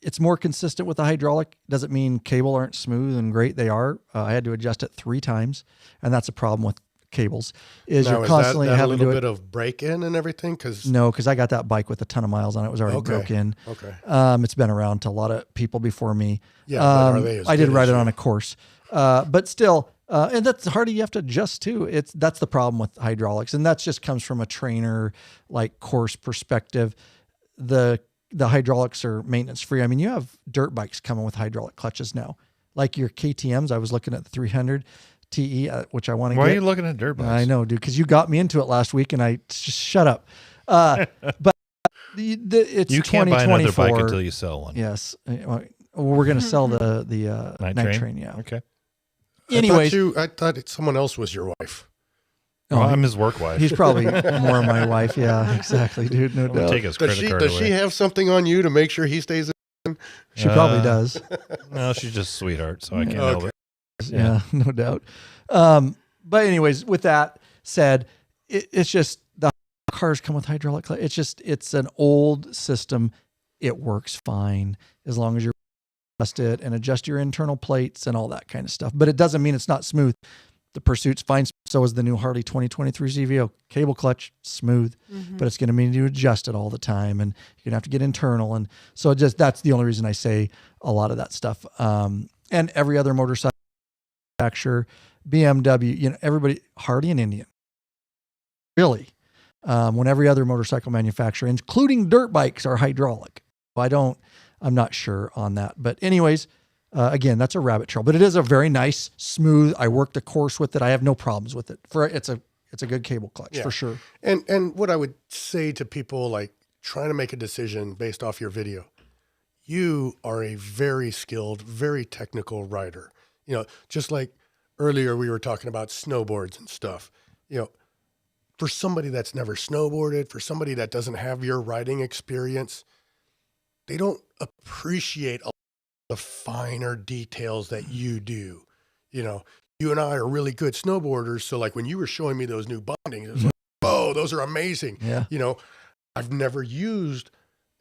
it's more consistent with the hydraulic. Doesn't mean cable aren't smooth and great. They are. I had to adjust it 3 times, and that's a problem with cables. You're constantly that having a little bit of break in and everything? Because I got that bike with a ton of miles on it. It was already broke in. Okay. It's been around to a lot of people before me. Yeah, but are they as I did good ride as it you? on a course, but still, and that's Hardy. You have to adjust too. That's the problem with hydraulics, and that just comes from a trainer like course perspective. The hydraulics are maintenance free. I mean, you have dirt bikes coming with hydraulic clutches now, like your KTM's. I was looking at the 300 TE, which I want to get. Why are you looking at dirt bikes? I know, dude, because you got me into it last week, and I just shut up. But it's you can't buy another 2024. bike until you sell one. Yes, we're going to sell the night train. Yeah. Okay. Anyways, I thought someone else was your wife. Well, I'm his work wife. He's probably more my wife. Yeah, exactly, dude. No doubt. Take his credit card Does away. she have something on you to make sure he stays in? She probably does. No, she's just a sweetheart, so I can't help it. Yeah, no doubt. But anyways, with that said, it's just the cars come with hydraulic clutch. It's an old system. It works fine as long as you adjust it and adjust your internal plates and all that kind of stuff. But it doesn't mean it's not smooth. The Pursuit's fine. So is the new Harley 2023 CVO. Cable clutch, smooth, but it's going to mean you adjust it all the time, and you're going to have to get internal. And so that's the only reason I say a lot of that stuff. And every other motorcycle manufacturer, BMW, everybody, Harley and Indian, really, when every other motorcycle manufacturer, including dirt bikes, are hydraulic. I'm not sure on that. But anyways, again, that's a rabbit trail, but it is a very nice, smooth. I worked a course with it. I have no problems with it. It's a good cable clutch for sure. And what I would say to people like trying to make a decision based off your video, you are a very skilled, very technical rider. Just like earlier we were talking about snowboards and stuff. For somebody that's never snowboarded, for somebody that doesn't have your riding experience, they don't appreciate the finer details that you do. You and I are really good snowboarders. So like when you were showing me those new bondings, it was like, oh, those are amazing. Yeah. I've never used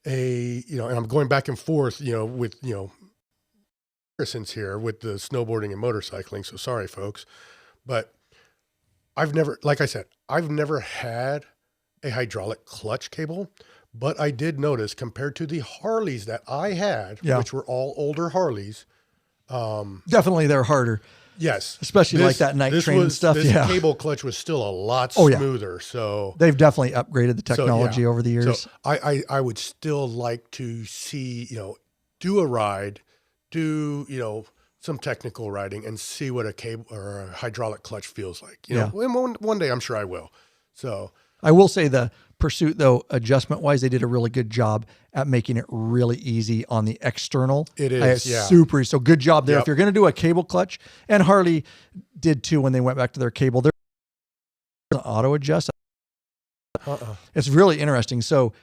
and I'm going back and forth, with, comparisons here with the snowboarding and motorcycling. So sorry, folks, but I've never had a hydraulic clutch cable, but I did notice compared to the Harleys that I had, which were all older Harleys. Definitely they're harder. Yes. Especially like that night train and stuff. This cable clutch was still a lot smoother. So they've definitely upgraded the technology over the years. So I would still like to see, do a ride, do, some technical riding and see what a cable or a hydraulic clutch feels like. One day I'm sure I will. So I will say the Pursuit, though, adjustment wise, they did a really good job at making it really easy on the external. It is, super. So good job there. If you're going to do a cable clutch, and Harley did too when they went back to their cable, they're going to auto adjust. It's really interesting. So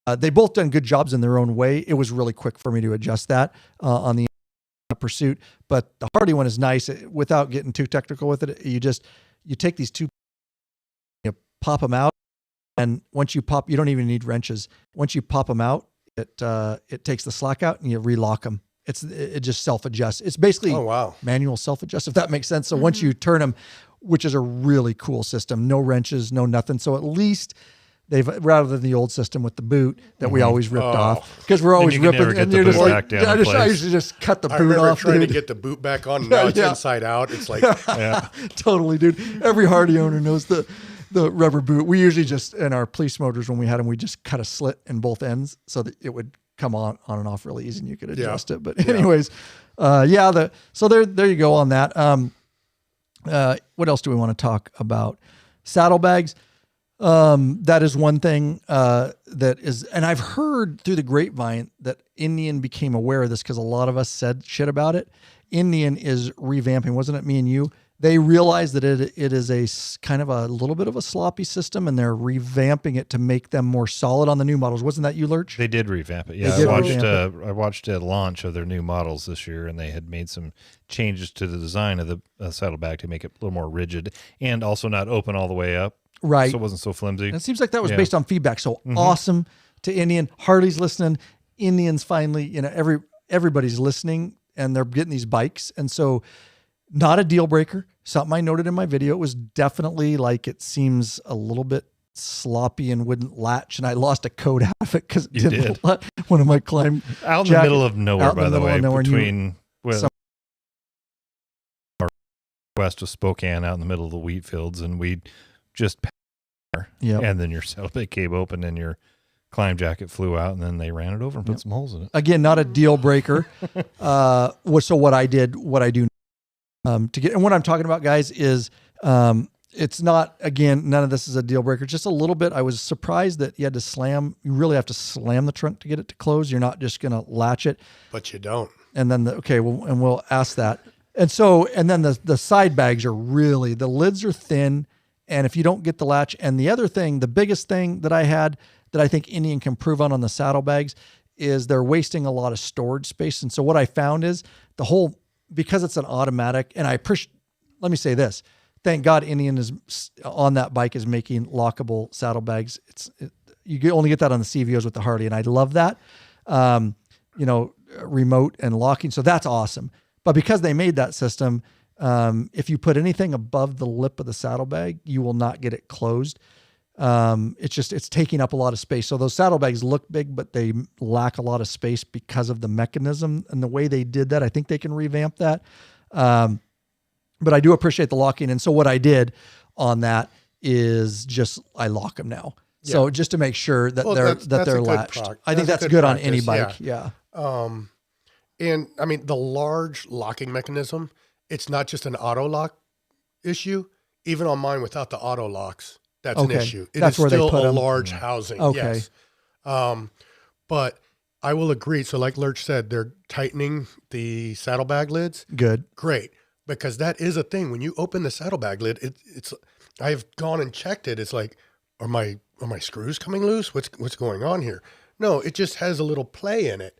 they both done good jobs in their own way. It was really quick for me to adjust that on the Pursuit, but the Harley one is nice. Without getting too technical with it, you take these two, pop them out. And once you pop, you don't even need wrenches. Once you pop them out, it takes the slack out and you relock them. It just self-adjusts. It's basically manual self-adjust, if that makes sense. So once you turn them, which is a really cool system, no wrenches, no nothing. So at least they've rather than the old system with the boot that we always ripped off because we're always you can never ripping get and the you're boot just like, back down in I place. used to just cut the I boot remember off, trying dude. to get the boot back on. Now it's inside out. It's like, Totally, dude. Every Hardy owner knows the rubber boot. We usually just in our police motors when we had them, we just cut a slit in both ends so that it would come on and off really easy and you could adjust it. But anyways, so there you go on that. What else do we want to talk about? Saddlebags. That is one thing that is, and I've heard through the grapevine that Indian became aware of this because a lot of us said shit about it. Indian is revamping, wasn't it me and you? They realized that it is a kind of a little bit of a sloppy system and they're revamping it to make them more solid on the new models. Wasn't that you, Lurch? They did revamp it. Yeah, I watched a launch of their new models this year, and they had made some changes to the design of the saddlebag to make it a little more rigid and also not open all the way up. Right. So it wasn't so flimsy. And it seems like that was based on feedback. So awesome to Indian. Harley's listening. Indian's finally, everybody's listening and they're getting these bikes. And so not a deal breaker. Something I noted in my video. It was definitely like it seems a little bit sloppy and wouldn't latch. And I lost a code out of it because it didn't let one of my climb out in the middle of nowhere, by the way, between west of Spokane, out in the middle of the wheat fields, and we just and then your saddlebag came open and your climb jacket flew out, and then they ran it over and put some holes in it. Again, not a deal breaker. So what I do to get, and what I'm talking about, guys, is it's not, again, none of this is a deal breaker. Just a little bit. I was surprised that you really have to slam the trunk to get it to close. You're not just going to latch it. but you don't. And then, and we'll ask that. And then the side bags are really, the lids are thin. And if you don't get the latch, and the other thing, the biggest thing that I had that I think Indian can improve on the saddlebags is they're wasting a lot of storage space. And so what I found is because it's an automatic, and let me say this, thank God Indian is on that bike is making lockable saddlebags. You only get that on the CVOs with the Harley, and I love that. Remote and locking. So that's awesome. But because they made that system, if you put anything above the lip of the saddlebag, you will not get it closed. It's taking up a lot of space. So those saddlebags look big, but they lack a lot of space because of the mechanism and the way they did that. I think they can revamp that. But I do appreciate the locking. And so what I did on that is I lock them now. Yeah. So just to make sure that they're latched. I think that's good on any bike. Yeah. And I mean, the large locking mechanism, it's not just an auto lock issue. Even on mine without the auto locks, that's an issue. That's where still they put a large housing. Okay. Yes. But I will agree. So like Lurch said, they're tightening the saddlebag lids. Good. Great. Because that is a thing. When you open the saddlebag lid, it's I've gone and checked it. It's like, are my screws coming loose? What's going on here? No, it just has a little play in it.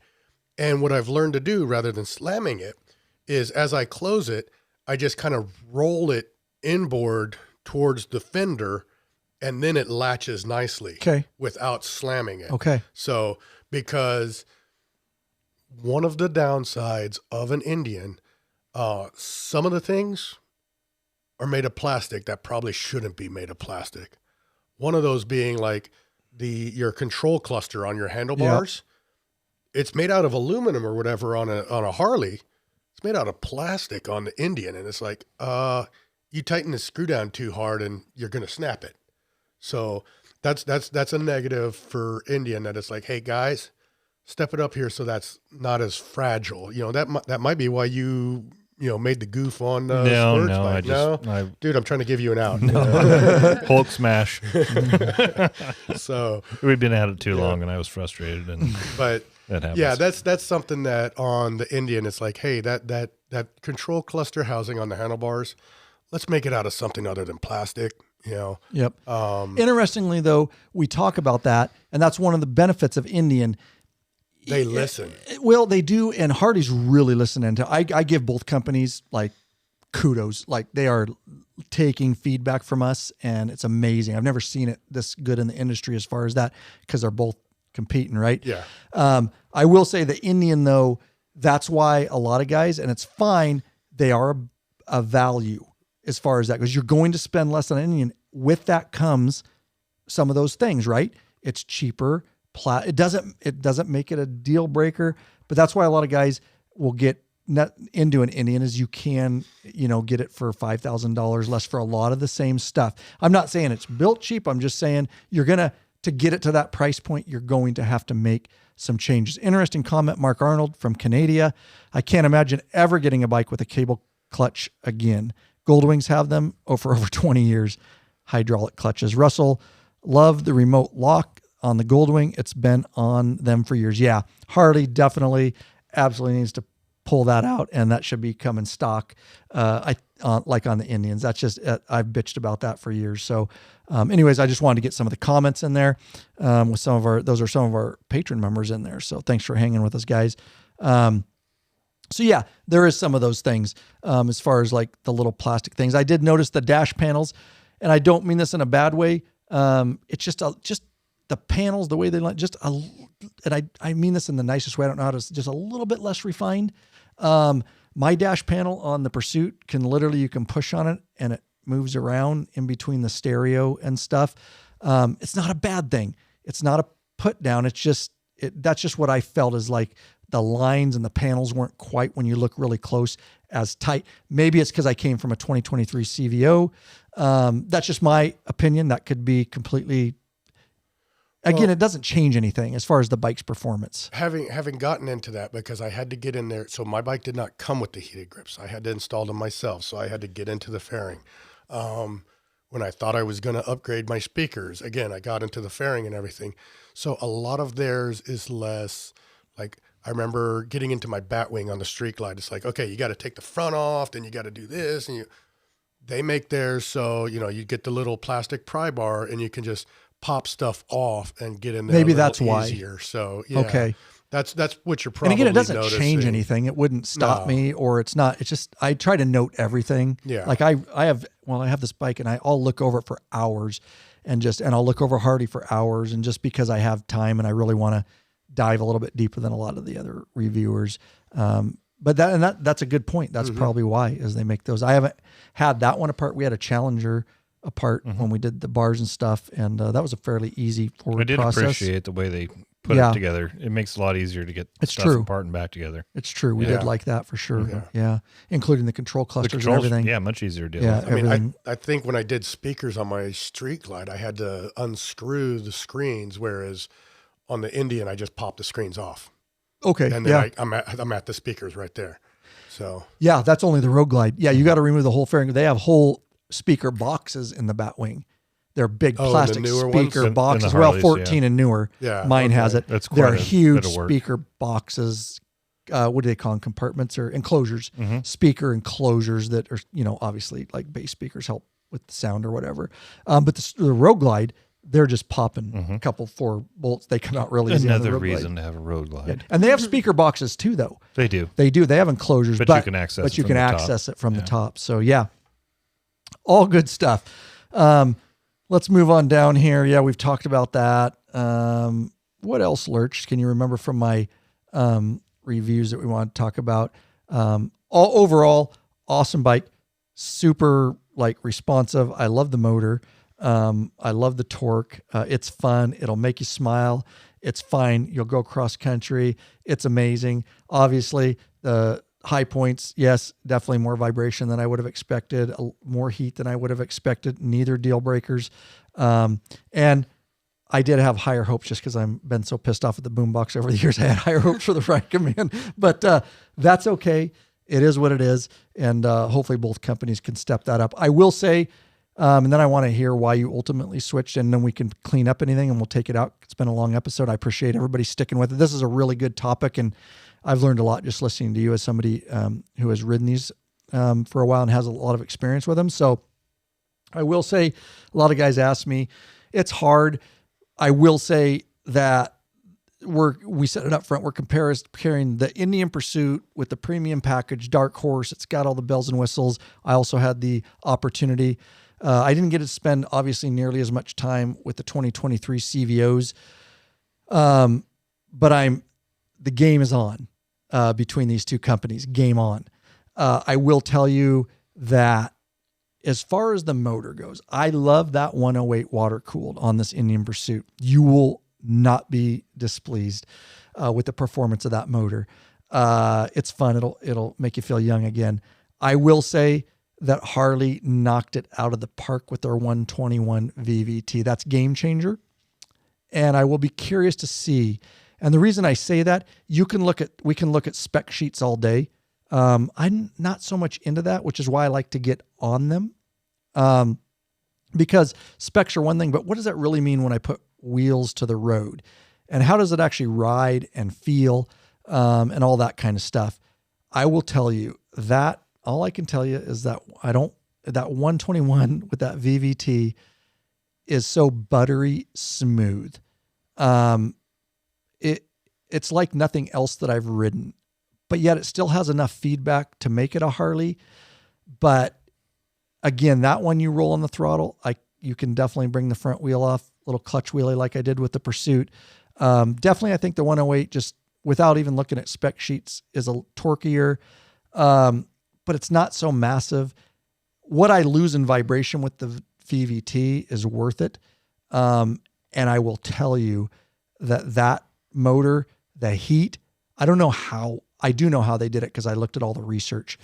And what I've learned to do rather than slamming it is as I close it, I just kind of roll it inboard towards the fender, and then it latches nicely without slamming it. Okay. So because one of the downsides of an Indian, some of the things are made of plastic that probably shouldn't be made of plastic. One of those being like your control cluster on your handlebars. Yep. It's made out of aluminum or whatever on a Harley. It's made out of plastic on the Indian. And it's like, you tighten the screw down too hard and you're going to snap it. So that's a negative for Indian, that it's like, hey guys, step it up here so that's not as fragile. That might be why you made the goof on dude, I'm trying to give you an out. Hulk smash. So we've been at it too long, and I was frustrated. But that happens. Yeah, that's something that on the Indian, it's like, hey, that control cluster housing on the handlebars, let's make it out of something other than plastic. Yep. Interestingly, though, we talk about that, and that's one of the benefits of Indian. They listen. Well, they do, and Hardy's really listening to. I give both companies like kudos. Like they are taking feedback from us, and it's amazing. I've never seen it this good in the industry as far as that, because they're both competing, right? Yeah. I will say the Indian, though, that's why a lot of guys, and it's fine, they are a value as far as that, because you're going to spend less on an Indian. With that comes some of those things, right? It's cheaper. It doesn't make it a deal breaker, but that's why a lot of guys will get into an Indian is you can, get it for $5,000 less for a lot of the same stuff. I'm not saying it's built cheap. I'm just saying to get it to that price point, you're going to have to make some changes. Interesting comment, Mark Arnold from Canada. I can't imagine ever getting a bike with a cable clutch again. Goldwings have them for over 20 years. Hydraulic clutches. Russell, love the remote lock on the Goldwing. It's been on them for years. Yeah, Harley definitely, absolutely needs to pull that out, and that should be coming stock. Like on the Indians. That's just I've bitched about that for years. So, anyways, I just wanted to get some of the comments in there with those are some of our patron members in there. So thanks for hanging with us, guys. So yeah, there is some of those things as far as like the little plastic things. I did notice the dash panels, and I don't mean this in a bad way. It's just the panels, the way they like, and I mean this in the nicest way. I don't know how to, just a little bit less refined. My dash panel on the Pursuit you can push on it and it moves around in between the stereo and stuff. It's not a bad thing. It's not a put down. That's just what I felt is like the lines and the panels weren't quite, when you look really close, as tight. Maybe it's because I came from a 2023 CVO. That's just my opinion. That could be completely, again, it doesn't change anything as far as the bike's performance. Having gotten into that, because I had to get in there. So my bike did not come with the heated grips. I had to install them myself. So I had to get into the fairing. When I thought I was going to upgrade my speakers, again, I got into the fairing and everything. So a lot of theirs is less, like, I remember getting into my Batwing on the Street Glide. It's like, okay, you got to take the front off, then you got to do this, and they make theirs so, you get the little plastic pry bar and you can just pop stuff off and get in there. Maybe that's why. Easier. So yeah, okay, that's what you're probably. And again, it doesn't noticing. Change anything. It wouldn't stop me, or it's not. It's just I try to note everything. Yeah, like I have this bike and I'll look over it for hours, and I'll look over Hardy for hours, and just because I have time and I really want to dive a little bit deeper than a lot of the other reviewers. But that's a good point. That's probably why, is they make those. I haven't had that one apart. We had a Challenger apart when we did the bars and stuff, and that was a fairly easy forward process. I did appreciate the way they put it together. It makes it a lot easier to get stuff apart and back together. It's true. We did like that for sure. Yeah. Including the control clusters and everything. Yeah, much easier to deal with. I mean, I think when I did speakers on my Street Glide, I had to unscrew the screens, whereas on the Indian, I just popped the screens off. Okay. And then I'm at the speakers right there. So yeah, that's only the Road Glide. Yeah, you got to remove the whole fairing. They have whole speaker boxes in the Batwing. They're big plastic speaker boxes. Well, 14 and newer. Yeah, mine has it. That's They're huge speaker boxes. What do they call them? Compartments or enclosures? Speaker enclosures that are, obviously like bass speakers help with the sound or whatever. But the Road Glide, they're just popping a couple 4 bolts. They come out really easy. Another reason to have a Road Glide. Yeah. And they have speaker boxes too, though. They do. They have enclosures, but you can access it from the top. So yeah, all good stuff. Let's move on down here. Yeah, we've talked about that. What else, Lurch? Can you remember from my reviews that we want to talk about? Overall, awesome bike, super responsive. I love the motor. I love the torque. It's fun. It'll make you smile. It's fine. You'll go cross country. It's amazing. Obviously, the high points, yes, definitely more vibration than I would have expected, more heat than I would have expected. Neither deal breakers. And I did have higher hopes just because I've been so pissed off at the boombox over the years. I had higher hopes for the Ride Command, but that's okay. It is what it is. And hopefully both companies can step that up. I will say, and then I want to hear why you ultimately switched, and then we can clean up anything and we'll take it out. It's been a long episode. I appreciate everybody sticking with it. This is a really good topic, and I've learned a lot just listening to you as somebody who has ridden these for a while and has a lot of experience with them. So I will say, a lot of guys ask me, it's hard. I will say that we set it up front. We're comparing the Indian Pursuit with the premium package, Dark Horse. It's got all the bells and whistles. I also had the opportunity. I didn't get to spend obviously nearly as much time with the 2023 CVOs. But the game is on between these two companies. Game on. I will tell you that as far as the motor goes, I love that 108 water cooled on this Indian Pursuit. You will not be displeased with the performance of that motor. It's fun. It'll make you feel young again. I will say that Harley knocked it out of the park with their 121 VVT. That's game changer. And I will be curious to see. And the reason I say that, we can look at spec sheets all day. I'm not so much into that, which is why I like to get on them. Because specs are one thing, but what does that really mean when I put wheels to the road? And how does it actually ride and feel, and all that kind of stuff? I will tell you that all I can tell you is that that 121 with that VVT is so buttery smooth. It's like nothing else that I've ridden, but yet it still has enough feedback to make it a Harley. But again, that one you roll on the throttle, you can definitely bring the front wheel off, little clutch wheelie like I did with the Pursuit. Definitely, I think the 108, just without even looking at spec sheets, is a torquier, but it's not so massive. What I lose in vibration with the VVT is worth it. And I will tell you that motor, the heat, I do know how they did it because I looked at all the research.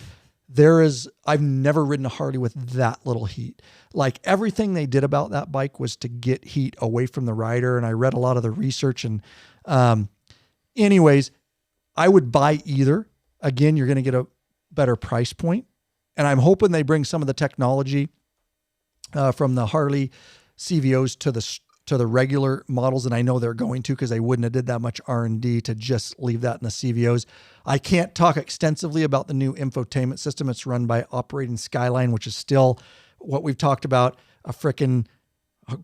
I've never ridden a Harley with that little heat. Like everything they did about that bike was to get heat away from the rider. And I read a lot of the research and, anyways, I would buy either. Again, you're going to get a better price point. And I'm hoping they bring some of the technology, from the Harley CVOs to the regular models. And I know they're going to, because they wouldn't have did that much R&D to just leave that in the CVOs. I can't talk extensively about the new infotainment system. It's run by Operating Skyline, which is still what we've talked about, a frickin'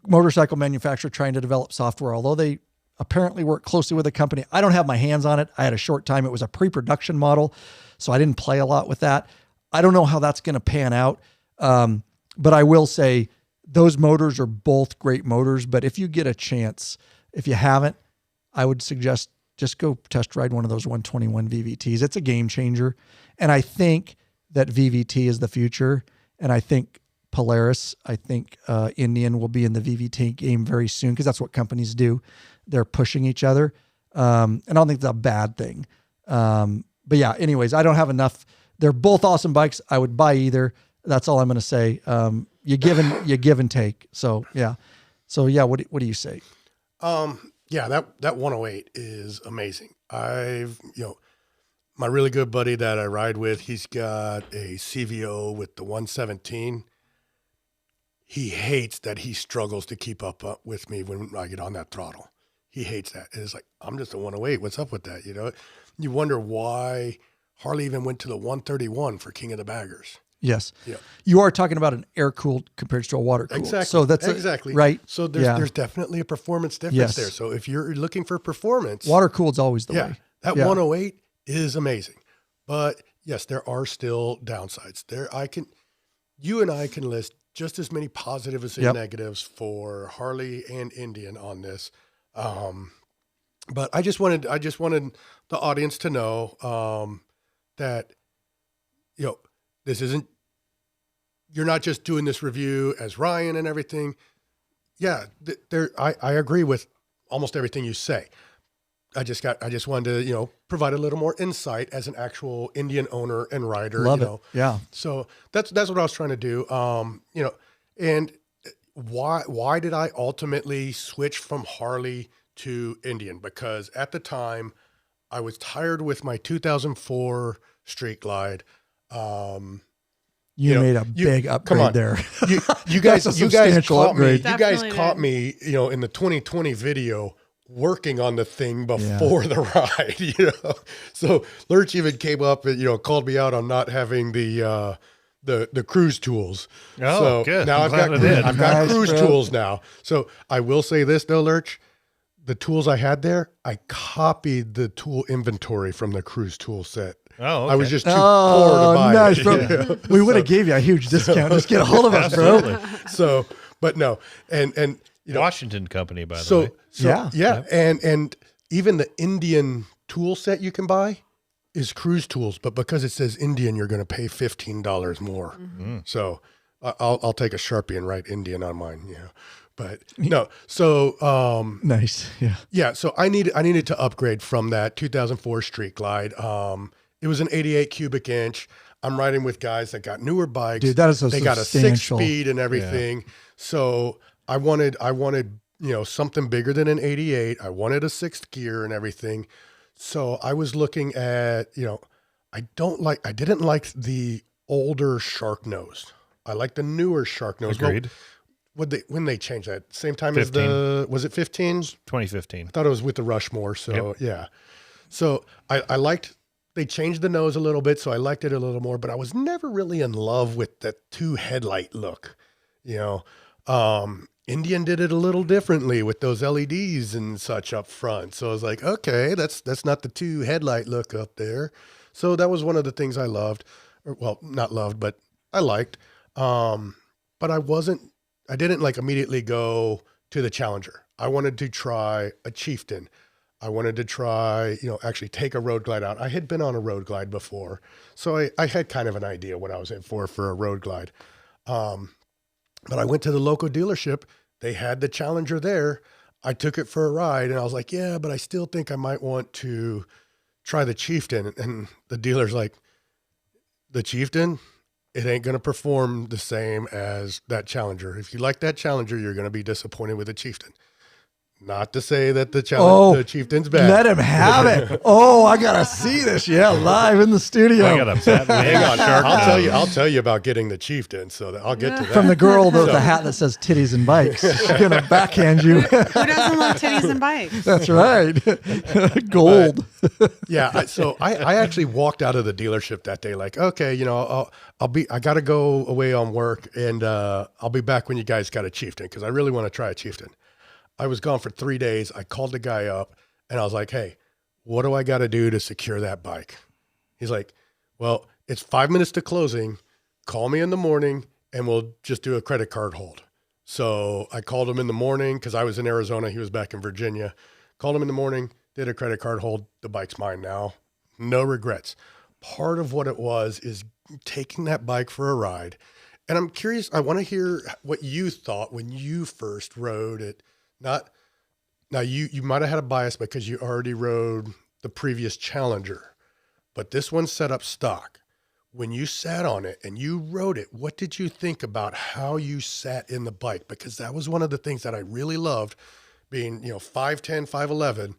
motorcycle manufacturer trying to develop software, although they apparently work closely with a company. I don't have my hands on it. I had a short time. It was a pre-production model, so I didn't play a lot with that. I don't know how that's going to pan out. But I will say those motors are both great motors. But if you get a chance, if you haven't, I would suggest just go test ride one of those 121 VVTs. It's a game changer. And I think that VVT is the future. And I think Polaris, Indian will be in the VVT game very soon, because that's what companies do. They're pushing each other. And I don't think that's a bad thing. But yeah, anyways, I don't have enough. They're both awesome bikes. I would buy either. That's all I'm going to say. You give and take. So yeah. What do you say? Yeah, that 108 is amazing. My really good buddy that I ride with, he's got a CVO with the 117. He hates that he struggles to keep up with me when I get on that throttle. He hates that. And it's like, I'm just a 108. What's up with that? You wonder why Harley even went to the 131 for King of the Baggers. Yes. Yeah. You are talking about an air-cooled compared to a water-cooled. Exactly. So that's exactly right. So there's definitely a performance difference there. So if you're looking for performance, water-cooled's always the way. That 108 is amazing. But yes, there are still downsides. You and I can list just as many positives as negatives for Harley and Indian on this. But I just wanted the audience to know that this isn't, you're not just doing this review as Ryan and everything. Yeah, I agree with almost everything you say. I just wanted to, provide a little more insight as an actual Indian owner and rider. Love it. Yeah. So that's what I was trying to do. And why did I ultimately switch from Harley to Indian? Because at the time I was tired with my 2004 Street Glide. You made a big upgrade there. You guys caught me, in the 2020 video working on the thing before the ride, So Lurch even came up and, called me out on not having the cruise tools. Oh, so good. Now I've got cruise tools now. So I will say this though, Lurch, the tools I had there, I copied the tool inventory from the cruise tool set. Oh, okay. I was just too poor to buy nice, it. Bro. We would have gave you a huge discount. Just get a hold of us, bro. So, but no, and Washington company, by the way. Yeah. And even the Indian tool set you can buy is cruise tools, but because it says Indian, you're going to pay $15 more. Mm-hmm. So, I'll take a Sharpie and write Indian on mine. Yeah. But no, so nice. Yeah. Yeah. So I needed to upgrade from that 2004 Street Glide. It was an 88 cubic inch. I'm riding with guys that got newer bikes. Dude, that is they got a 6-speed and everything. Yeah. So I wanted, something bigger than an 88. I wanted a 6th gear and everything. So I was looking at, I didn't like the older shark nose. I like the newer shark nose. Agreed. When they changed that? Same time 15. as was it 15? 2015. I thought it was with the Rushmore. So yeah. So I liked, they changed the nose a little bit. So I liked it a little more, but I was never really in love with the 2 headlight look, Indian did it a little differently with those LEDs and such up front. So I was like, okay, that's not the 2 headlight look up there. So that was one of the things I loved, not loved, but I liked. But I didn't like immediately go to the Challenger. I wanted to try a Chieftain. I wanted to try, actually take a road glide out. I had been on a road glide before, so I had kind of an idea what I was in for a road glide. But I went to the local dealership. They had the Challenger there. I took it for a ride, and I was like, yeah, but I still think I might want to try the Chieftain. And the dealer's like, the Chieftain? It ain't going to perform the same as that Challenger. If you like that Challenger, you're going to be disappointed with the Chieftain. Not to say that the Chieftain's bad. Let him have it. I gotta see this. Yeah, live in the studio. I got a fat hang on. I'll tell you about getting the Chieftain. So I'll get to that. From the girl with the hat that says titties and bikes. She's gonna backhand you. Who doesn't love titties and bikes? That's right. Gold. Yeah. So I actually walked out of the dealership that day like, okay, I got to go away on work, and I'll be back when you guys got a Chieftain, because I really want to try a Chieftain. I was gone for 3 days. I called the guy up and I was like, hey, what do I got to do to secure that bike? He's like, well, it's 5 minutes to closing. Call me in the morning and we'll just do a credit card hold. So I called him in the morning because I was in Arizona. He was back in Virginia. Called him in the morning, did a credit card hold. The bike's mine now. No regrets. Part of what it was is taking that bike for a ride. And I'm curious, I want to hear what you thought when you first rode it. Now you might have had a bias because you already rode the previous Challenger, but this one set up stock. When you sat on it and you rode it, what did you think about how you sat in the bike? Because that was one of the things that I really loved, being 5'10", 5'11".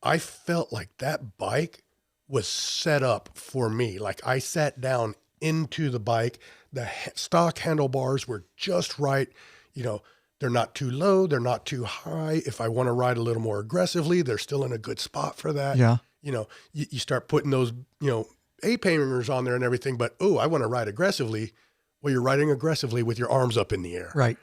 I felt like that bike was set up for me. Like I sat down into the bike. The stock handlebars were just right. They're not too low. They're not too high. If I want to ride a little more aggressively, they're still in a good spot for that. Yeah. You start putting those, A-pamers on there and everything, but, I want to ride aggressively. Well, you're riding aggressively with your arms up in the air. Right.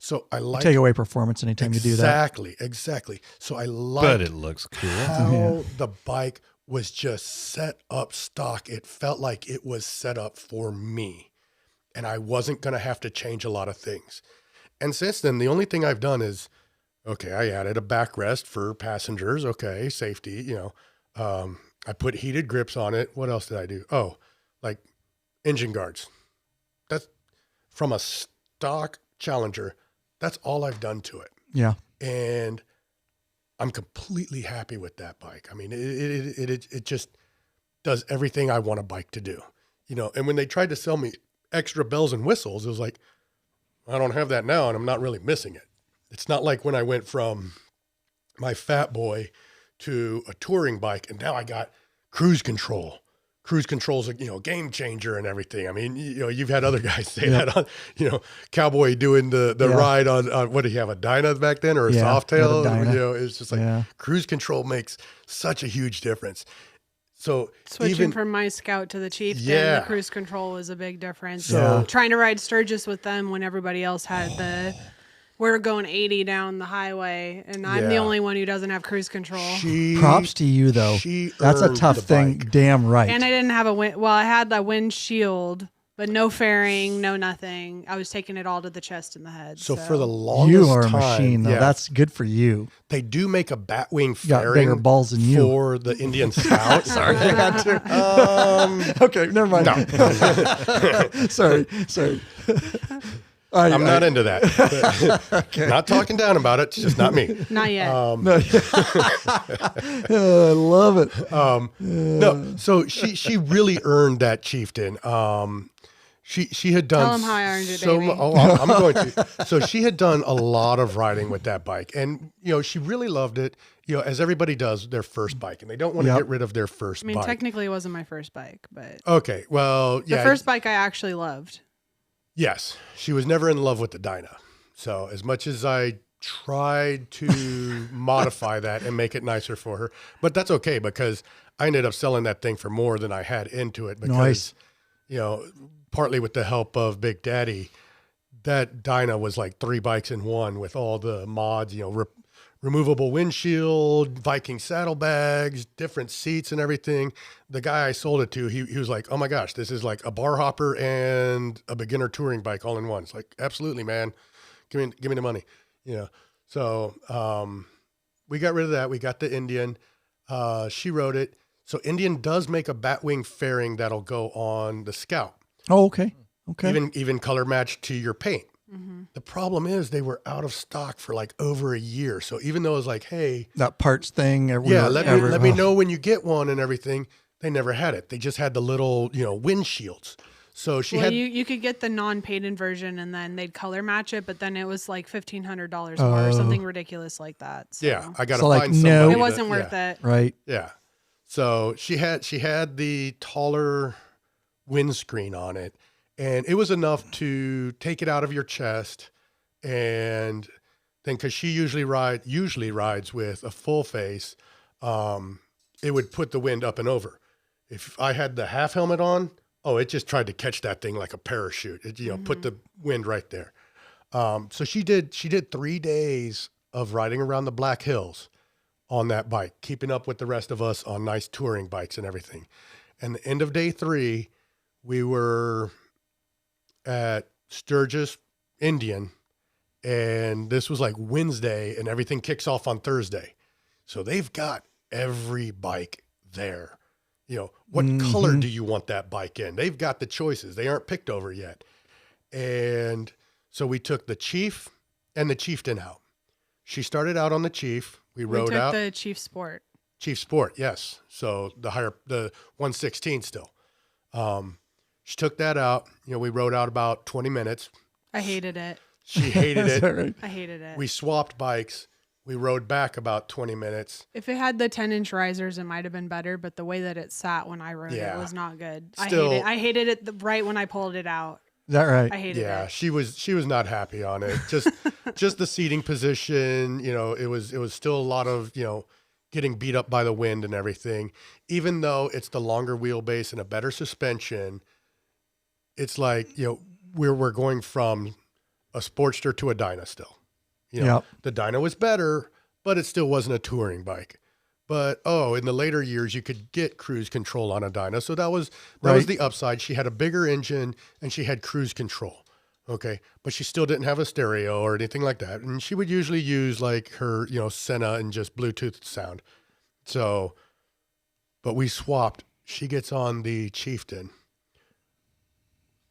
So I like. Take away performance anytime you do that. Exactly. So I like. But it looks cool. How the bike was just set up stock. It felt like it was set up for me, and I wasn't going to have to change a lot of things. And since then, the only thing I've done is, I added a backrest for passengers. Okay, safety, I put heated grips on it. What else did I do? Like engine guards. That's from a stock Challenger. That's all I've done to it. Yeah. And I'm completely happy with that bike. I mean, it just does everything I want a bike to do. And when they tried to sell me extra bells and whistles, it was like, I don't have that now, and I'm not really missing it. It's not like when I went from my Fat Boy to a touring bike, and now I got cruise control. Cruise control's a game changer and everything. I mean, you've had other guys say that on, Cowboy doing the ride on what did he have, a Dyna back then or a Softail? It's just like cruise control makes such a huge difference. So switching from my Scout to the Chieftain, the cruise control was a big difference. So trying to ride Sturgis with them when everybody else had we're going 80 down the highway, and I'm the only one who doesn't have cruise control. Props to you though. That's a tough thing. Damn right. And I didn't have I had the windshield, But no fairing, no nothing. I was taking it all to the chest and the head. So for the longest you are a time, machine, though. yeah, That's good for you. they do make a batwing Got bigger fairing balls than you. for the Indian Scout. Sorry, I got to. Okay, never mind. No. sorry. I'm not into that. Okay. Not talking down about it. It's just not me. Not yet. I love it. No, so she really earned that chieftain. She had done Tell 'em how I earned it, so baby. I'm going to. So she had done a lot of riding with that bike, and she really loved it. As everybody does their first bike, and they don't want to Yep. get rid of their first I mean, bike. technically, it wasn't my first bike, but Okay, well, the yeah, first bike I actually loved. yes, she was never in love with the Dyna. So as much as I tried to modify that and make it nicer for her, but that's okay because I ended up selling that thing for more than I had into it because, Nice. Partly with the help of Big Daddy, that Dyna was like 3 bikes in one with all the mods, removable windshield, Viking saddlebags, different seats and everything. The guy I sold it to, he was like, oh my gosh, this is like a bar hopper and a beginner touring bike all in one. It's like, absolutely, man. Give me the money. So we got rid of that. We got the Indian. She rode it. So Indian does make a batwing fairing that'll go on the Scout. Oh, okay. Okay. Even color matched to your paint. Mm-hmm. The problem is they were out of stock for like over a year. So even though it was like, hey, that parts thing. let me know when you get one and everything, they never had it. They just had the little, windshields. So she had. You could get the non-painted version and then they'd color match it, but then it was like $1,500 more or something ridiculous like that. So. Yeah, I got to So, like, find somebody. It wasn't worth it. Right. Yeah. So she had the taller windscreen on it, and it was enough to take it out of your chest, and then because she usually rides with a full face, it would put the wind up and over. If I had the half helmet on, it just tried to catch that thing like a parachute. It put the wind right there. So she did 3 days of riding around the Black Hills on that bike, keeping up with the rest of us on nice touring bikes and everything. And the end of day 3, we were at Sturgis, Indian, and this was like Wednesday, and everything kicks off on Thursday. So they've got every bike there. What color do you want that bike in? They've got the choices. They aren't picked over yet. And so we took the Chief and the Chieftain out. She started out on the Chief. We rode out the Chief Sport. Chief Sport, yes. So the 116 still. She took that out. We rode out about 20 minutes. I hated it. She hated it. Right. I hated it. We swapped bikes. We rode back about 20 minutes. If it had the 10-inch risers, it might have been better, but the way that it sat when I rode it was not good. Still, I hated it right when I pulled it out. Is that right? I hated yeah, it. she was not happy on it. Just the seating position, it was still a lot of, getting beat up by the wind and everything. Even though it's the longer wheelbase and a better suspension, it's like, we're going from a Sportster to a Dyna still. Yep. The Dyna was better, but it still wasn't a touring bike. But in the later years, you could get cruise control on a Dyna, so that was the upside. She had a bigger engine and she had cruise control. Okay, but she still didn't have a stereo or anything like that, and she would usually use like her Senna and just Bluetooth sound. So, but we swapped. She gets on the Chieftain.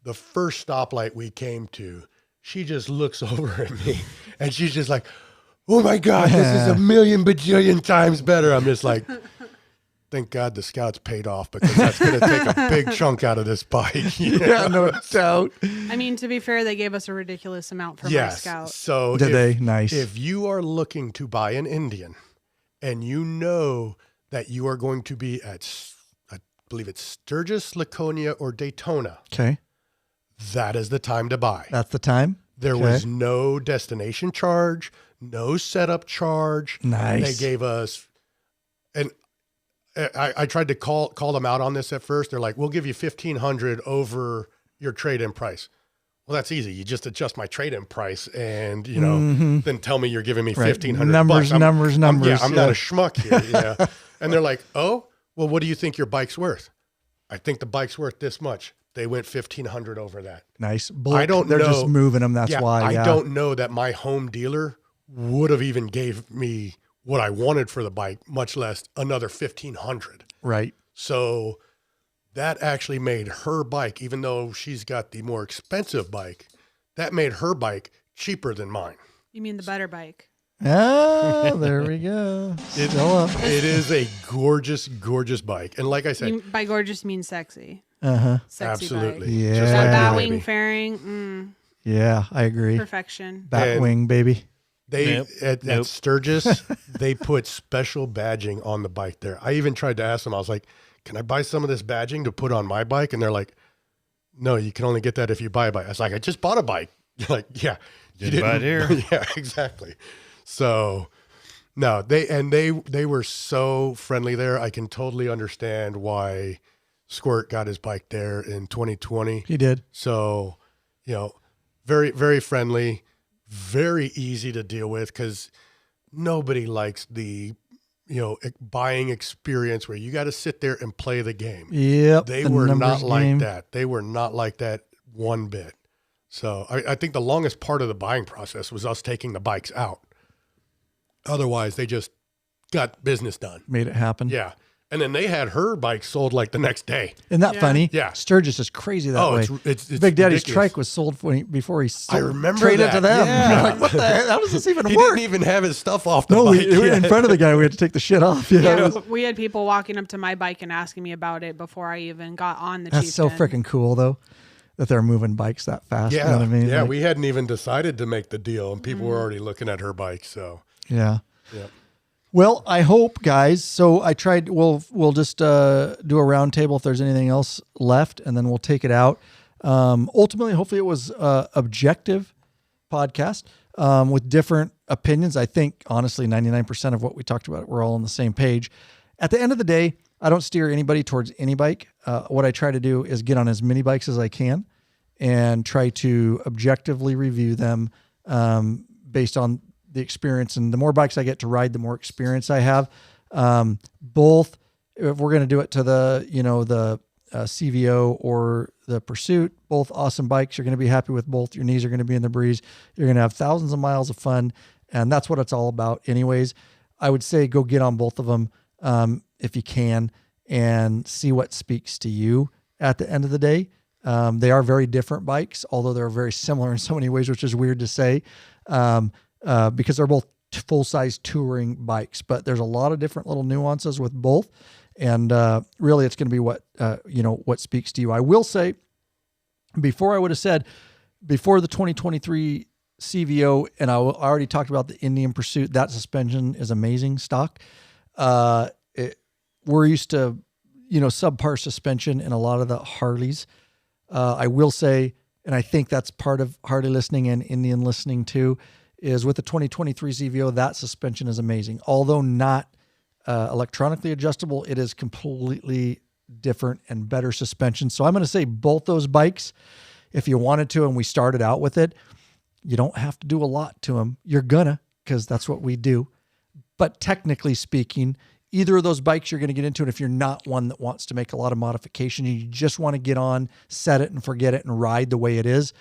The first stoplight we came to, she just looks over at me and she's just like, oh my God, this is a million bajillion times better. I'm just like, thank God the Scouts paid off because that's going to take a big chunk out of this bike. Yeah, no doubt. I mean, to be fair, they gave us a ridiculous amount for my Scout. So Did they? Nice. If you are looking to buy an Indian and you know that you are going to be at, I believe it's Sturgis, Laconia, or Daytona, Okay. that is the time to buy. That's the time? There was no destination charge, no setup charge. Nice. They gave us, and I tried to call them out on this at first. They're like, we'll give you $1,500 over your trade-in price. Well, that's easy. You just adjust my trade-in price and, then tell me you're giving me $1,500. Numbers. I'm not Yeah. a schmuck here. And they're like, oh, well, what do you think your bike's worth? I think the bike's worth this much. They went 1,500 over that. Nice. I don't They're know. just moving them. That's why. I don't know that my home dealer would have even gave me what I wanted for the bike, much less another 1,500. Right. So that actually made her bike, even though she's got the more expensive bike, that made her bike cheaper than mine. You mean the better bike? Oh, there we go. Still up. It is a gorgeous, gorgeous bike. And like I said, By gorgeous means sexy. Sexy absolutely. bike. Yeah. Just That like bat your wing baby. fairing, Yeah, I agree. perfection. Batwing, baby. They Nope. at Sturgis, they put special badging on the bike there. I even tried to ask them. I was like, "Can I buy some of this badging to put on my bike?" And they're like, "No, you can only get that if you buy a bike." I was like, "I just bought a bike." Like, yeah, Didn't buy it here. Yeah, exactly. So, no, they were so friendly there. I can totally understand why Squirt got his bike there in 2020. He did. So, very, very friendly, very easy to deal with because nobody likes the, buying experience where you got to sit there and play the game. Yep. They the were numbers not like game. that. They were not like that one bit. So I think the longest part of the buying process was us taking the bikes out. Otherwise, they just got business done. Made it happen. Yeah. And then they had her bike sold like the next day. Isn't that Yeah. funny? Yeah. Sturgis is crazy that way. It's Big Daddy's ridiculous. trike was sold before he sold, I remember traded that. to them. Yeah. You're like, what the heck? How does this even He work? didn't even have his stuff off the No, bike. we yet. in front of the guy. We had to take the shit off. You know? Yeah, we had people walking up to my bike and asking me about it before I even got on the That's so Chieftain. freaking cool, though, that they're moving bikes that fast. Yeah, You know what I mean? yeah. Like, We hadn't even decided to make the deal, and people were already looking at her bike. So yeah. yeah. Well, I hope, guys. So I tried. We'll just do a round table if there's anything else left, and then we'll take it out. Ultimately, hopefully, it was objective podcast with different opinions. I think honestly, 99% of what we talked about, we're all on the same page. At the end of the day, I don't steer anybody towards any bike. What I try to do is get on as many bikes as I can and try to objectively review them based on the experience. And the more bikes I get to ride, the more experience I have. Both, if we're going to do it to the CVO or the Pursuit, both awesome bikes. You're going to be happy with both. Your knees are going to be in the breeze. You're going to have thousands of miles of fun. And that's what it's all about anyways. I would say go get on both of them if you can and see what speaks to you at the end of the day. They are very different bikes, although they're very similar in so many ways, which is weird to say. Because they're both full-size touring bikes, but there's a lot of different little nuances with both. And really it's going to be what speaks to you. I will say, before I would have said, before the 2023 CVO, and I already talked about the Indian Pursuit, that suspension is amazing stock. We're used to, subpar suspension in a lot of the Harleys. I will say, and I think that's part of Harley listening and Indian listening too, is with the 2023 CVO, that suspension is amazing. Although not electronically adjustable, it is completely different and better suspension. So I'm going to say both those bikes, if you wanted to, and we started out with it, you don't have to do a lot to them. You're gonna, because that's what we do. But technically speaking, either of those bikes you're going to get into, and if you're not one that wants to make a lot of modification, you just want to get on, set it and forget it and ride the way it is,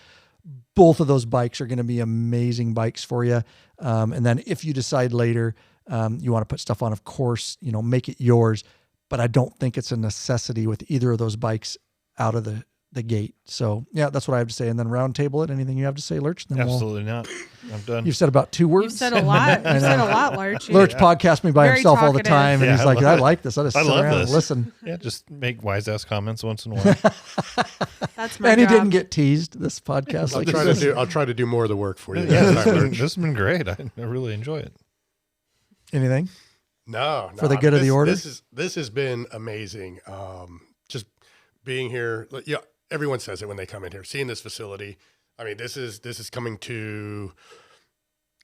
both of those bikes are going to be amazing bikes for you. And then if you decide later you want to put stuff on, of course, make it yours. But I don't think it's a necessity with either of those bikes out of the gate. So yeah, that's what I have to say. And then round table it. Anything you have to say, Lurch? Then Absolutely not. I'm done. You've said about 2 words. You've said a lot. You've said a lot, Lurch. Lurch podcasts me by Very himself all the talkative. time, and Yeah, he's I like, love "I it. like this. I just I sit love around and this. listen." Yeah, just make wise ass comments once in a while. That's my And he job. didn't get teased this podcast. I'll try to do more of the work for you. Yeah, next time, Lurch. this has been great. I really enjoy it. Anything? No, For the good of the order? This has been amazing. Just being here. Yeah, everyone says it when they come in here. Seeing this facility. I mean, this is coming to.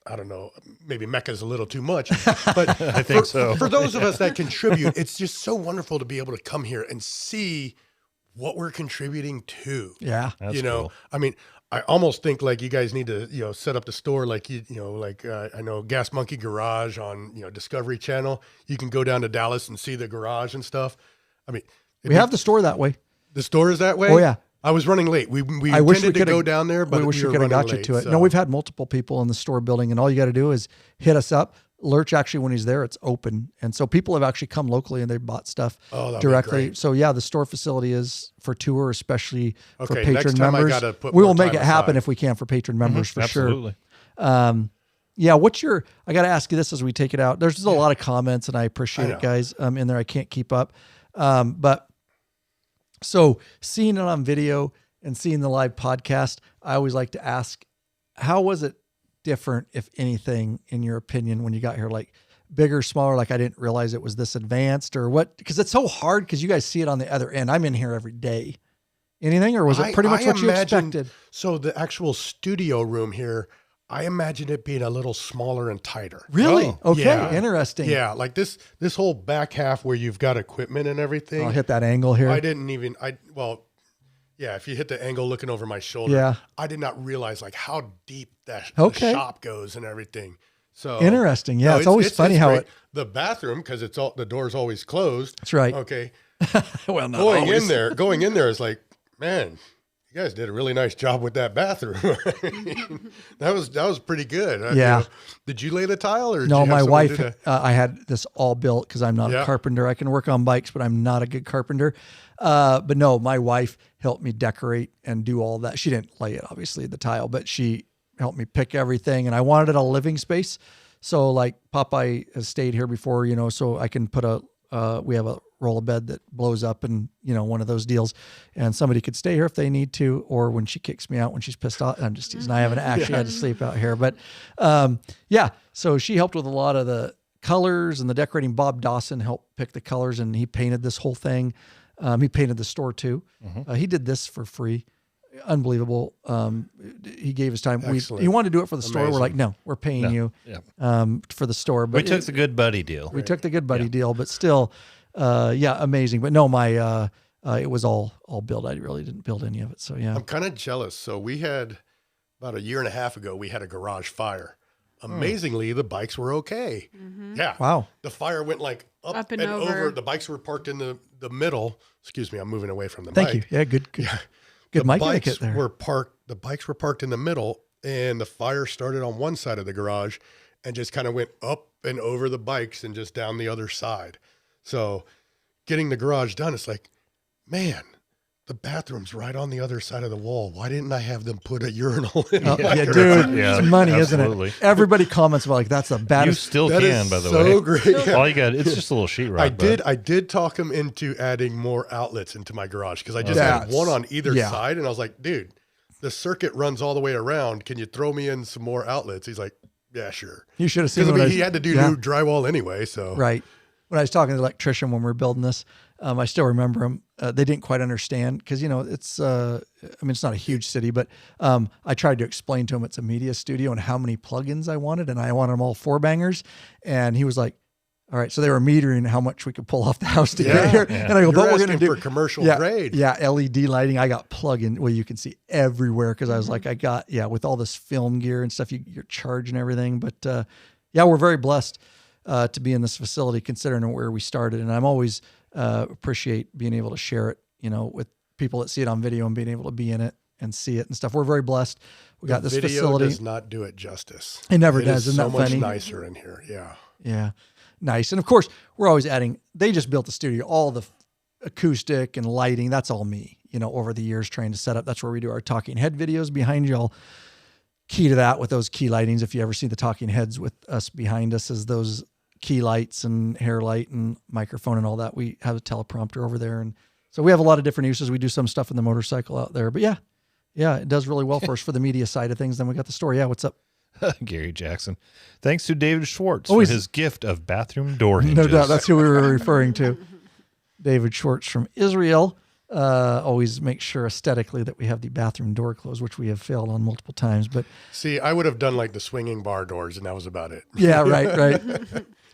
I don't know. Maybe Mecca's a little too much, but I think so. For those of us that contribute, it's just so wonderful to be able to come here and see what we're contributing to. Yeah. That's cool. I mean, I almost think like you guys need to, set up the store like I know Gas Monkey Garage on, Discovery Channel. You can go down to Dallas and see the garage and stuff. I mean, We have the store that way. the store is that way. Oh, yeah. I was running late. We I wish we intended to coulda- go down there, but we wish we were could have running got you late, to it. so- No, we've had multiple people in the store building, and all you got to do is hit us up. Lurch, actually, when he's there, it's open. And so people have actually come locally and they bought stuff that'd be directly. great. So yeah, the store facility is for tour, especially for Okay, patron next time I members. gotta put We more will make time it happen aside. if we can for patron members for Absolutely. sure. Yeah, I got to ask you this as we take it out. There's just a lot of comments, and I appreciate it, guys. In there, I can't keep up. But so seeing it on video and seeing the live podcast, I always like to ask, how was it different, if anything, in your opinion, when you got here? Like bigger, smaller? Like I didn't realize it was this advanced, or what? Because it's so hard because you guys see it on the other end. I'm in here every day. Anything, or was it pretty much what you expected? So the actual studio room here, I imagine it being a little smaller and tighter. Really? Okay, Yeah. interesting. Yeah, like this whole back half where you've got equipment and everything. I'll hit that angle here. If you hit the angle looking over my shoulder, Yeah. I did not realize like how deep that Okay. the shop goes and everything. So Interesting. Yeah, it's always funny how great. The bathroom, because the door's always closed. That's right. Okay. Well, not Going always. in there is like, man, you guys did a really nice job with that bathroom. that was pretty good. Yeah. Did you lay the tile or did No, you have my someone wife, do that? I had this all built because I'm not a Yeah. carpenter. I can work on bikes, but I'm not a good carpenter. But no, my wife helped me decorate and do all that. She didn't lay it, obviously, the tile, but she helped me pick everything. And I wanted it a living space. So like Popeye has stayed here before, so I can put we have a roll of bed that blows up and, one of those deals, and somebody could stay here if they need to, or when she kicks me out, when she's pissed off. I'm just teasing. I haven't actually had to sleep out here, but so she helped with a lot of the colors and the decorating. Bob Dawson helped pick the colors, and he painted this whole thing. He painted the store too. He did this for free. Unbelievable. He gave his time. Excellent. He wanted to do it for the store. We're Amazing. like, no, we're paying you for the store. But We took the good buddy deal. we took the good buddy deal, but still, amazing. But no, it was all built. I really didn't build any of it. So yeah. I'm kind of jealous. So we had about a year and a half ago, we had a garage fire. Amazingly, the bikes were okay. Yeah. Wow. The fire went like up and and over. over. The bikes were parked in the middle. Excuse me, I'm moving away from the Thank mic. you. Yeah, good. Good The mic bikes etiquette there. the bikes were parked in the middle, and the fire started on one side of the garage and just kind of went up and over the bikes and just down the other side. So getting the garage done, it's like, man, the bathroom's right on the other side of the wall. Why didn't I have them put a urinal in? Oh, my yeah, garage? dude, Yeah, it's money, absolutely. isn't it? Everybody comments about like that's the You baddest. still That can, is by the so way. great. All you got, it's just a little sheetrock. I did talk him into adding more outlets into my garage because I just That's- had one on either yeah. side, and I was like, dude, the circuit runs all the way around. Can you throw me in some more outlets? He's like, yeah, sure. You should have seen Because what he had to do yeah. new drywall anyway. So Right. When I was talking to the electrician when we were building this, I still remember them. They didn't quite understand because, it's, it's not a huge city, but I tried to explain to him it's a media studio and how many plugins I wanted. And I wanted them all 4-bangers. And he was like, all right. So they were metering how much we could pull off the house to get here. Yeah. And I go, You're but we're going to asking do for commercial yeah, grade. Yeah. LED lighting. I got plug-in. Well, you can see everywhere. Cause I was like, with all this film gear and stuff, you're charging everything. But we're very blessed to be in this facility considering where we started. And I'm always appreciate being able to share it, with people that see it on video and being able to be in it and see it and stuff. We're very blessed. We got this video facility. does not do it justice. It never does. Is Isn't so that much funny? nicer in here. Yeah. Yeah. Nice. And of course, we're always adding, they just built the studio, all the acoustic and lighting. That's all me, over the years trying to set up. That's where we do our talking head videos behind y'all. Key to that with those key lightings. If you ever see the talking heads with us behind us is those key lights and hair light and microphone and all that. We have a teleprompter over there. And so we have a lot of different uses. We do some stuff in the motorcycle out there, but yeah, it does really well for us for the media side of things. Then we got the store. Yeah. What's up? Gary Jackson. Thanks to David Schwartz Always- for his gift of bathroom door hinges. No doubt. That's who we were referring to. David Schwartz from Israel. Always make sure aesthetically that we have the bathroom door closed, which we have failed on multiple times, but See, I would have done like the swinging bar doors, and that was about it. yeah, right.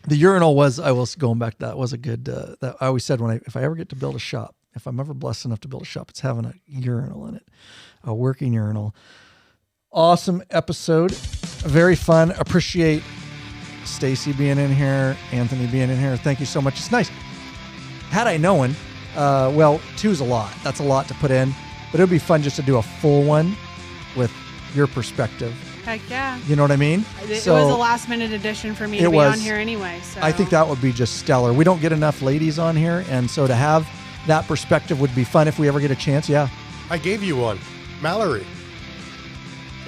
The urinal was, I was going back to that, was a good, that I always said if I ever get to build a shop, if I'm ever blessed enough to build a shop, it's having a urinal in it, a working urinal. Awesome episode. Very fun. Appreciate Stacy being in here, Anthony being in here. Thank you so much. It's nice. Had I known, 2's a lot. That's a lot to put in. but it would be fun just to do a full one with your perspective. Heck yeah. You know what I mean? It was a last minute addition for me to be on here anyway. So I think that would be just stellar. We don't get enough ladies on here, and so to have that perspective would be fun if we ever get a chance. Yeah. I gave you one. Mallory.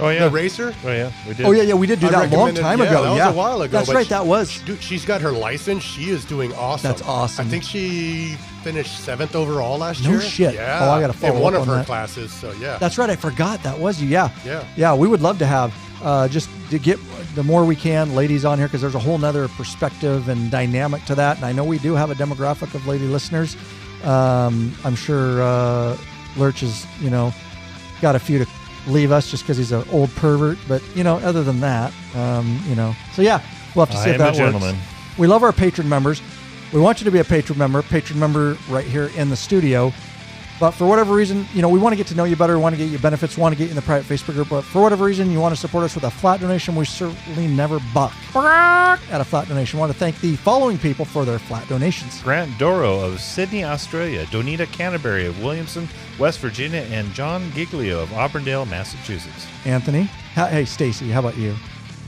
Oh, yeah. The racer? Oh, yeah. We did. Oh, yeah, we did do that a long time ago. That was a while ago. That's right, that was. She's got her license. She is doing awesome. That's awesome. I think she finished 7th overall last year. No shit. Yeah. Oh, I got to follow in one up of on her that. classes, so yeah. That's right, I forgot. That was you, yeah. Yeah. Yeah, we would love to have, just to get the more we can, ladies on here, because there's a whole nother perspective and dynamic to that. And I know we do have a demographic of lady listeners. I'm sure Lurch has, got a few to leave us just because he's an old pervert. But, other than that, So, yeah, we'll have to see if that works. Gentleman. We love our patron members. We want you to be a patron member right here in the studio. But for whatever reason, we want to get to know you better, want to get you benefits, want to get you in the private Facebook group. But for whatever reason, you want to support us with a flat donation, we certainly never buck at a flat donation. I want to thank the following people for their flat donations. Grant Doro of Sydney, Australia, Donita Canterbury of Williamson, West Virginia, and John Giglio of Auburndale, Massachusetts. Anthony. Hey, Stacy, how about you?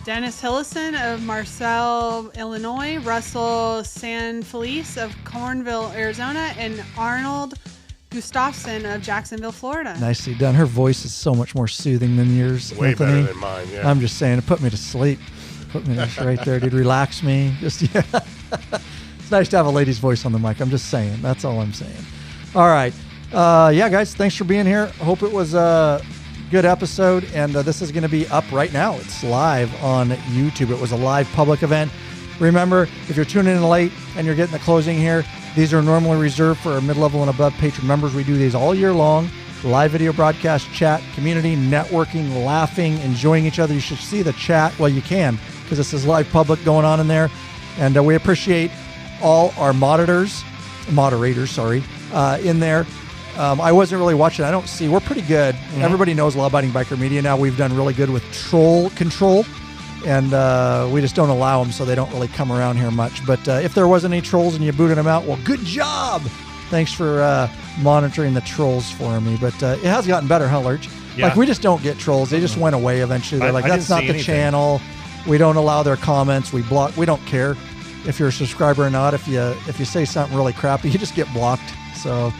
Dennis Hillison of Marcel, Illinois, Russell San Felice of Cornville, Arizona, and Arnold Gustafson of Jacksonville, Florida. Nicely done. Her voice is so much more soothing than yours, Way Anthony. better than mine, yeah. I'm just saying, it put me to sleep. Put me just right there, dude. Relax me. Just, yeah. It's nice to have a lady's voice on the mic. I'm just saying. That's all I'm saying. All right. Yeah, guys, thanks for being here. Hope it was a good episode. And this is going to be up right now. It's live on YouTube. It was a live public event. Remember, if you're tuning in late and you're getting the closing here, these are normally reserved for our mid-level and above patron members. We do these all year long. Live video broadcast, chat, community, networking, laughing, enjoying each other. You should see the chat. Well, you can, because this is live public going on in there. And we appreciate all our moderators, in there. I wasn't really watching. I don't see. We're pretty good. Mm-hmm. Everybody knows Law Abiding Biker Media now. We've done really good with troll control. And we just don't allow them, so they don't really come around here much. But if there wasn't any trolls and you booted them out, well, good job. Thanks for monitoring the trolls for me. But it has gotten better, huh, Lurch? Yeah. Like, we just don't get trolls. They just went away eventually. They're like, that's not the channel. We don't allow their comments. We block. We don't care if you're a subscriber or not. If you say something really crappy, you just get blocked. So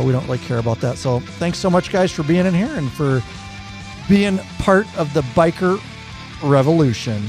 we don't really care about that. So thanks so much, guys, for being in here and for being part of the biker revolution.